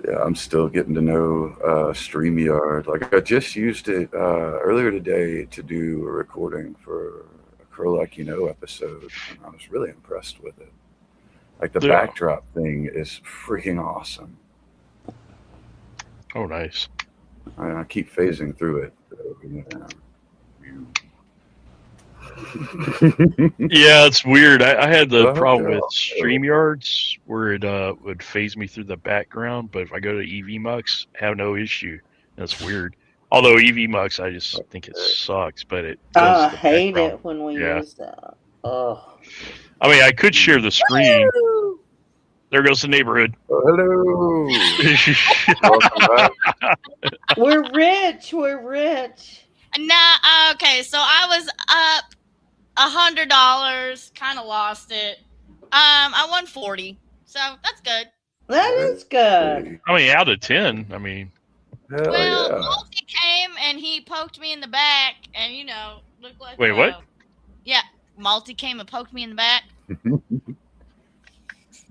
Yeah, I'm still getting to know StreamYard. Like I just used it earlier today to do a recording for a Crow Like You Know episode, and I was really impressed with it. Like the backdrop thing is freaking awesome. Oh, nice. I keep phasing through it. Yeah, it's weird. I had the problem with StreamYards where it would phase me through the background, but if I go to EV Mux, I have no issue. That's weird. Although EV Mux, I just think it sucks, but it does. I hate it when we use that. Oh. I mean, I could share the screen. There goes the neighborhood. Hello. Welcome back. We're rich. Nah, okay, so I was up $100, kind of lost it. I won 40, so that's good. That is good. I mean, out of 10, I mean. Well, Malty came and he poked me in the back, and looked like. Wait, what? Yeah, Malty came and poked me in the back.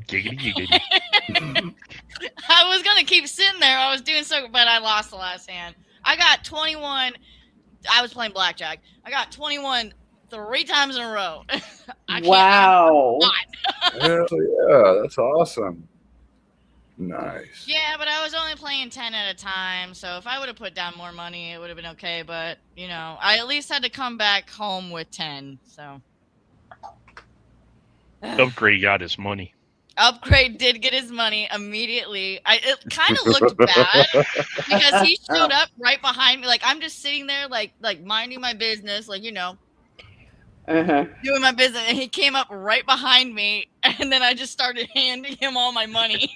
Giggity. I was gonna keep sitting there. I was doing so, but I lost the last hand. I got 21. I was playing blackjack. I got 21 3 times in a row. Wow. Hell yeah, that's awesome. Nice. Yeah, but I was only playing 10 at a time, so if I would have put down more money, it would have been okay. But I at least had to come back home with 10. So Upgrade got his money. Upgrade did get his money immediately. It kind of looked bad because he showed up right behind me. Like I'm just sitting there, like minding my business, doing my business, and he came up right behind me, and then I just started handing him all my money.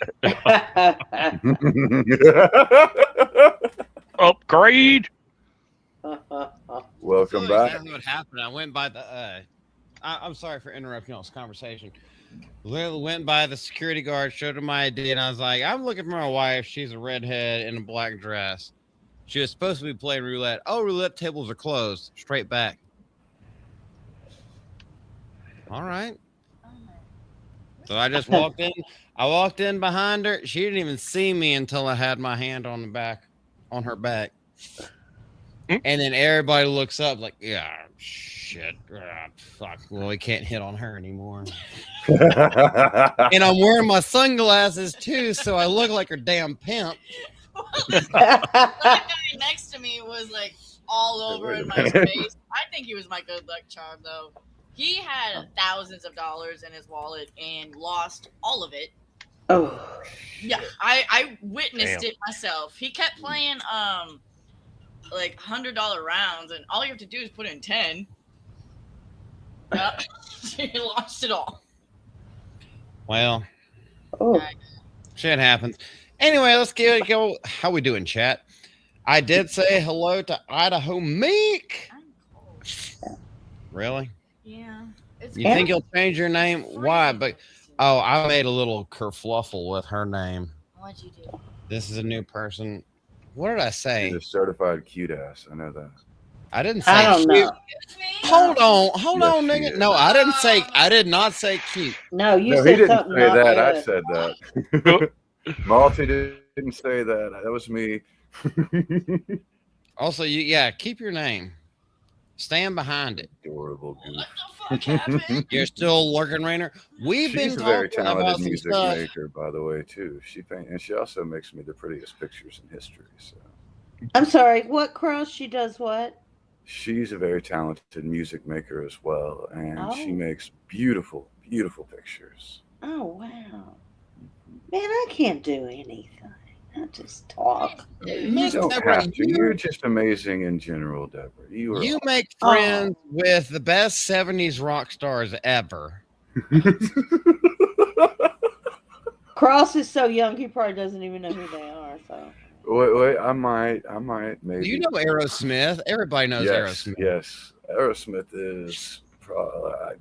Upgrade. Welcome back. That's what happened. I went by the. I'm sorry for interrupting this conversation. Literally went by the security guard, showed him my ID, and I was like, I'm looking for my wife. She's a redhead in a black dress. She was supposed to be playing roulette. Oh, roulette tables are closed. Straight back. All right. So I just walked in. I walked in behind her. She didn't even see me until I had my hand on her back. And then everybody looks up like, yeah, shit. Fuck. Well, we can't hit on her anymore. And I'm wearing my sunglasses too, so I look like her damn pimp. The guy next to me was like all over in my face. I think he was my good luck charm, though. He had thousands of dollars in his wallet and lost all of it. Oh. Yeah, I witnessed it myself. He kept playing like $100 rounds, and all you have to do is put in 10. He lost it all. Well, shit happens. Anyway, let's go. How we doing, chat? I did say hello to Idaho Meek. Really? Yeah. You think you'll change your name? Why? But I made a little kerfluffle with her name. What'd you do? This is a new person. What did I say? She's a certified cute ass. I know that. I didn't say I don't cute. know. Hold on, Yes, nigga. No, I did not say cute. No, you No, said he didn't something say not that. good. I said that. Malty didn't say that. That was me. Also, keep your name. Stand behind it. Adorable goof. What the fuck happened? You're still lurking, Rainer. We've been She's a very talking about talented some music stuff. maker, by the way, too. And she also makes me the prettiest pictures in history. So I'm sorry. What, Cross? She does what? she's a very talented music maker as well, and she Oh. makes beautiful, Beautiful pictures. Oh wow, man, I can't do anything. I just talk. You Miss don't Deborah, have to. You're just amazing in general, Deborah. You are. You make friends with the best 70s rock stars ever. Cross is so young, he probably doesn't even know who they are. So Wait. I might. Maybe. Do you know Aerosmith? Everybody knows Aerosmith. Yes. Aerosmith is,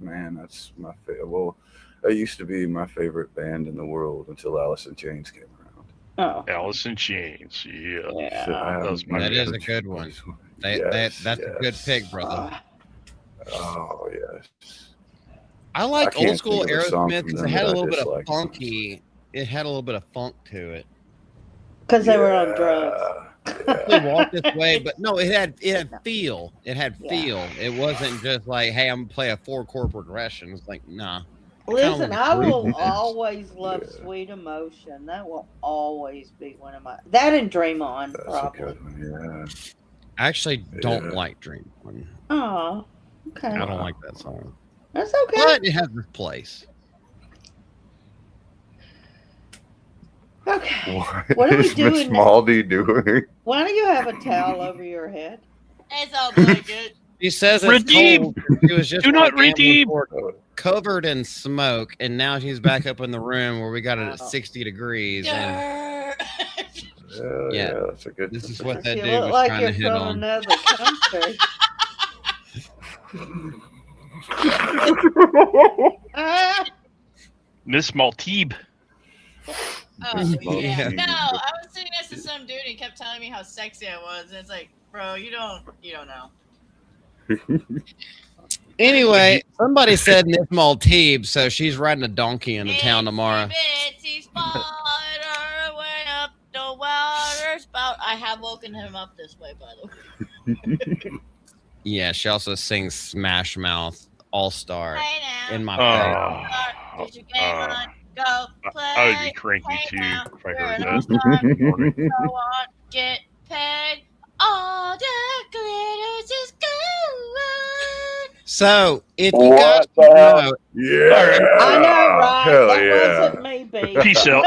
man, that's my favorite. Well, it used to be my favorite band in the world until Alice in Chains came around. oh Alice in Chains. Yeah. So yeah. That was my That is a favorite. good one. That's a good pick, brother. Oh yes. I like I can't old school think of a song Aerosmith from because them it had a that I little bit of dislike. funky. It had a little bit of funk to it. Because they were on drugs. They walk this way, but no, it had feel. It had Yeah. feel. It wasn't just like, hey, I'm gonna play a 4-chord progression. It's like, nah. Listen, I will Yes. always love Yeah. Sweet Emotion. That will always be one of my. That and Dream On, That's a probably. good one. I actually don't Yeah. like Dream On. Oh, okay. I don't like that song. That's okay. But it has its place. Okay. What are we is Miss doing now? Maldy doing? Why don't you have a towel over your head? It's all blanket. She says it's Redeem. cold. She was just Do on a not gambling redeem. floor covered in smoke, and now she's back up in the room where we got it at 60 degrees. And Yeah, that's a good. this is what that You dude look was like trying you're to hit from on. another country. Ah, Miss Maltebe. Oh yeah. Yeah. No, I was sitting next to some dude and he kept telling me how sexy I was, and it's like, bro, you don't know. Anyway, somebody said Miss Maltebe, so she's riding a donkey into town tomorrow. Bitsy spider went up the water spout. I have woken him up this way, by the way. Yeah, she also sings Smash Mouth All Star Play now. in my Oh. face. Get your game on. Go play. I would be cranky Play too now. if I You're heard an that. all-star. Go on, get paid. All the glitters is gold. So, if you What guys the hell? know, Yeah. I know, right? Hell That yeah. wasn't me, B. Peace out.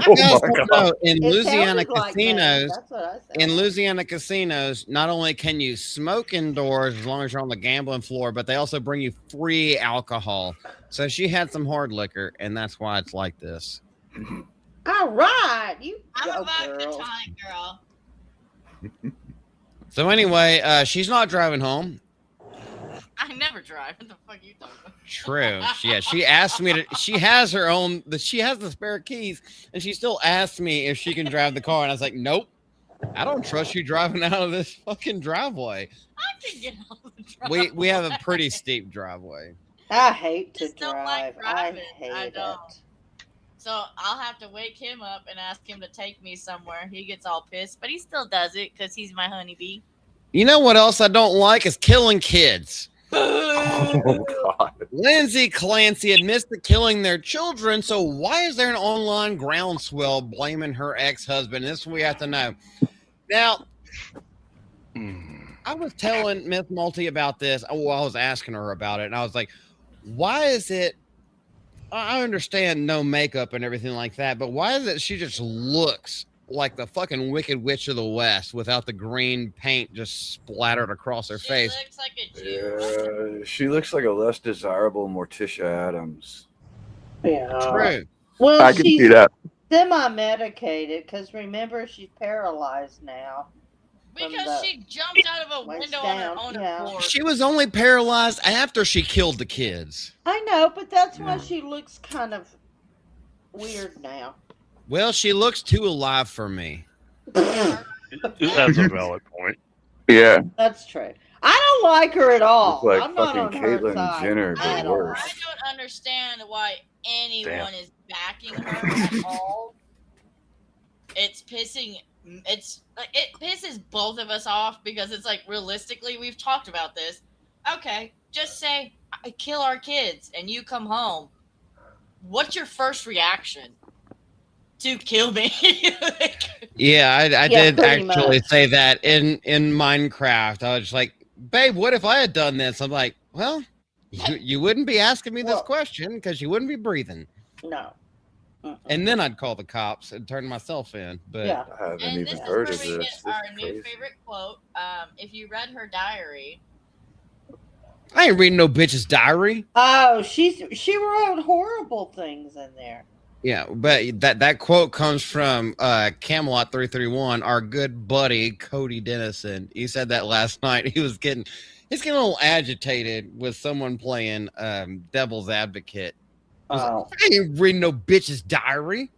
you guys my don't know, in It Louisiana sounded like me. casinos, That's what I said. in Louisiana casinos, not only can you smoke indoors as long as you're on the gambling floor, but they also bring you free alcohol. So she had some hard liquor, and that's why it's like this. All right, you I'm go, a vodka girl. tonic girl. So anyway, she's not driving home. I never drive. What the fuck are you talking about? True. She asked me to. She has her own. She has the spare keys, and she still asked me if she can drive the car. And I was like, nope. I don't trust you driving out of this fucking driveway. I can get on the drive. We have a pretty steep driveway. I hate to Just don't drive. like I driving. hate I it. don't. So I'll have to wake him up and ask him to take me somewhere. He gets all pissed, but he still does it because he's my honeybee. You know what else I don't like is killing kids. Oh God. Lindsay Clancy admits to killing their children. So why is there an online groundswell blaming her ex-husband? This we have to know. Now, I was telling Miss Malty about this. I was asking her about it, and I was like, why is it? I understand no makeup and everything like that, but why is it she just looks like the fucking Wicked Witch of the West without the green paint just splattered across her She face? looks like a Jew. Yeah, she looks like a less desirable Morticia Adams. Yeah. True. Well, I can see she's that. semi-medicated because remember she's paralyzed now. Because she jumped out of a waist window on her down, own yeah. accord. She was only paralyzed after she killed the kids. I know, but that's why Yeah. she looks kind of weird now. Well, she looks too alive for me. That's a valid point. Yeah. That's true. I don't like her at all. Look like I'm not on fucking her Caitlyn side. Jenner, but I worse. don't understand why anyone Damn. is backing her at all. It's pissing. It's like it pisses both of us off because it's like realistically we've talked about this. Okay, just say I kill our kids and you come home. What's your first reaction? To kill me? Yeah, I Yeah, did pretty actually much. say that in Minecraft. I was just like, babe, what if I had done this? I'm like, well, You wouldn't be asking me this Well- question because you wouldn't be breathing. No. And then I'd call the cops and turn myself in. But Yeah. I haven't And even this is heard where of we this. get This our is new crazy. favorite quote. If you read her diary, I ain't reading no bitch's diary. Oh, she wrote horrible things in there. Yeah, but that quote comes from Camelot 331, our good buddy Cody Dennison. He said that last night. He's getting a little agitated with someone playing devil's advocate. Oh. I ain't reading no bitch's diary.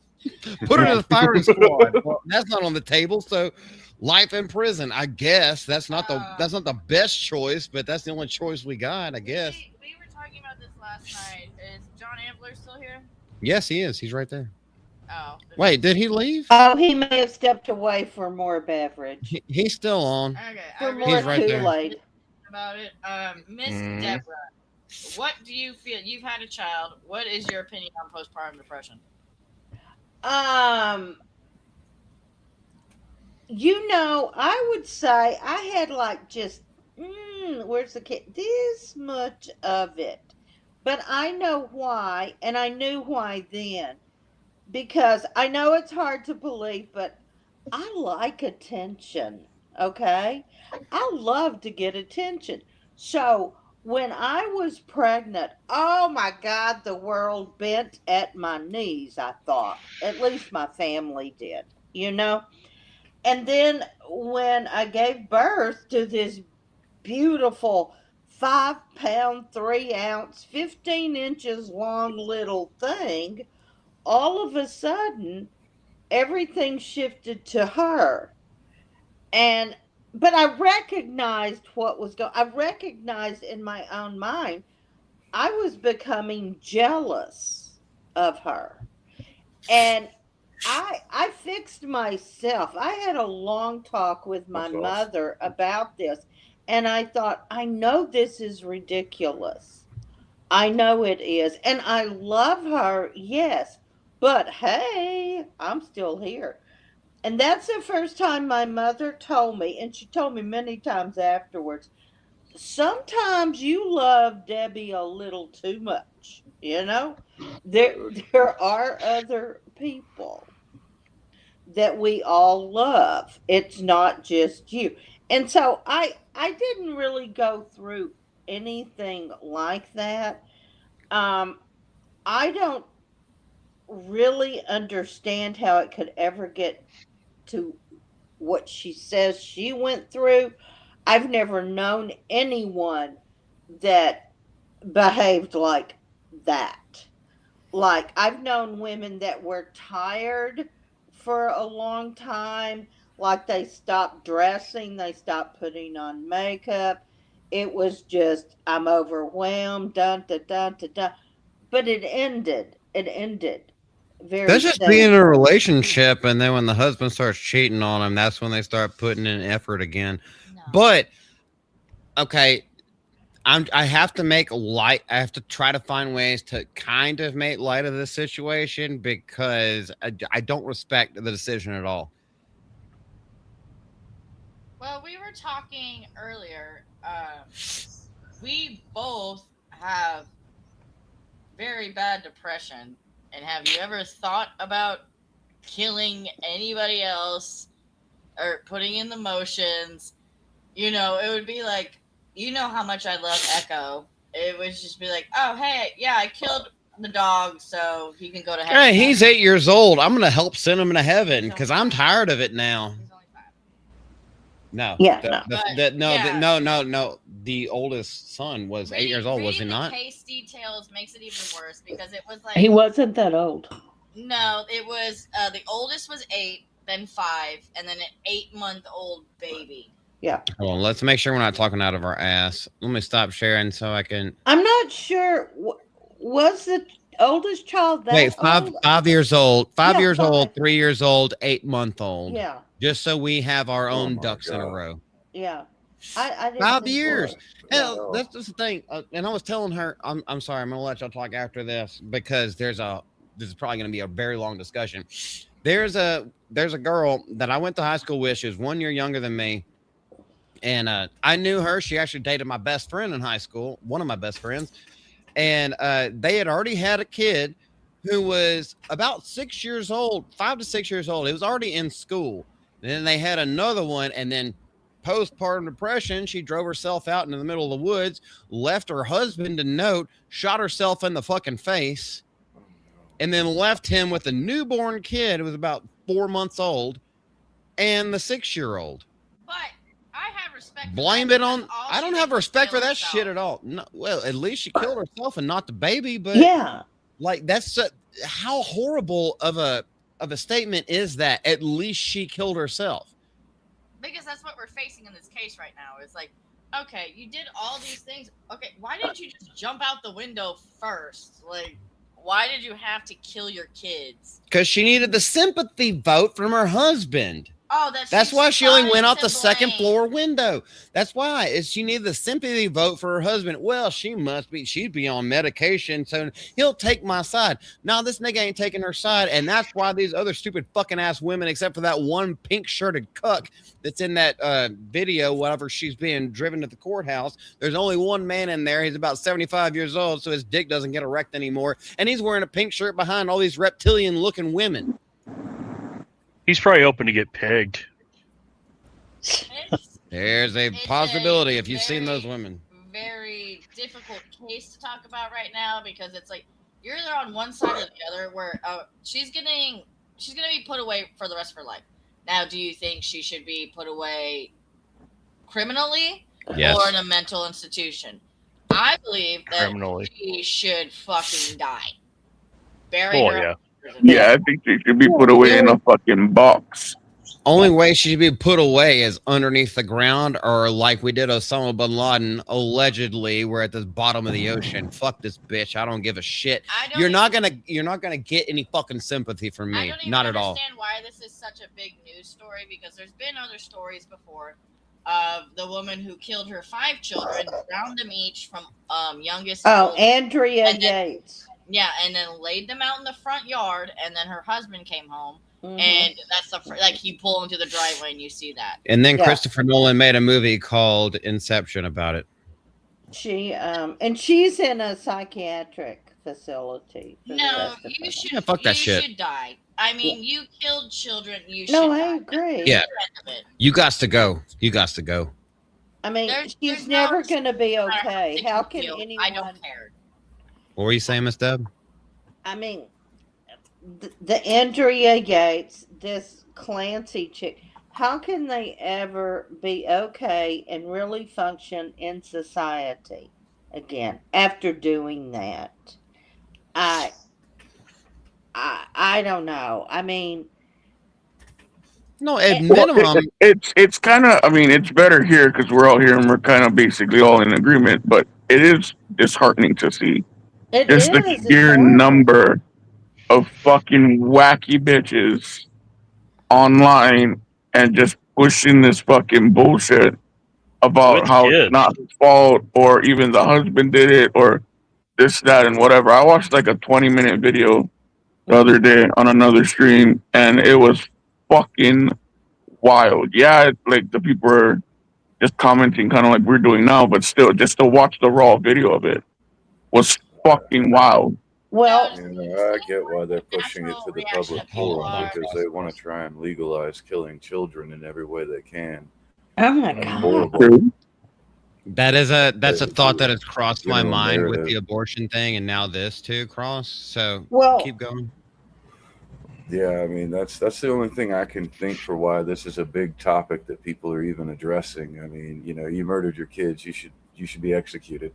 Put her to the firing squad. Well, that's not on the table. So life in prison. I guess that's not the best choice, but that's the only choice we got, I guess. we were talking about this last night. Is John Ambler still here? Yes, he is. He's right there. Oh. Wait, did he leave? Oh, he may have stepped away for more beverage. He's still on. Okay. For I more He's right there. Kool-Aid. about it. Miss Mhm. Deborah, what do you feel? You've had a child. What is your opinion on postpartum depression? I would say I had like just where's the kid? This much of it. But I know why, and I knew why then. Because I know it's hard to believe, but I like attention. Okay? I love to get attention. So when I was pregnant, oh my God, the world bent at my knees, I thought. At least my family did, you know? And then when I gave birth to this beautiful 5 pound, 3 ounce, 15 inches long little thing, all of a sudden everything shifted to her. But I recognized what was going. I recognized in my own mind I was becoming jealous of her. And I fixed myself. I had a long talk with my That's awesome. mother about this, and I thought, I know this is ridiculous. I know it is. And I love her, yes. But hey, I'm still here. And that's the first time my mother told me, and she told me many times afterwards, sometimes you love Debbie a little too much, you know? There are other people that we all love. It's not just you. And so I didn't really go through anything like that. I don't really understand how it could ever get to what she says she went through. I've never known anyone that behaved like that. Like, I've known women that were tired for a long time, like they stopped dressing, they stopped putting on makeup. It was just, I'm overwhelmed, dun, dun, dun, dun, dun. But it ended. It ended very That's just soon. being in a relationship, and then when the husband starts cheating on him, that's when they start putting in effort again. No. But okay, I have to make light. I have to try to find ways to kind of make light of this situation because I don't respect the decision at all. Well, we were talking earlier. We both have very bad depression. And have you ever thought about killing anybody else or putting in the motions? You know, it would be like, you know how much I love Echo. It would just be like, oh, hey, yeah, I killed the dog, so he can go to heaven. Hey, he's 8 years old. I'm gonna help send him to heaven because I'm tired of it now. He's only 5. No, Yeah, no. The oldest son was 8 years old, was he not? The case details makes it even worse because it was like He wasn't that old. No, it was the oldest was 8, then 5, and then an 8-month-old baby. Yeah. Hold on, let's make sure we're not talking out of our ass. Let me stop sharing so I can. I'm not sure. Was the oldest child that Wait, old? 5 years old, 5 Yeah, years 5. old, 3 years old, 8-month-old. Yeah, Just so we have our Oh own my ducks in a God. row. yeah. I didn't 5 think- years. Hell, Wow. that's just the thing. And I was telling her, I'm sorry, I'm gonna let y'all talk after this because this is probably gonna be a very long discussion. There's a girl that I went to high school with. She was 1 year younger than me, And I knew her. She actually dated my best friend in high school, one of my best friends. And they had already had a kid who was about 6 years old, 5 to 6 years old. It was already in school. And then they had another one. And then postpartum depression, she drove herself out into the middle of the woods, left her husband a note, shot herself in the fucking face, and then left him with a newborn kid who was about 4 months old and the 6-year-old. But I have respect. Blame it on. I don't have respect for that shit at all. No, well, at least she killed herself and not the baby. But Yeah. like that's how horrible of a statement is that? At least she killed herself. Because that's what we're facing in this case right now. It's like, okay, you did all these things. Okay, why didn't you just jump out the window first? Like, why did you have to kill your kids? Because she needed the sympathy vote from her husband. Oh, that's why she only went out the second blame. floor window. That's why is she needed the sympathy vote for her husband. Well, she'd be on medication, so he'll take my side. No, this nigga ain't taking her side, and that's why these other stupid fucking ass women, except for that one pink shirted cuck that's in that video, whatever she's being driven to the courthouse. There's only one man in there. He's about 75 years old, so his dick doesn't get erect anymore, and he's wearing a pink shirt behind all these reptilian looking women. He's probably hoping to get pegged. There's a possibility if you've seen those women. Very difficult case to talk about right now because it's like you're either on one side or the other where she's gonna be put away for the rest of her life. Now, do you think she should be put away criminally or in a mental institution? I believe that she should fucking die. Bury her. Yeah. Yeah, I think she should be put away in a fucking box. Only way she should be put away is underneath the ground, or like we did Osama bin Laden, allegedly, we're at the bottom of the ocean. Fuck this bitch. I don't give a shit. You're not gonna get any fucking sympathy from me. Not at all. I don't understand why this is such a big news story because there's been other stories before of the woman who killed her 5 children, drowned them each from youngest. Oh, Andrea Gates. Yeah, and then laid them out in the front yard, and then her husband came home, and that's like you pull into the driveway and you see that. And then Christopher Nolan made a movie called Inception about it. She and she's in a psychiatric facility. No, you should. Fuck that shit. You should die. I mean, you killed children. You should. No, die. I agree. Yeah, you got to go. You got to go. I mean, she's never going to be okay. How can anyone? I don't care. What were you saying, Miss Deb? I mean, the Andrea Gates, this Clancy chick, how can they ever be okay and really function in society again after doing that? I don't know. I mean, no, at minimum, it's kind of. I mean, it's better here because we're all here and we're kind of basically all in agreement. But it is disheartening to see. Just the sheer number of fucking wacky bitches online and just pushing this fucking bullshit about how it's not his fault or even the husband did it or this, that, and whatever. I watched like a 20-minute video the other day on another stream and it was fucking wild. Yeah, like the people were just commenting kind of like we're doing now, but still just to watch the raw video of it was fucking wild. Well, I get why they're pushing it to the public forum because they want to try and legalize killing children in every way they can. Oh my God. That's a thought that has crossed my mind with the abortion thing, and now this too, Cross. So keep going. Yeah, I mean that's the only thing I can think for why this is a big topic that people are even addressing. I mean, you know, you murdered your kids, you should be executed.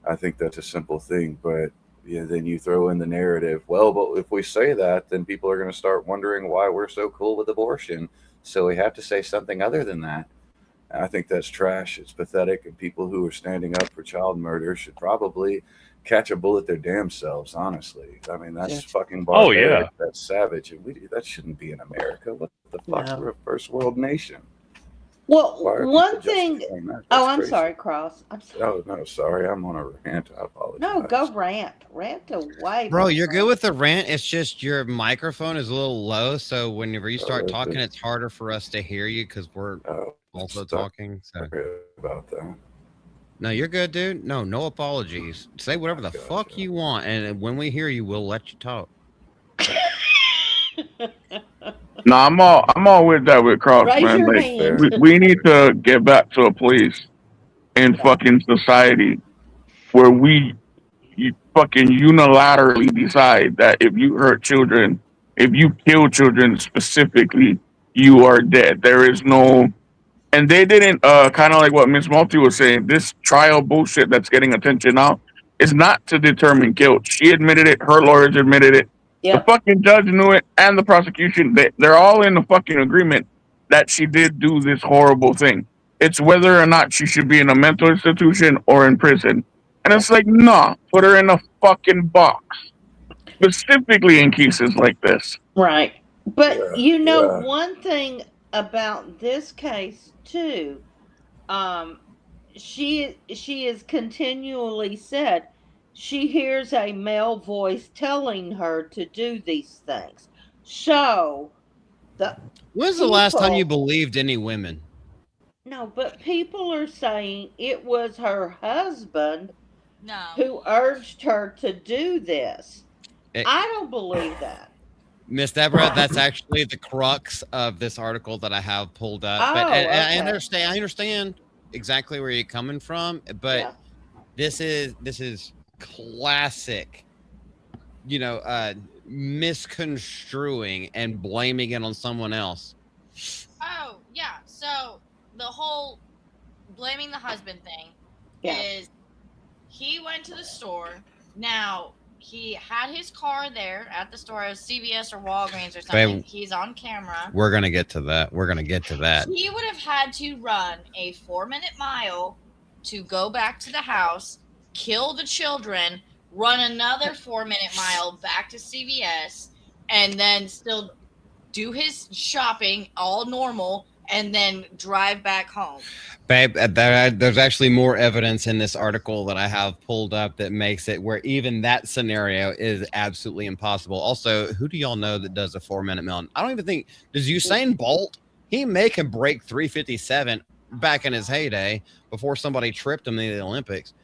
I think that's a simple thing, but then you throw in the narrative, well, but if we say that, then people are going to start wondering why we're so cool with abortion. So we have to say something other than that. And I think that's trash. It's pathetic. And people who are standing up for child murder should probably catch a bullet their damn selves, honestly. I mean, that's fucking barbaric. Oh, yeah. That's savage. And that shouldn't be in America. What the fuck? No. We're a first world nation. Well, one thing. I'm crazy. Sorry, Cross. I'm sorry. Oh, no, sorry. I'm on a rant. I apologize. No, go rant. Rant away. Bro, you're good with the rant. It's just your microphone is a little low. So whenever you start talking, it's harder for us to hear you because we're also Sorry talking. So about that. no, you're good, dude. No apologies. Say whatever the fuck you want, and when we hear you, we'll let you talk. No, I'm all with that with Cross, Raise man. your Like hand. we need to get back to a place in fucking society where you fucking unilaterally decide that if you hurt children, if you kill children specifically, you are dead. There is no, and they didn't, kind of like what Miss Malty was saying, this trial bullshit that's getting attention now is not to determine guilt. She admitted it, her lawyers admitted it, the Yep. fucking judge knew it, and the prosecution, they're all in the fucking agreement that she did do this horrible thing. It's whether or not she should be in a mental institution or in prison. And it's like, nah, put her in a fucking box. Specifically in cases like this. Right. But Yeah, you know, yeah. one thing about this case too, she is continually said she hears a male voice telling her to do these things. So the When's the last time you people, believed any women? no, but people are saying it was her husband No. who urged her to do this. It- I don't believe that. Miss Deborah, that's actually the crux of this article that I have pulled up. But Oh, I okay. understand exactly where you're coming from. But Yeah. this is classic, misconstruing and blaming it on someone else. Oh, yeah. So the whole blaming the husband thing Yeah. is he went to the store. Now, he had his car there at the store. It was CVS or Walgreens or something. He's on camera. We're going to get to that. He would have had to run a 4-minute mile to go back to the house, kill the children, run another 4-minute mile back to CVS, and then still do his shopping all normal, and then drive back home. Babe, there's actually more evidence in this article that I have pulled up that makes it where even that scenario is absolutely impossible. Also, who do y'all know that does a 4-minute mile? I don't even think, does Usain Bolt, he may can break 3:57 back in his heyday before somebody tripped him in the Olympics.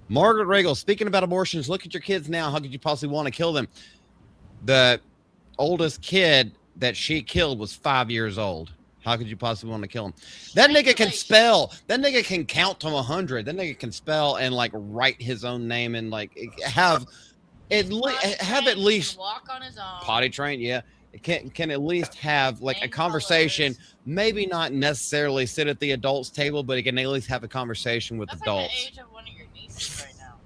Margaret Regal, speaking about abortions, look at your kids now. How could you possibly want to kill them? The oldest kid that she killed was 5 years old. How could you possibly want to kill him? That nigga can spell. That nigga can count to 100. That nigga can spell and like write his own name and like have at least walk on his own. Potty trained. Yeah, can at least have like a conversation. Maybe not necessarily sit at the adults table, but he can at least have a conversation with adults. Like the age of one of your nieces right now.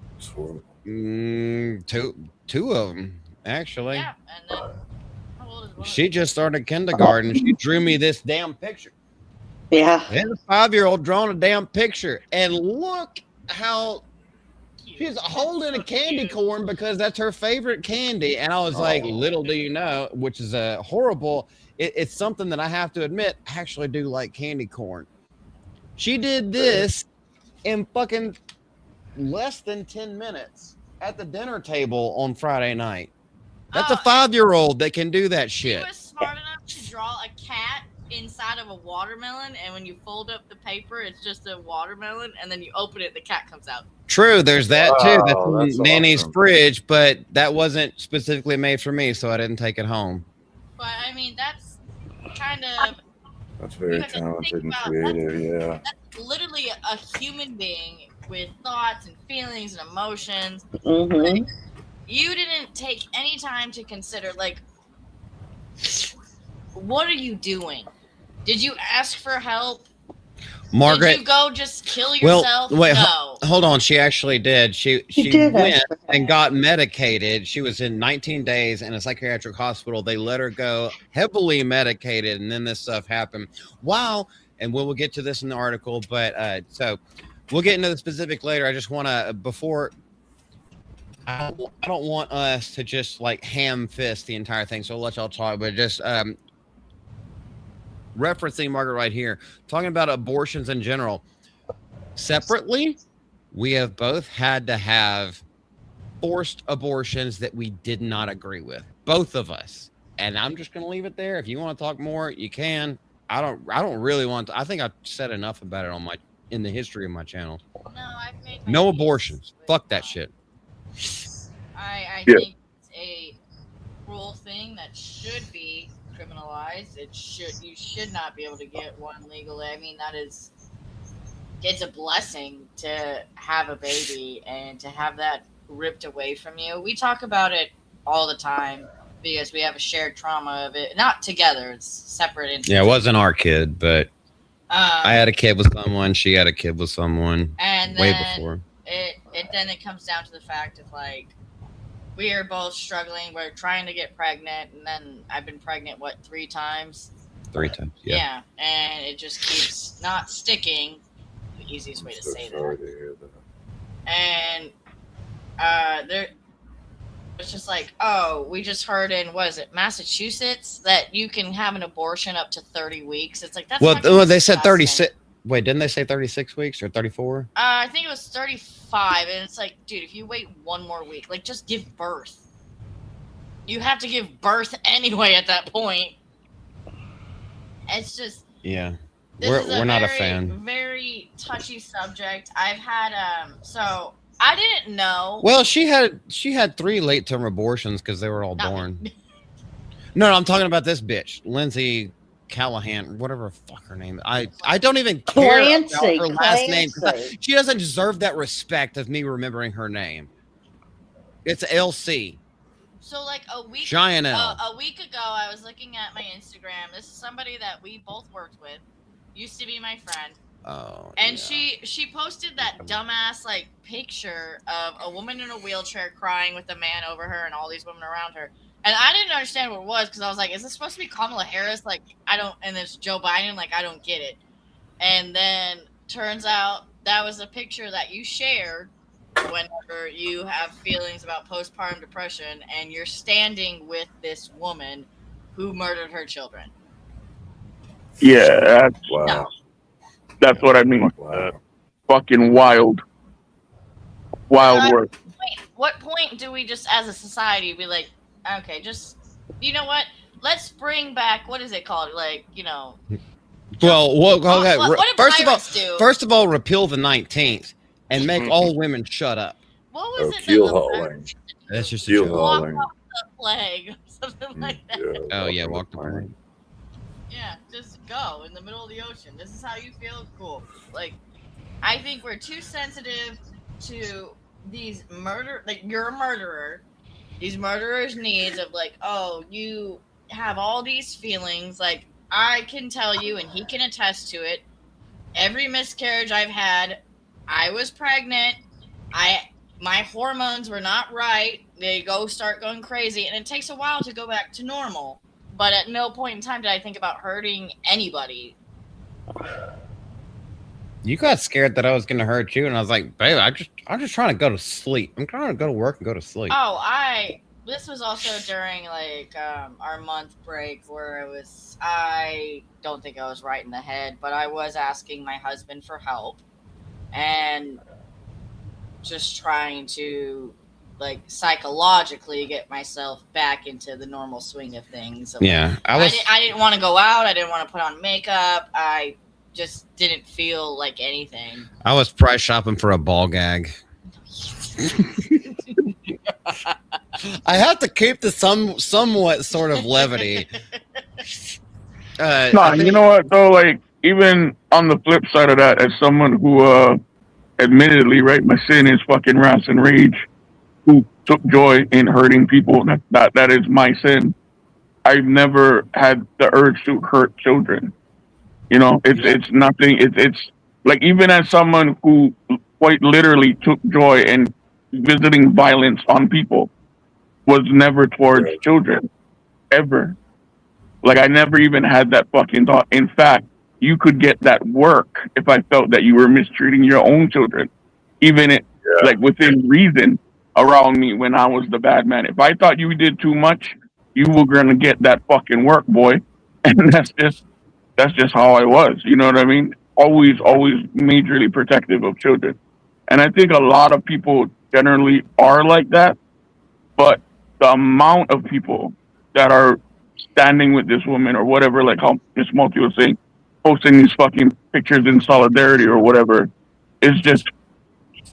Two of them actually. Yeah, and then. She just started kindergarten. She drew me this damn picture. Yeah. There's a 5-year-old drawing a damn picture. And look how she's holding a candy corn because that's her favorite candy. And I was like, little do you know, which is a horrible. It's something that I have to admit, I actually do like candy corn. She did this in fucking less than 10 minutes at the dinner table on Friday night. That's a 5-year-old that can do that shit. She was smart enough to draw a cat inside of a watermelon, and when you fold up the paper, it's just a watermelon, and then you open it, the cat comes out. True, there's that too. That's that's Nanny's awesome. fridge, but that wasn't specifically made for me, so I didn't take it home. But I mean, that's kind of. That's very talented and creative. Yeah. That's literally a human being with thoughts and feelings and emotions. Mm-hmm. Like, you didn't take any time to consider, like, what are you doing? Did you ask for help? Margaret, did you go just kill yourself? Well, wait, no. Hold on. She actually did. She did went and got medicated. She was in 19 days in a psychiatric hospital. They let her go heavily medicated, and then this stuff happened. Wow. And we'll get to this in the article, but so we'll get into the specific later. I just want to, before, I don't want us to just like ham fist the entire thing. So I'll let y'all talk, but just referencing Margaret right here, talking about abortions in general. Separately, we have both had to have forced abortions that we did not agree with. Both of us. And I'm just going to leave it there. If you want to talk more, you can. I don't really want to. I think I've said enough about it in the history of my channel. No, I've made my No peace abortions. with Fuck that shit. I Yeah. think it's a cruel thing that should be criminalized. You should not be able to get one legally. I mean, it's a blessing to have a baby and to have that ripped away from you. We talk about it all the time because we have a shared trauma of it. Not together, it's separate instances. Yeah, it wasn't our kid, but I had a kid with someone. She had a kid with someone. And way then before. It comes down to the fact of like we are both struggling. We're trying to get pregnant, and then I've been pregnant 3 times. 3 times. Yeah. And it just keeps not sticking. The easiest way to say sorry that. to hear that. And it's just like, oh, we just heard in Massachusetts that you can have an abortion up to 30 weeks. It's like that's well, they said disgusting. 36. Wait, didn't they say 36 weeks or 34? I think it was 35, and it's like, dude, if you wait 1 more week, like, just give birth. You have to give birth anyway at that point. It's just... Yeah. We're not a fan. Very touchy subject. I've had, so, I didn't know... Well, she had 3 late-term abortions because they were all born. No, I'm talking about this bitch, Lindsay Callahan, whatever the fuck her name is. I don't even care about her last name. She doesn't deserve that respect of me remembering her name. It's LC. So like a week ago, I was looking at my Instagram. This is somebody that we both worked with. Used to be my friend. Oh. And yeah. she posted that dumbass like picture of a woman in a wheelchair crying with a man over her and all these women around her. And I didn't understand what it was because I was like, is this supposed to be Kamala Harris? Like, and it's Joe Biden. Like, I don't get it. And then turns out that was a picture that you shared whenever you have feelings about postpartum depression and you're standing with this woman who murdered her children. Yeah, Wow. That's what I mean. Wow. Fucking wild. Wild work. What point do we just, as a society, be like, okay, just, you know what? Let's bring back, what is it called? Like, you know. Well, okay. What First of all, repeal the 19th and make all women shut up. What was it? Keel hauling. That's just Keel a joke. hauling. Walk off the flag or something like that. Oh, yeah, walk the plank. Yeah, just go in the middle of the ocean. This is how you feel? Cool. Like, I think we're too sensitive to these like, you're a murderer. These murderers' needs of like, oh, you have all these feelings. Like, I can tell you, and he can attest to it. Every miscarriage I've had, I was pregnant. My hormones were not right. They start going crazy, and it takes a while to go back to normal. But at no point in time did I think about hurting anybody. You got scared that I was going to hurt you, and I was like, babe, I'm just trying to go to sleep. I'm trying to go to work and go to sleep. Oh, this was also during like our month break where I don't think I was right in the head, but I was asking my husband for help and just trying to like psychologically get myself back into the normal swing of things. So, yeah, I didn't want to go out. I didn't want to put on makeup. I just didn't feel like anything. I was price shopping for a ball gag. I have to keep the somewhat sort of levity. You know what though? Like, even on the flip side of that, as someone who, admittedly, right, my sin is fucking wrath and rage, who took joy in hurting people. That is my sin. I've never had the urge to hurt children. You know, it's nothing. It's like, even as someone who quite literally took joy in visiting violence on people, was never towards children, ever. Like, I never even had that fucking thought. In fact, you could get that work if I felt that you were mistreating your own children, even like within reason around me when I was the bad man. If I thought you did too much, you were gonna get that fucking work, boy. And that's just how I was. You know what I mean? Always majorly protective of children. And I think a lot of people generally are like that, but the amount of people that are standing with this woman or whatever, like how Miss Multi was saying, posting these fucking pictures in solidarity or whatever, is just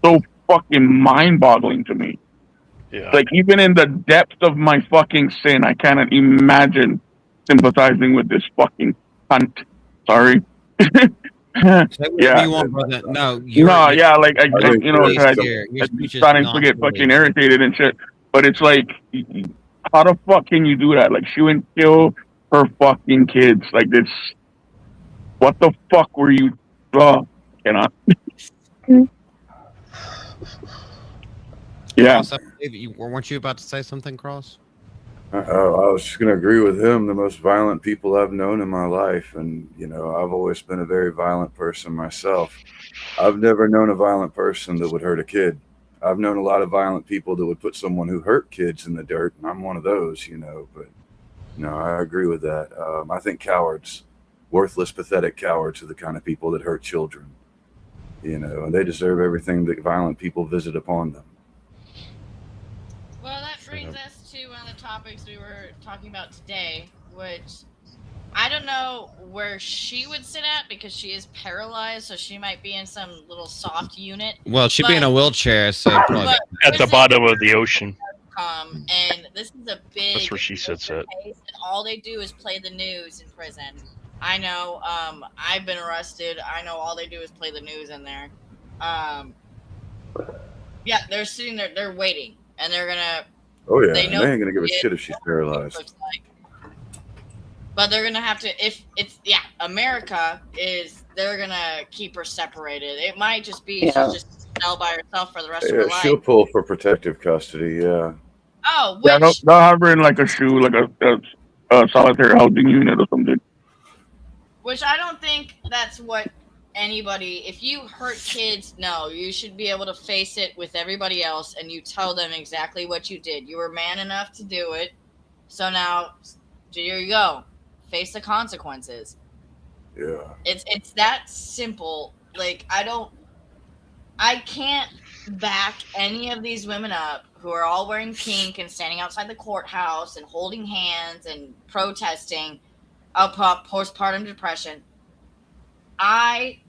so fucking mind-boggling to me. Yeah. Like, even in the depths of my fucking sin, I cannot imagine sympathizing with this fucking cunt. Sorry. Say whatever Yeah. you want, brother. No, Yeah, like I think you know, please I'm here. Your speech is starting to get fucking irritated and shit. But it's like, how the fuck can you do that? Like, she went kill her fucking kids. Like, this. What the fuck were you? Cannot. Yeah. Cross, weren't you about to say something, Cross? I was just going to agree with him. The most violent people I've known in my life. And, you know, I've always been a very violent person myself. I've never known a violent person that would hurt a kid. I've known a lot of violent people that would put someone who hurt kids in the dirt. And I'm one of those, you know, but no, I agree with that. I think cowards, worthless, pathetic cowards are the kind of people that hurt children, you know, and they deserve everything that violent people visit upon them. Well, that brings us to one of the topics we were talking about today, which I don't know where she would sit at because she is paralyzed, so she might be in some little soft unit. Well, she'd be in a wheelchair, so probably. At the bottom of the ocean. And this is a big. That's where she sits at. And all they do is play the news in prison. I know. I've been arrested. I know all they do is play the news in there. Yeah, they're sitting there. They're waiting, and they're gonna. Oh yeah, they ain't gonna give a shit if she's paralyzed. But they're gonna have to. If it's America is. They're gonna keep her separated. It might just be she's just held by herself for the rest of her life. She'll pull for protective custody. Yeah. Oh, yeah, they'll have her in like a shoe, like a solitary housing unit or something. Which I don't think that's what anybody. If you hurt kids, no, you should be able to face it with everybody else, and you tell them exactly what you did. You were man enough to do it, so now here you go, face the consequences. Yeah. It's that simple. Like I can't back any of these women up who are all wearing pink and standing outside the courthouse and holding hands and protesting about postpartum depression. I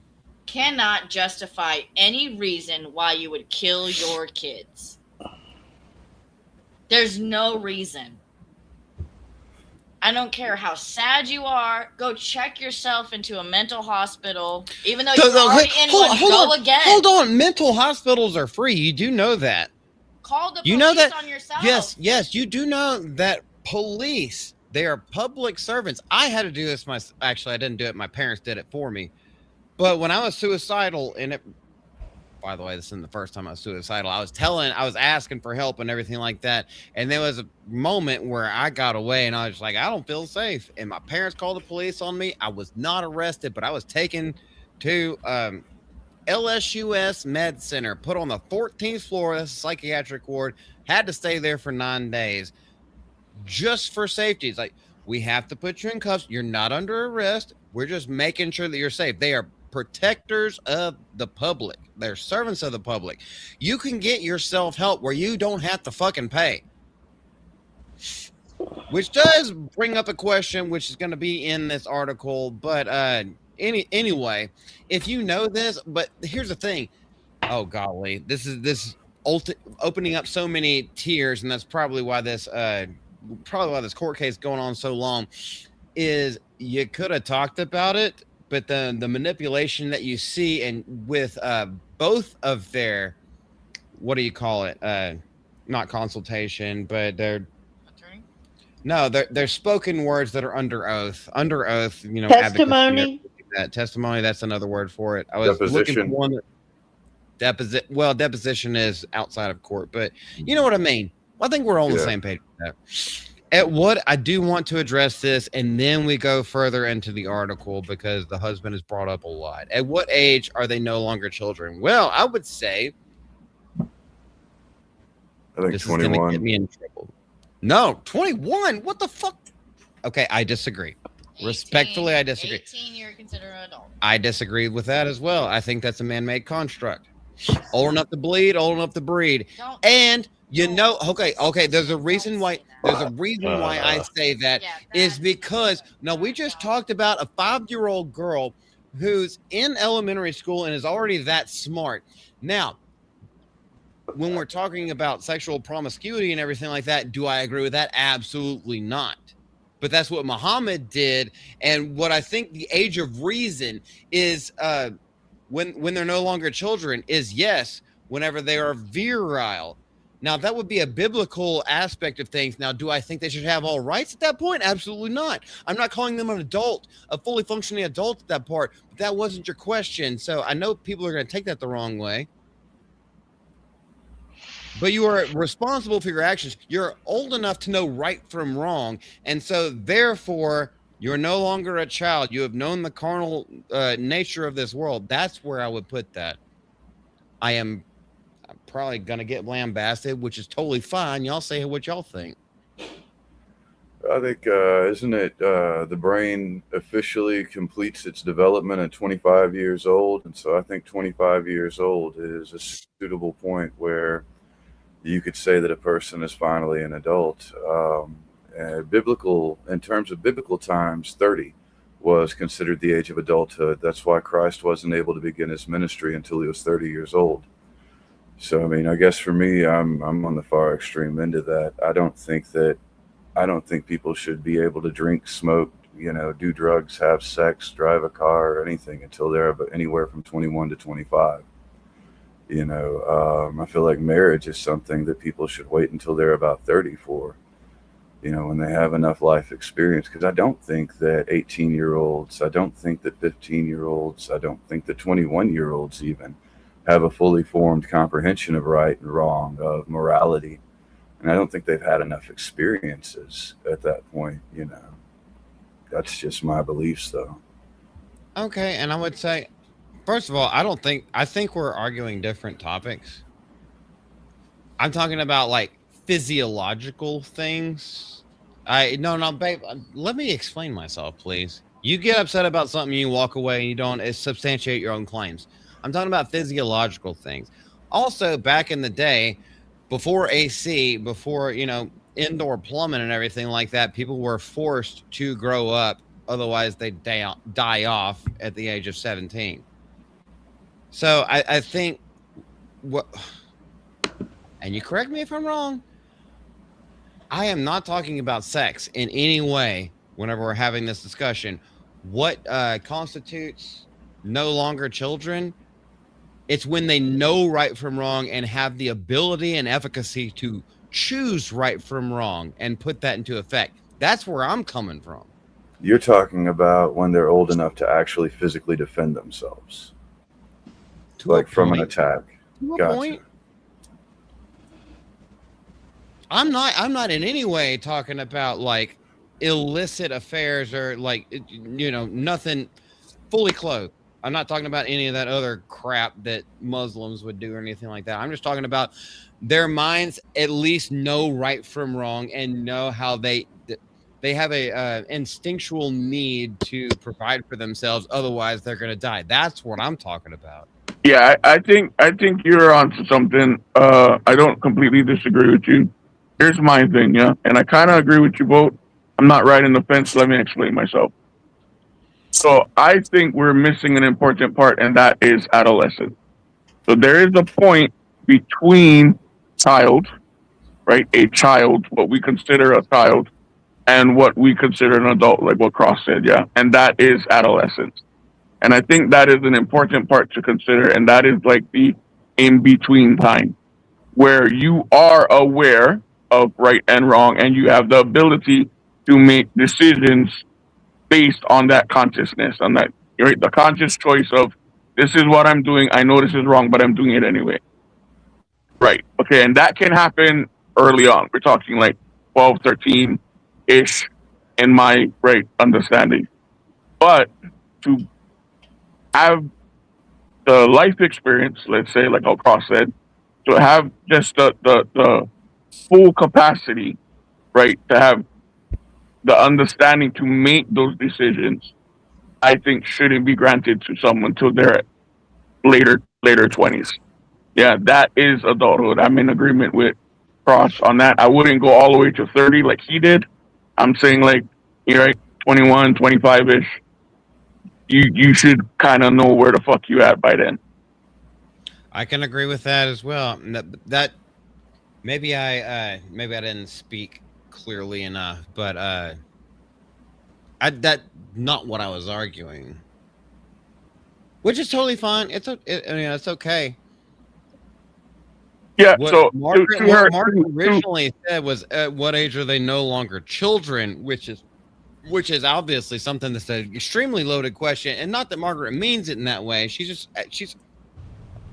cannot justify any reason why you would kill your kids. There's no reason. I don't care how sad you are. Go check yourself into a mental hospital. Even though you're already in one, go again. Hold on. Mental hospitals are free. You do know that. Call the police on yourself. Yes. You do know that police, they are public servants. I had to do this myself. Actually, I didn't do it. My parents did it for me. But when I was suicidal, by the way, this isn't the first time I was suicidal. I was asking for help and everything like that. And there was a moment where I got away and I was like, I don't feel safe. And my parents called the police on me. I was not arrested, but I was taken to LSUS Med Center, put on the 14th floor. That's a psychiatric ward. Had to stay there for 9 days just for safety. It's like, we have to put you in cuffs. You're not under arrest. We're just making sure that you're safe. They are protectors of the public. They're servants of the public. You can get yourself help where you don't have to fucking pay. Which does bring up a question, which is going to be in this article. But anyway, if you know this, but here's the thing. Oh, golly. This is opening up so many tiers, and that's probably why this court case going on so long is you could have talked about it. But the manipulation that you see and with both of their, what do you call it? Not consultation, but they're spoken words that are under oath. Under oath, you know, testimony. Testimony. That's another word for it. I was looking for one. Deposition is outside of court, but you know what I mean. I think we're all on the same page with that. At what I do want to address this, and then we go further into the article because the husband is brought up a lot. At what age are they no longer children? Well, I would say, I think this 21. is gonna get me in trouble. No, 21. What the fuck? Okay, I disagree. 18, Respectfully, I disagree. 18, you're considered an adult. I disagree with that as well. I think that's a man-made construct. Old enough to bleed, old enough to breed. And Okay. There's a reason why. I say that is because we just talked about a 5-year-old girl who's in elementary school and is already that smart. Now, when we're talking about sexual promiscuity and everything like that, do I agree with that? Absolutely not. But that's what Muhammad did, and what I think the age of reason is when they're no longer children is yes, whenever they are virile. Now, that would be a biblical aspect of things. Now, do I think they should have all rights at that point? Absolutely not. I'm not calling them an adult, a fully functioning adult at that part. But that wasn't your question. So I know people are going to take that the wrong way. But you are responsible for your actions. You're old enough to know right from wrong. And so, therefore, you're no longer a child. You have known the carnal nature of this world. That's where I would put that. I'm probably going to get lambasted, which is totally fine. Y'all say what y'all think. I think, isn't it the brain officially completes its development at 25 years old? And so I think 25 years old is a suitable point where you could say that a person is finally an adult. In terms of biblical times, 30 was considered the age of adulthood. That's why Christ wasn't able to begin his ministry until he was 30 years old. So, I mean, I guess for me, I'm on the far extreme end of that. I don't think people should be able to drink, smoke, do drugs, have sex, drive a car, or anything until they're anywhere from 21 to 25. I feel like marriage is something that people should wait until they're about 30 for, when they have enough life experience. Because I don't think that 18-year-olds, I don't think that 15-year-olds, I don't think that 21-year-olds even have a fully formed comprehension of right and wrong, of morality. And I don't think they've had enough experiences at that point, That's just my beliefs, though. Okay, and I would say, first of all, I think we're arguing different topics. I'm talking about like physiological things. No, babe, let me explain myself, please. You get upset about something, you walk away, and you don't substantiate your own claims. I'm talking about physiological things. Also, back in the day, before AC, before, indoor plumbing and everything like that, people were forced to grow up. Otherwise, they'd die off at the age of 17. So I think and you correct me if I'm wrong, I am not talking about sex in any way whenever we're having this discussion. What constitutes no longer children? It's when they know right from wrong and have the ability and efficacy to choose right from wrong and put that into effect. That's where I'm coming from. You're talking about when they're old enough to actually physically defend themselves. Like from an attack. Gotcha. I'm not in any way talking about like illicit affairs or like, nothing fully clothed. I'm not talking about any of that other crap that Muslims would do or anything like that. I'm just talking about their minds at least know right from wrong and know how they have a instinctual need to provide for themselves. Otherwise, they're going to die. That's what I'm talking about. Yeah, I think you're onto something. I don't completely disagree with you. Here's my thing, yeah, and I kind of agree with you both. I'm not riding the fence. Let me explain myself. So I think we're missing an important part, and that is adolescence. So there is a point between child, right? A child, what we consider a child, and what we consider an adult, like what Cross said, yeah, and that is adolescence. And I think that is an important part to consider, and that is like the in-between time where you are aware of right and wrong, and you have the ability to make decisions based on that consciousness, on that, right? The conscious choice of this is what I'm doing. I know this is wrong, but I'm doing it anyway. Right. Okay. And that can happen early on. We're talking like 12, 13-ish in my right understanding. But to have the life experience, let's say, like how Cross said, to have just the full capacity, right, to have the understanding to make those decisions, I think shouldn't be granted to someone till they're later 20s. Yeah, that is adulthood. I'm in agreement with cross on that. I wouldn't go all the way to 30 like he did. I'm saying like you're right, 21, 25 ish. You should kind of know where the fuck you at by then. I can agree with that as well. That maybe I didn't speak clearly enough, but that not what I was arguing, which is totally fine. I mean, it's okay. Yeah. What So Margaret originally said was, at what age are they no longer children? Which is obviously something that's an extremely loaded question, and not that Margaret means it in that way. She's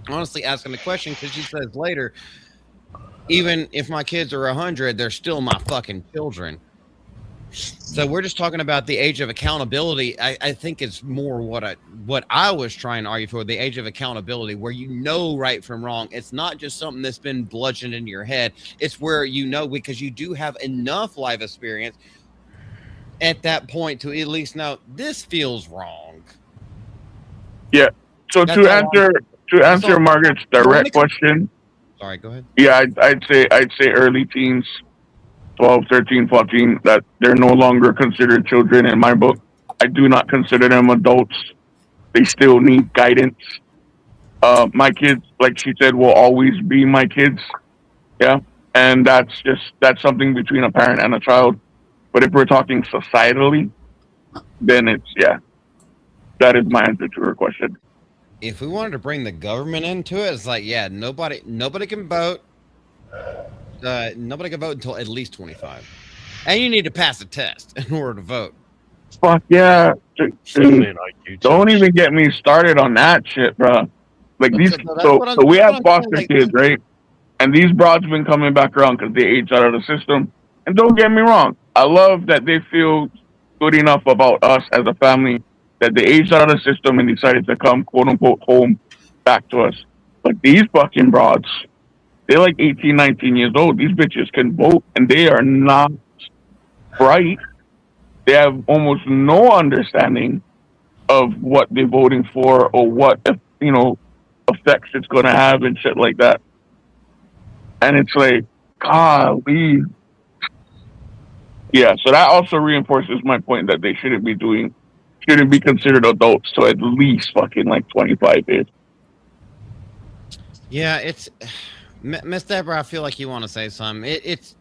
honestly asking the question because she says later, even if my kids are 100, they're still my fucking children. So we're just talking about the age of accountability. I think it's more what I was trying to argue for, the age of accountability, where you know right from wrong. It's not just something that's been bludgeoned into your head. It's where you know, because you do have enough life experience at that point to at least know this feels wrong. Yeah. So to answer Margaret's direct question. Sorry, go ahead. Yeah, I'd say early teens, 12, 13, 14, that they're no longer considered children in my book. I do not consider them adults. They still need guidance. My kids, like she said, will always be my kids. Yeah. And that's something between a parent and a child. But if we're talking societally, then that is my answer to her question. If we wanted to bring the government into it, it's like, yeah, nobody can vote. Nobody can vote until at least 25, and you need to pass a test in order to vote. Fuck yeah! Don't even get me started on that shit, bro. Like so we have foster kids, right? And these broads been coming back around because they aged out of the system. And don't get me wrong, I love that they feel good enough about us as a family that they aged out of the system and decided to come, quote unquote, home back to us. But these fucking broads, they're like 18, 19 years old. These bitches can vote and they are not bright. They have almost no understanding of what they're voting for or what, effects it's going to have and shit like that. And it's like, golly. Yeah, so that also reinforces my point that they shouldn't be considered adults till at least fucking like 25 years. Yeah, it's Miss Deborah, I feel like you want to say something. It's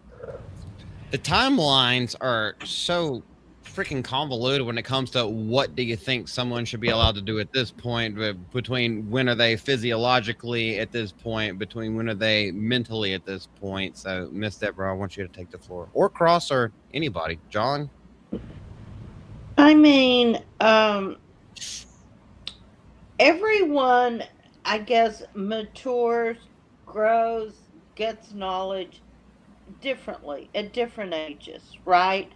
the timelines are so freaking convoluted when it comes to what do you think someone should be allowed to do at this point, between when are they physiologically at this point, between when are they mentally at this point. So Miss Deborah, I want you to take the floor, or Cross, or anybody. John? I mean, everyone, I guess, matures, grows, gets knowledge differently at different ages, right?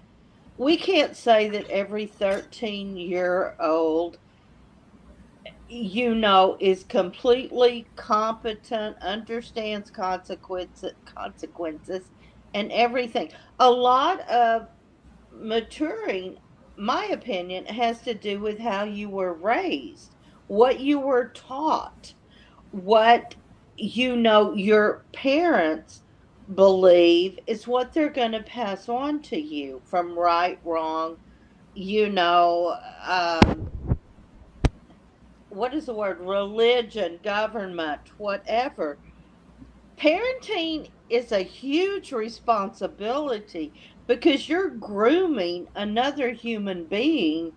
We can't say that every 13-year-old, is completely competent, understands consequences and everything. A lot of maturing, my opinion, has to do with how you were raised, what you were taught, what your parents believe is what they're going to pass on to you, from right, wrong, what is the word, religion, government, whatever. Parenting is a huge responsibility because you're grooming another human being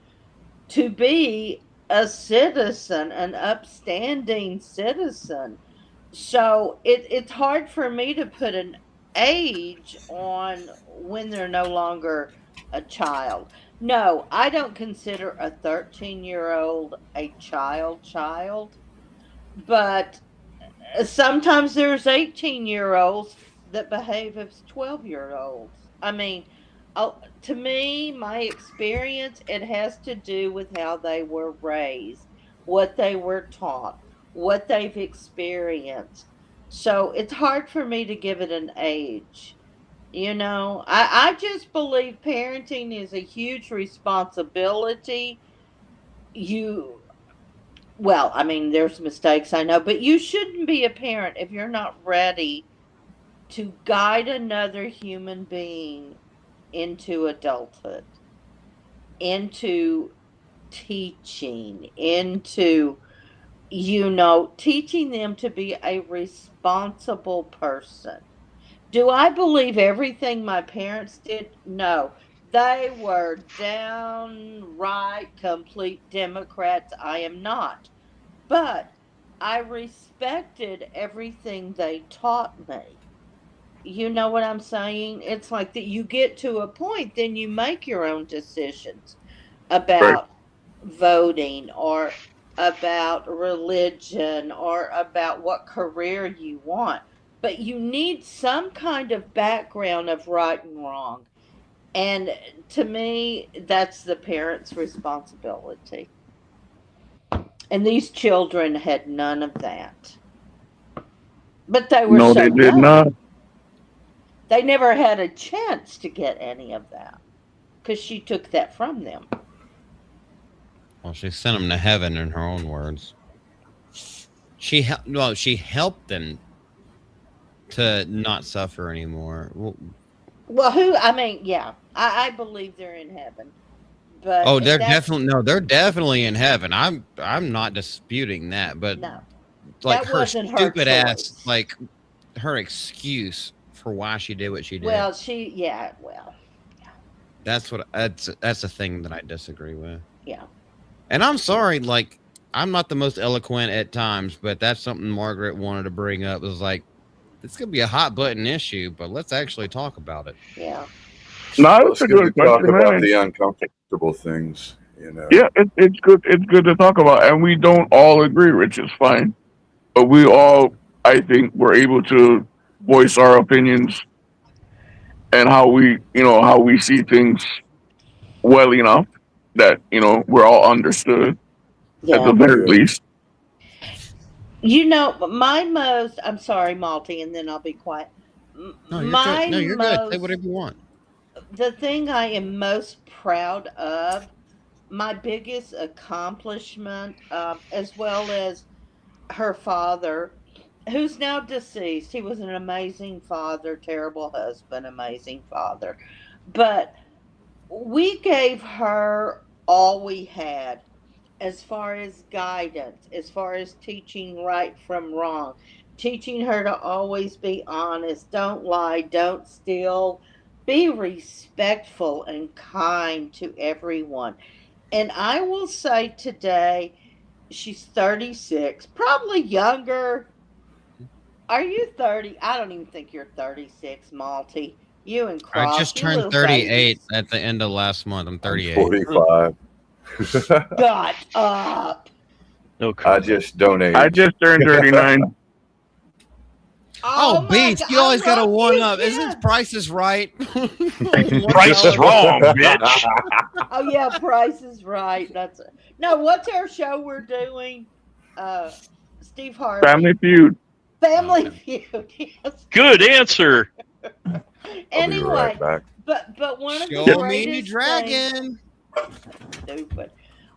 to be a citizen, an upstanding citizen. So it's hard for me to put an age on when they're no longer a child. No, I don't consider a 13-year-old a child, but sometimes there's 18-year-olds that behave as 12-year-olds. I mean, to me, my experience, it has to do with how they were raised, what they were taught, what they've experienced. So it's hard for me to give it an age. I just believe parenting is a huge responsibility. Well, I mean, there's mistakes, I know, but you shouldn't be a parent if you're not ready to guide another human being into adulthood, into teaching, into, teaching them to be a responsible person. Do I believe everything my parents did? No. They were downright complete Democrats. I am not. But I respected everything they taught me. You know what I'm saying? It's like that you get to a point, then you make your own decisions Right. about voting or about religion or about what career you want. But you need some kind of background of right and wrong. And to me, that's the parents' responsibility. And these children had none of that. But they were No, so they did young. not. They never had a chance to get any of that because she took that from them. Well, she sent them to heaven in her own words. She helped them to not suffer anymore. Well, yeah, I believe they're in heaven. But oh, they're definitely in heaven. I'm not disputing that, but no, like that her wasn't her stupid choice. ass, like her excuse for why she did what she did. Well, that's the thing that I disagree with. Yeah. And I'm sorry, like I'm not the most eloquent at times, but that's something Margaret wanted to bring up. It was like, it's gonna be a hot button issue, but let's actually talk about it. Yeah. No, Well, it's a it's good good to talk question, about man. the uncomfortable things, Yeah, it's good. It's good to talk about, and we don't all agree, which is fine. But we all, I think, were able to voice our opinions and how we see things well enough that we're all understood at the Yeah. very least. I'm sorry, Malty, and then I'll be quiet. No, you're good. No, you're good. Say whatever you want. The thing I am most proud of, my biggest accomplishment, as well as her father, who's now deceased. He was an amazing father, terrible husband, amazing father. But we gave her all we had as far as guidance, as far as teaching right from wrong, teaching her to always be honest, don't lie, don't steal, be respectful and kind to everyone. And I will say today, she's 36, probably younger. Are you 30? I don't even think you're 36, Malty. You and Cross. I just turned 38 at the end of last month. I'm 38. I'm 45. Got up. No, I just donate. I just turned 39. Oh, beats! You always got to one up. Isn't this Price is Right? Price is wrong, bitch. Oh yeah, Price is Right. That's it. No, what's our show we're doing? Steve Harvey. Family Feud. Family Feud. Yes. Good answer. Anyway, right back. but one of the Show me greatest dragon. Stupid.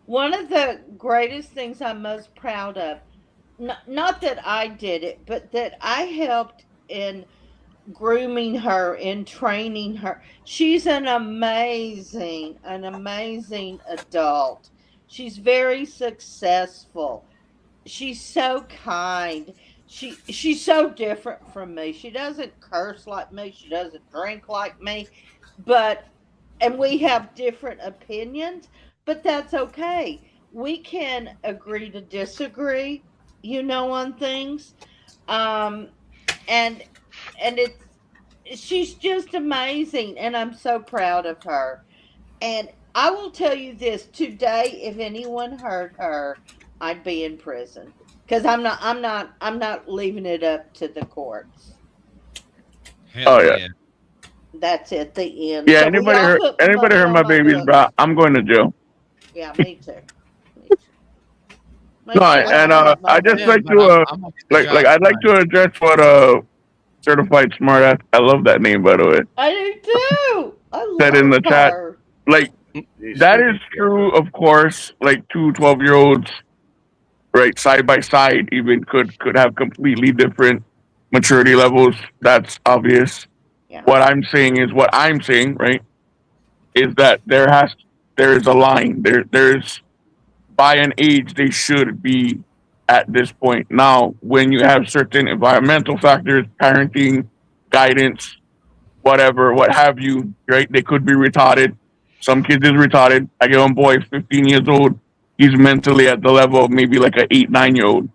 One of the greatest things I'm most proud of, not that I did it, but that I helped in grooming her, in training her. She's an amazing adult. She's very successful. She's so kind. She's so different from me. She doesn't curse like me. She doesn't drink like me. And we have different opinions, but that's okay. We can agree to disagree, on things. And she's just amazing, and I'm so proud of her. And I will tell you this, today, if anyone hurt her, I'd be in prison. Because I'm not leaving it up to the courts. Hell yeah. That's at the end. Yeah, So anybody hurt my babies, bro, I'm going to jail. Yeah, me too. No, and I just like to I'd like to address what Certified Smartass. I love that name, by the way. I do too. I love Said in the chat, her. like that is true. Of course, like 12-year-olds, right, side by side, even could have completely different maturity levels. That's obvious. Yeah. What I'm saying, right, is that there's a line. There's by an age they should be at this point. Now, when you have certain environmental factors, parenting, guidance, whatever, what have you, right? They could be retarded. Some kids is retarded. I get one boy, 15 years old. He's mentally at the level of maybe like an 8, 9 year old.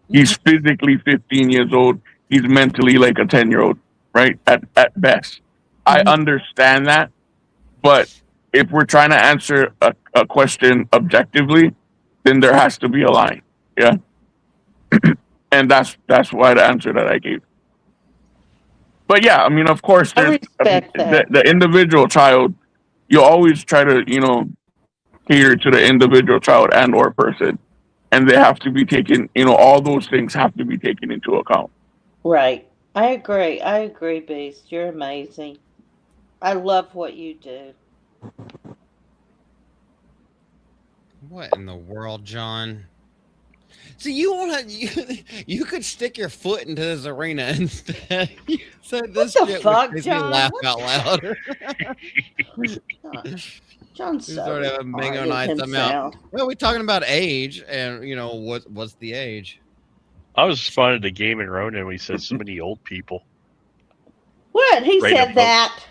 He's physically 15 years old. He's mentally like a 10-year-old, right? At best. I understand that. But if we're trying to answer a question objectively, then there has to be a line. Yeah. And that's why the answer that I gave. But yeah, I mean, of course, I there's respect that. the individual child. You always try to, cater to the individual child and or person, and they have to be taken. All those things have to be taken into account. Right. I agree, Beast. You're amazing. I love what you do. What in the world, John? See, you want to you could stick your foot into this arena instead. You said this What the shit fuck, makes me John? laugh What? out loud. John's We so started having bingo hard on nights. I'm out. himself. Well, we're talking about age, and what's the age? I was responding to Game and Ronan. We said so many old people. What? He Right said above- that.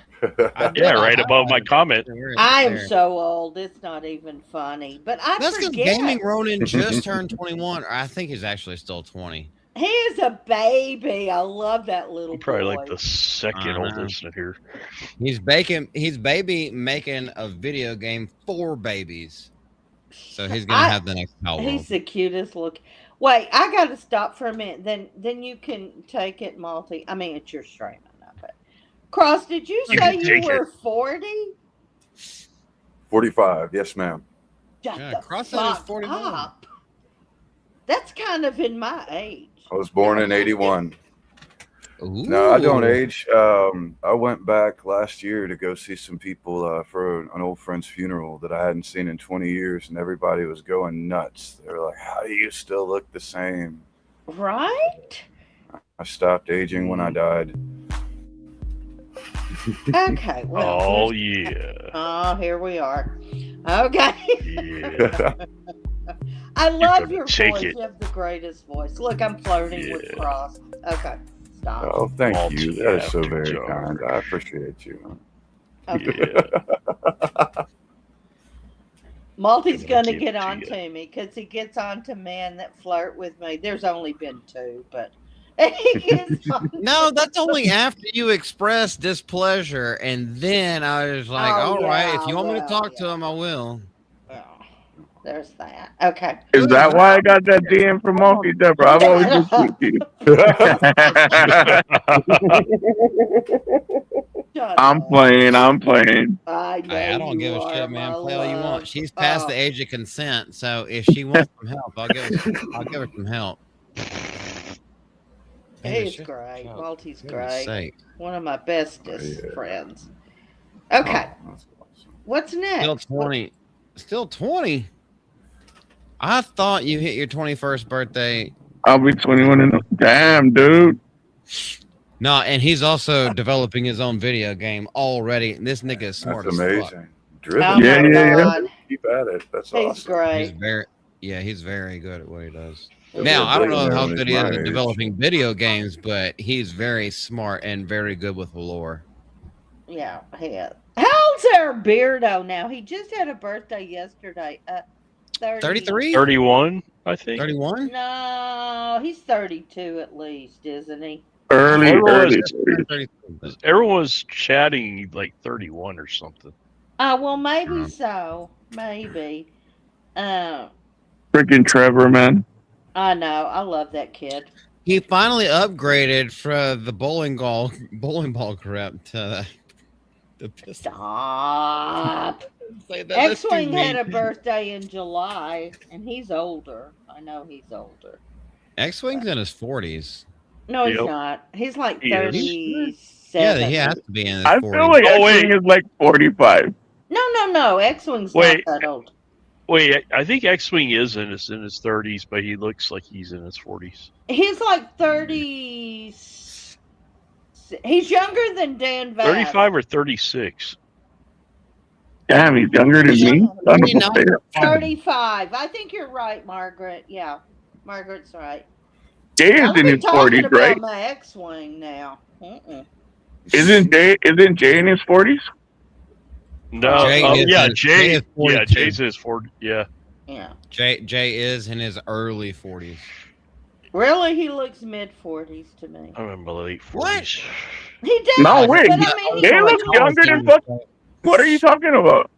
Yeah, right above my comment. I am so old. It's not even funny. But I That's because forget. Gaming Ronin just turned 21. Or I think he's actually still 20. He is a baby. I love that little I'm probably boy. like the second oldest in here. He's baby making a video game for babies. So he's gonna have the next Power He's World. the cutest look. Wait, I got to stop for a minute. Then you can take it, Malty. I mean, it's your stream. But Cross, did you You say can you take were it. 40? 45, yes, ma'am. Shut Yeah, the Cross said he's fuck 41. up. That's kind of in my age. I was born in 81. Ooh. No, I don't age. I went back last year to go see some people for an old friend's funeral that I hadn't seen in 20 years, and everybody was going nuts. They were like, "How do you still look the same?" Right? I stopped aging when I died. Okay. Well, Oh yeah. oh, here we are. Okay. Yeah. I love gonna your take voice. it. You have the greatest voice. Look, I'm flirting with Yeah. Cross. Okay. Stop. Oh, thank All you. too That is so after very dark. kind. I appreciate you. Okay. Yeah. Malty's Gonna gonna give get it to on you. to me because he gets on to men that flirt with me. There's only been 2, but he gets on No, that's only after you express displeasure, and then I was like, Oh, all right, if yeah, you want me to well, talk to yeah. him, I will. Oh, there's that. Okay. Is that why I got that DM from Monkey Deborah? I've always been sweet to you. Shut I'm up. playing. I know I don't give a you are, shit, man. my Play all you love. want. She's past the age of consent, so if she wants some help, I'll give her some help. He's Shit. great. Oh, Malty's goodness great. sake. One of my bestest Yeah. friends. Okay. Oh, that's awesome. What's next? Still 20. Still 20? I thought you hit your 21st birthday. I'll be 21 in damn, dude. No, and he's also developing his own video game already. This nigga is smart That's as amazing. fuck. Driven. Oh Yeah, my yeah, yeah. God. Keep at it. That's He's awesome. He's great. he's very good at what he does. He'll Now, be a I don't know billionaire how when good he's he is my at age. developing video games, but he's very smart and very good with the lore. Yeah, he is. How old's our Beardo now? He just had a birthday yesterday. 30. 33? 31, I think. 31? No, he's 32 at least, isn't he? Early. Everyone was chatting like 31 or something. Well, maybe so. Maybe. Freaking Trevor, man. I know. I love that kid. He finally upgraded from the bowling ball crap to the pistol. Stop. Say that, that's too X-Wing had mean. a birthday in July, and he's older. I know he's older. X-Wing's in his 40s. No, he's Yep. not. He's like He is. 37. Yeah, he has to be in his I 40s. feel like Oh, wait. X-Wing is like 45. No. X-Wing's Wait. not that old. Wait, I think X-Wing is in his 30s, but he looks like he's in his 40s. He's like 37. He's younger than Dan Vaz. 35 or 36? Damn, he's younger than me. Son of a bitch. 35. I think you're right, Margaret. Yeah, Margaret's right. Jay is in his 40s, about right? my X-wing now. Isn't Jay in his 40s? No, Jay is 42. Jay's in his 40. Yeah. Jay is in his early 40s. Really, he looks mid-40s to me. I remember late 40s. What? He does. No, wait. But I mean, Jay looks younger than fucking. What are you talking about?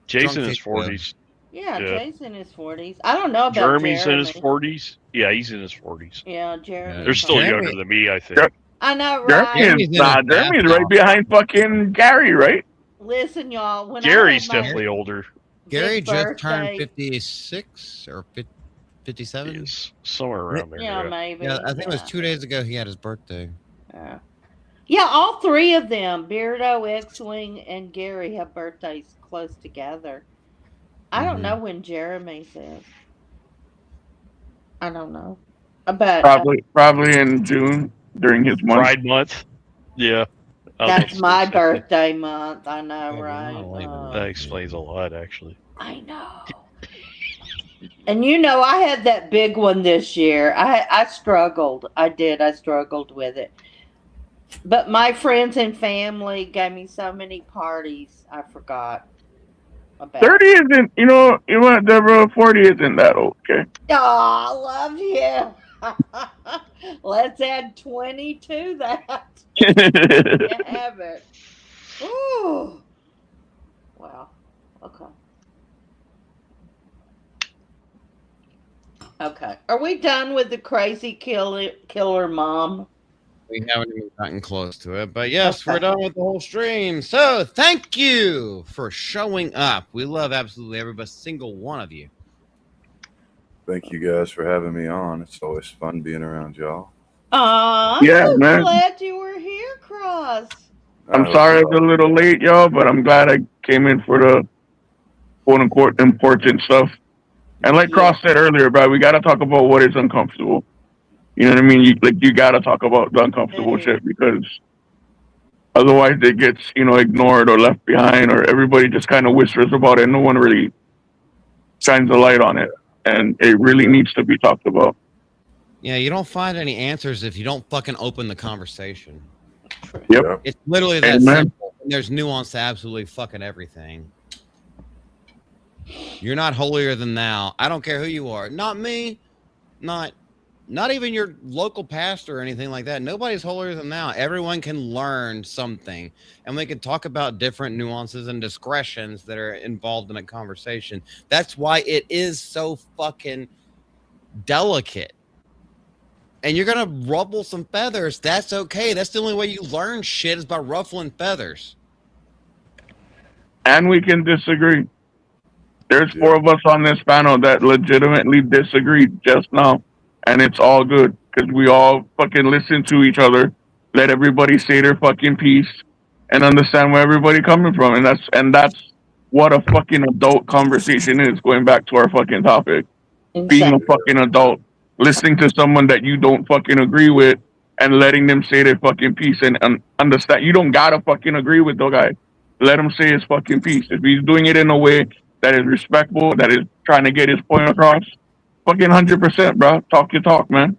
Jay's in his 40s. Yeah, Jay's in his 40s. I don't know about Jeremy's Jeremy. in his 40s. Yeah, he's in his 40s. Yeah, Jeremy. They're still younger than me, I think. I know, right? Jeremy's right behind fucking Gary, right? Listen, y'all. When Gary's definitely older. Gary just turned 56 or 57. Somewhere around there. Yeah, maybe. Yeah, I think it was 2 days ago he had his birthday. Yeah, all three of them, Beardo, X-Wing, and Gary, have birthdays close together. I don't know when Jeremy's is. I don't know. But probably in June during his month. Pride month. Yeah. That's my birthday month. I know, right? That explains a lot, actually. I know. And you know, I had that big one this year. I struggled. I did. I struggled with it. But my friends and family gave me so many parties, I forgot about. 30 isn't, you know what, Deborah? 40 isn't that old, okay? Oh, I love you. Let's add 20 to that. Have it. Ooh. Wow. Okay. Okay. Are we done with the crazy killer mom? We haven't even gotten close to it, but yes, we're done with the whole stream. So thank you for showing up. We love absolutely every single one of you. Thank you guys for having me on. It's always fun being around y'all. I'm so glad you were here, Cross. I'm sorry it's a little late, y'all, but I'm glad I came in for the quote-unquote important stuff. And like Cross said earlier, bro, we got to talk about what is uncomfortable. You know what I mean? You got to talk about the uncomfortable shit, because otherwise it gets, ignored or left behind, or everybody just kind of whispers about it. No one really shines a light on it. And it really needs to be talked about. Yeah, you don't find any answers if you don't fucking open the conversation. Yep. It's literally that simple. And there's nuance to absolutely fucking everything. You're not holier than thou. I don't care who you are. Not me. Not even your local pastor or anything like that. Nobody's holier than thou. Everyone can learn something. And we can talk about different nuances and discretions that are involved in a conversation. That's why it is so fucking delicate. And you're going to ruffle some feathers. That's okay. That's the only way you learn shit, is by ruffling feathers. And we can disagree. There's 4 of us on this panel that legitimately disagreed just now. And it's all good, because we all fucking listen to each other, let everybody say their fucking piece, and understand where everybody coming from. And that's what a fucking adult conversation is, going back to our fucking topic. Exactly. Being a fucking adult, listening to someone that you don't fucking agree with, and letting them say their fucking piece, and understand. You don't gotta fucking agree with the guy. Let him say his fucking piece. If he's doing it in a way that is respectful, that is trying to get his point across, fucking 100%, bro. Talk your talk, man.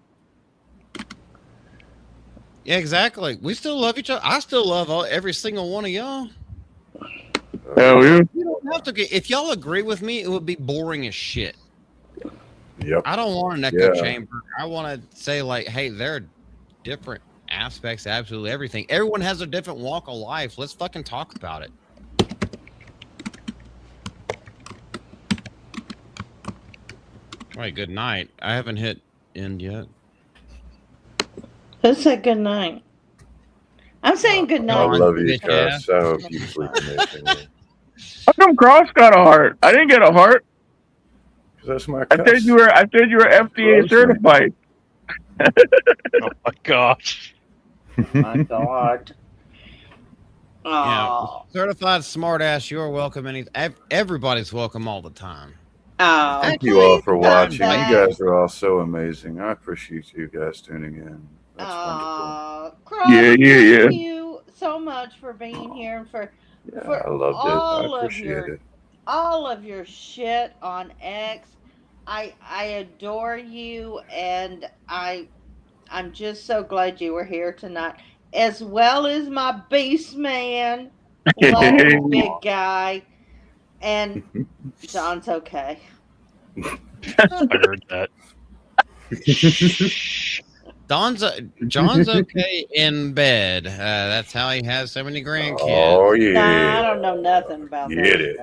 Yeah, exactly. We still love each other. I still love every single one of y'all. Hell yeah. You don't have to. If y'all agree with me, it would be boring as shit. Yep. I don't want an echo chamber. I want to say, like, hey, there are different aspects to absolutely everything. Everyone has a different walk of life. Let's fucking talk about it. All right, good night. I haven't hit end yet. Who said good night? I'm saying good night. I love you, Cross. So beautifully amazing. How come Cross got a heart? I didn't get a heart. That's my. I said you were FDA certified. Oh my gosh. My God. Yeah, certified smartass. You're welcome. Everybody's welcome all the time. Thank you all for watching. You guys are all so amazing. I appreciate you guys tuning in. That's wonderful. Cross, Yeah. thank you so much for being here and for Yeah, I loved it. I all of appreciate your it. shit on X. I adore you, and I'm just so glad you were here tonight, as well as my beast man. Love you, Yeah. big guy. And John's okay. I heard that. John's okay in bed. That's how he has so many grandkids. Oh Nah, I yeah, don't know nothing about get that. it.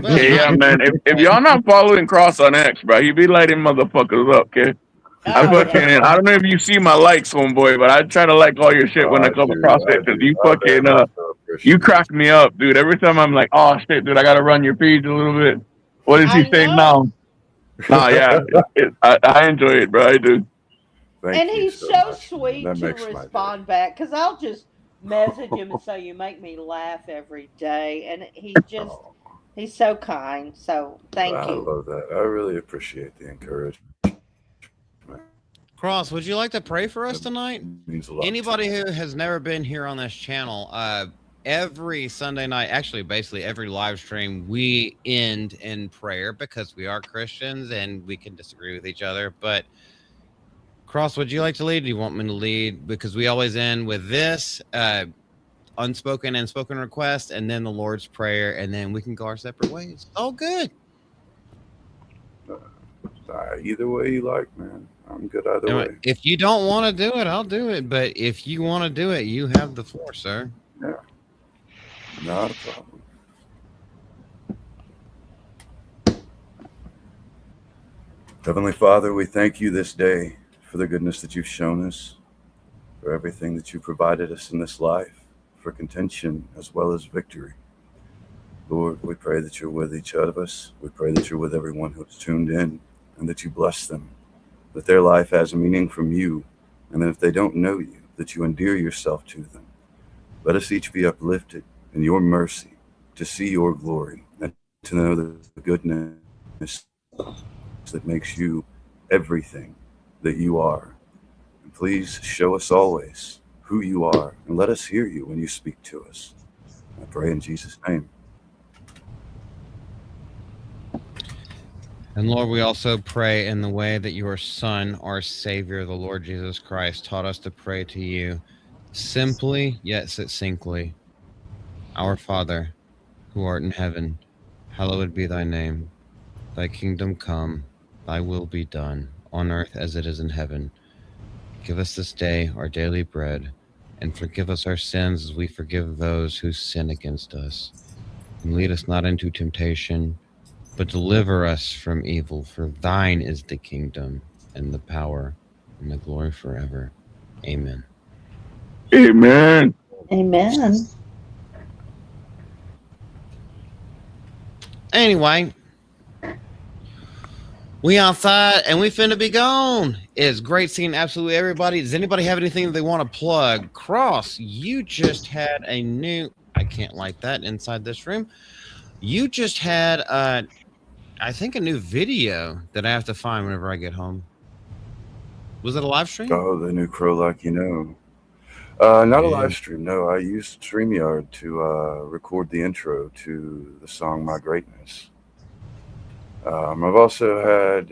Well, Yeah, man. If y'all not following Cross on X, bro, he be lighting motherfuckers up, okay? I Oh fucking, yeah. I don't know if you see my likes, homeboy, but I try to like all your shit when I come across it, because you I very fucking, much so appreciate you it. crack me up, dude. Every time I'm like, oh shit, dude, I gotta run your page a little bit. What is he I saying know. now? Nah, yeah, I enjoy it, bro. I do. Thank And you he's so so much. sweet That to makes my day. respond back, because I'll just message him and say, "You make me laugh every day," and Oh, he's so kind. So thank I you. love that. I really appreciate the encouragement. Cross, would you like to pray for us tonight? Means a lot. Anybody who has never been here on this channel, every Sunday night, actually, basically every live stream, we end in prayer because we are Christians and we can disagree with each other. But Cross, would you like to lead? Do you want me to lead? Because we always end with this unspoken and spoken request, and then the Lord's Prayer, and then we can go our separate ways. All good. Either way you like, man. I'm good either way. If you don't want to do it, I'll do it. But if you want to do it, you have the floor, sir. Yeah, not a problem. Heavenly Father, we thank you this day for the goodness that you've shown us, for everything that you provided us in this life, for contention as well as victory. Lord, we pray that you're with each of us. We pray that you're with everyone who's tuned in, and that you bless them, that their life has a meaning from you, and that if they don't know you, that you endear yourself to them. Let us each be uplifted in your mercy to see your glory and to know the goodness that makes you everything that you are. And please show us always who you are, and let us hear you when you speak to us. I pray in Jesus' name. And Lord, we also pray in the way that your Son, our Savior, the Lord Jesus Christ, taught us to pray to you simply yet succinctly. Our Father, who art in heaven, hallowed be thy name. Thy kingdom come, thy will be done, on earth as it is in heaven. Give us this day our daily bread, and forgive us our sins as we forgive those who sin against us. And lead us not into temptation, but deliver us from evil, for thine is the kingdom, and the power, and the glory forever. Amen. Amen. Amen. Anyway, we outside and we finna be gone. It's great seeing absolutely everybody. Does anybody have anything they want to plug? Cross, you just had a new, I can't like that inside this room. You just had I think a new video that I have to find whenever I get home. Was it a live stream? Oh, the new Crow Like You Know. Not a live stream, no. I used StreamYard to record the intro to the song My Greatness. I've also had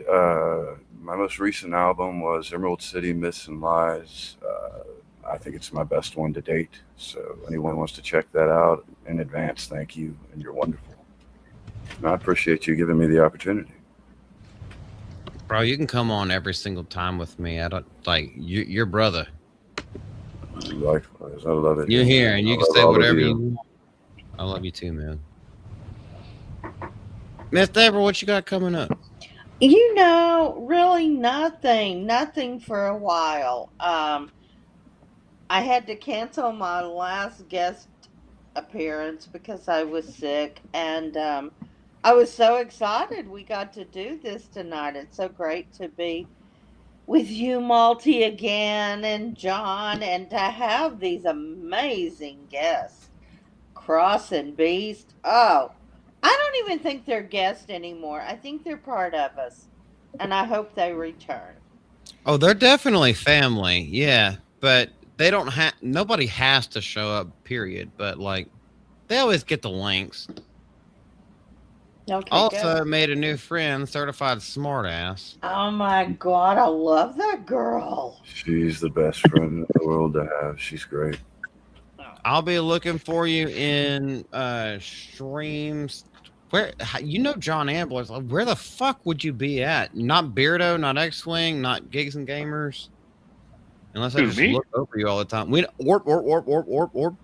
my most recent album was Emerald City Myths and Lies. I think it's my best one to date. So anyone wants to check that out in advance, thank you, and you're wonderful. And I appreciate you giving me the opportunity. Bro, you can come on every single time with me. I don't like your brother. Likewise, I love it. You're here, and you can say whatever you want. I love you too, man. Miss Deborah, what you got coming up? You know, really nothing for a while. I had to cancel my last guest appearance because I was sick, and I was so excited we got to do this tonight. It's so great to be with you, Malty, again, and John, and to have these amazing guests, Cross and Beast. Oh, I don't even think they're guests anymore. I think they're part of us, and I hope they return. Oh, they're definitely family. Yeah. but they don't have. Nobody has to show up. Period. But like, they always get the links. Okay, Also good. made a new friend, certified smartass. Oh my God, I love that girl. She's the best friend in the world to have. She's great. I'll be looking for you in streams. Where John Ambler's? Where the fuck would you be at? Not Beardo, not X-Wing, not Gigs and Gamers. Unless I Who, just me? look over you all the time. Orp.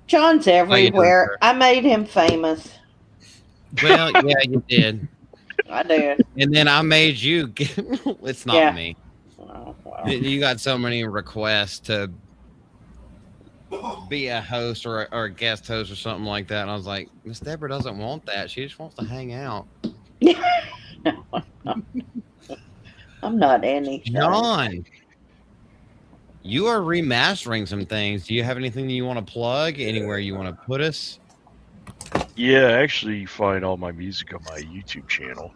John's everywhere. I made him famous. Well, yeah, you did. I did. And then I made you. It's not Yeah. me. Oh, wow. You got so many requests to be a host or a guest host or something like that. And I was like, Miss Deborah doesn't want that. She just wants to hang out. I'm not anything. John, you are remastering some things. Do you have anything that you want to plug? Anywhere you want to put us? Yeah, actually, you find all my music on my YouTube channel.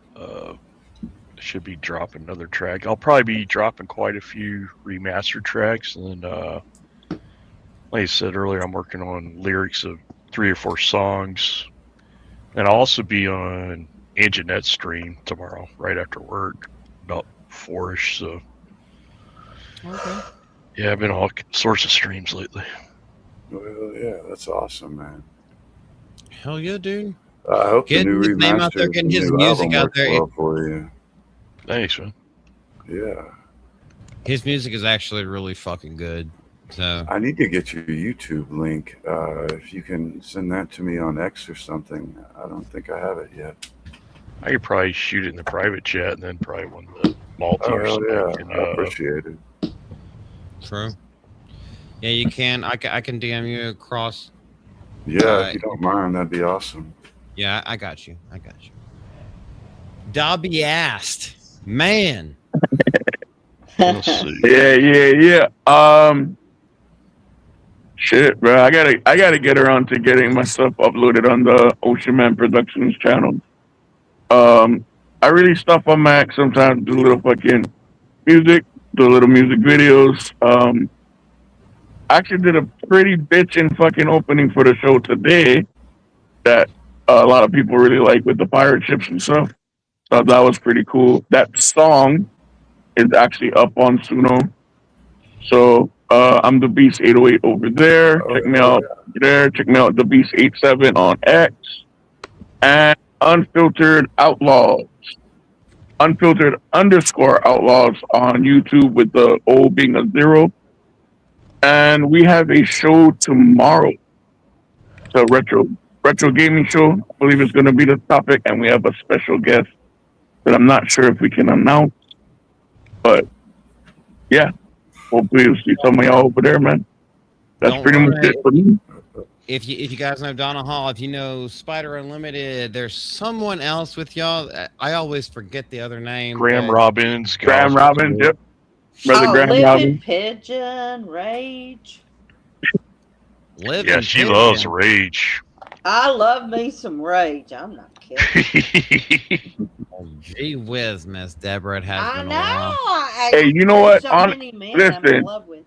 Should be dropping another track. I'll probably be dropping quite a few remastered tracks, and like I said earlier, I'm working on lyrics of 3 or 4 songs, and I'll also be on Anjanette's stream tomorrow, right after work, about 4ish. So, Okay. yeah, I've been on all sorts of streams lately. Well, yeah, that's awesome, man. Hell yeah, dude. I hope the Getting new his name out there, remaster, getting the his new music album out works there. well for you. Thanks, man. Yeah, His music is actually really fucking good. So I need to get your YouTube link. If you can send that to me on X or something. I don't think I have it yet. I could probably shoot it in the private chat, and then probably when the Malty Oh or hell something yeah, can, I appreciate it. true. Yeah, you can. I can DM you across. Yeah, if you don't mind, that'd be awesome. Yeah, I got you. Dobby asked, man. Let's see. Yeah. Shit, bro. I gotta get around to getting my stuff uploaded on the Ocean Man Productions channel. I release stuff on Mac. Sometimes do a little fucking music, do a little music videos. I actually did a pretty bitchin' fucking opening for the show today that a lot of people really like with the pirate ships and stuff. So that was pretty cool. That song is actually up on Suno. So I'm the Beast 808 over there. Check me out there. Check me out the Beast 87 on X. And Unfiltered Outlaws. Unfiltered _ Outlaws on YouTube with the O being a 0. And we have a show tomorrow. It's a retro gaming show. I believe it's going to be the topic, and we have a special guest that I'm not sure if we can announce. But yeah, hopefully you'll see some of y'all over there, man. That's Don't pretty much worry. it for me. If you guys know Donna Hall, if you know Spider Unlimited, there's someone else with y'all. I always forget the other name. Graham but- Robbins. Graham Robbins, yep. Brother Oh, Graham Living Robbins. Pigeon, Rage. Living Yeah, she Pigeon. loves Rage. I love me some Rage. I'm not kidding. Oh, gee whiz, Miss Deborah. It has I been know. a while. Hey, you know there's what? So many men I'm in Listen. love with.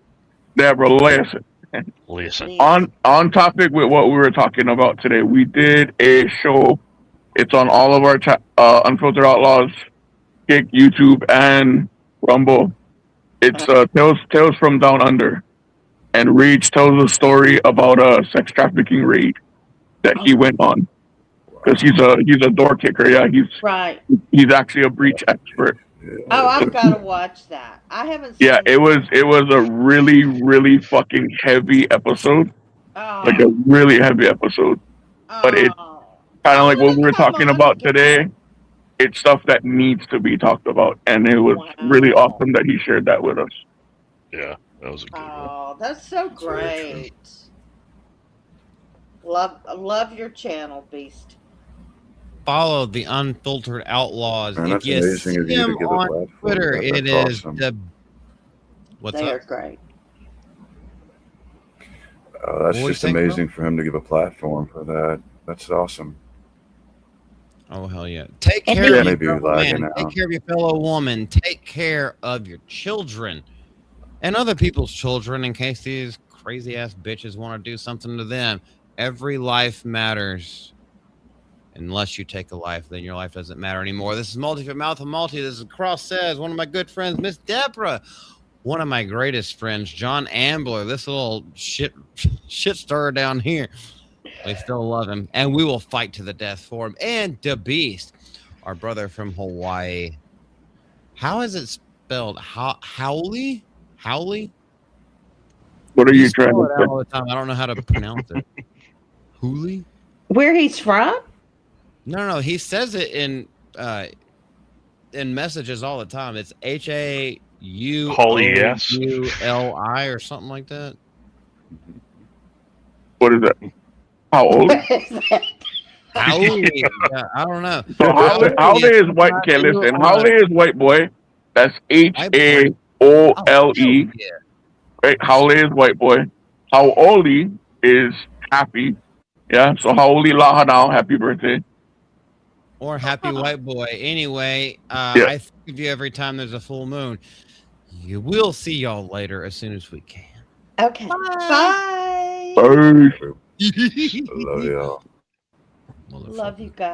Deborah, listen. Listen. On topic with what we were talking about today, we did a show. It's on all of our Unfiltered Outlaws, Kick, YouTube, and Rumble. It's Tales from Down Under, and Rage tells a story about a sex trafficking raid that he went on because he's a door kicker. Yeah, Right. he's actually a breach expert. Oh, I've got to watch that. I haven't seen Yeah, it was a really fucking heavy episode, Oh, like a really heavy episode. But it's oh. kind of like what we were Come talking on, about get today. It's stuff that needs to be talked about, and it was really Wow. awesome that he shared that with us. Yeah, that was a good one. Oh, that's so great. Love your channel, Beast. Follow the Unfiltered Outlaws. Man, if that's you amazing see of you to them give a on platform. Twitter, That's it is awesome. the. What's They up? are great. That's What were you just saying, amazing for him to give a platform for that. That's awesome. Oh hell yeah! Take And care of maybe your fellow lagging man. Take out. care of your fellow woman. Take care of your children and other people's children in case these crazy ass bitches want to do something to them. Every life matters. Unless you take a life, then your life doesn't matter anymore. This is Multi for Mouth of Multi. This is Cross Says, one of my good friends, Miss Deborah. One of my greatest friends, John Ambler. This little shit stirrer down here. We still love him, and we will fight to the death for him. And the Beast, our brother from Hawaii. How is it spelled? Howley? Howley? What are you spell trying to it say? out all the time. I don't know how to pronounce it. Hooley? Where he's from? No. He says it in messages all the time. It's HAULI or something like that. What is that? How old? Howley. Yeah, I don't know. So Howley is white. Okay, listen. Howley is white boy. That's HAOLE. Oh, yeah. Right? Howley is white boy. Howoli is happy. Yeah. So Howoli Laha now. Happy birthday. Or happy white boy. Anyway, Yeah. I think of you every time there's a full moon. You will see y'all later as soon as we can. Okay. Bye. Bye. Love y'all. Motherfucker. Love you guys.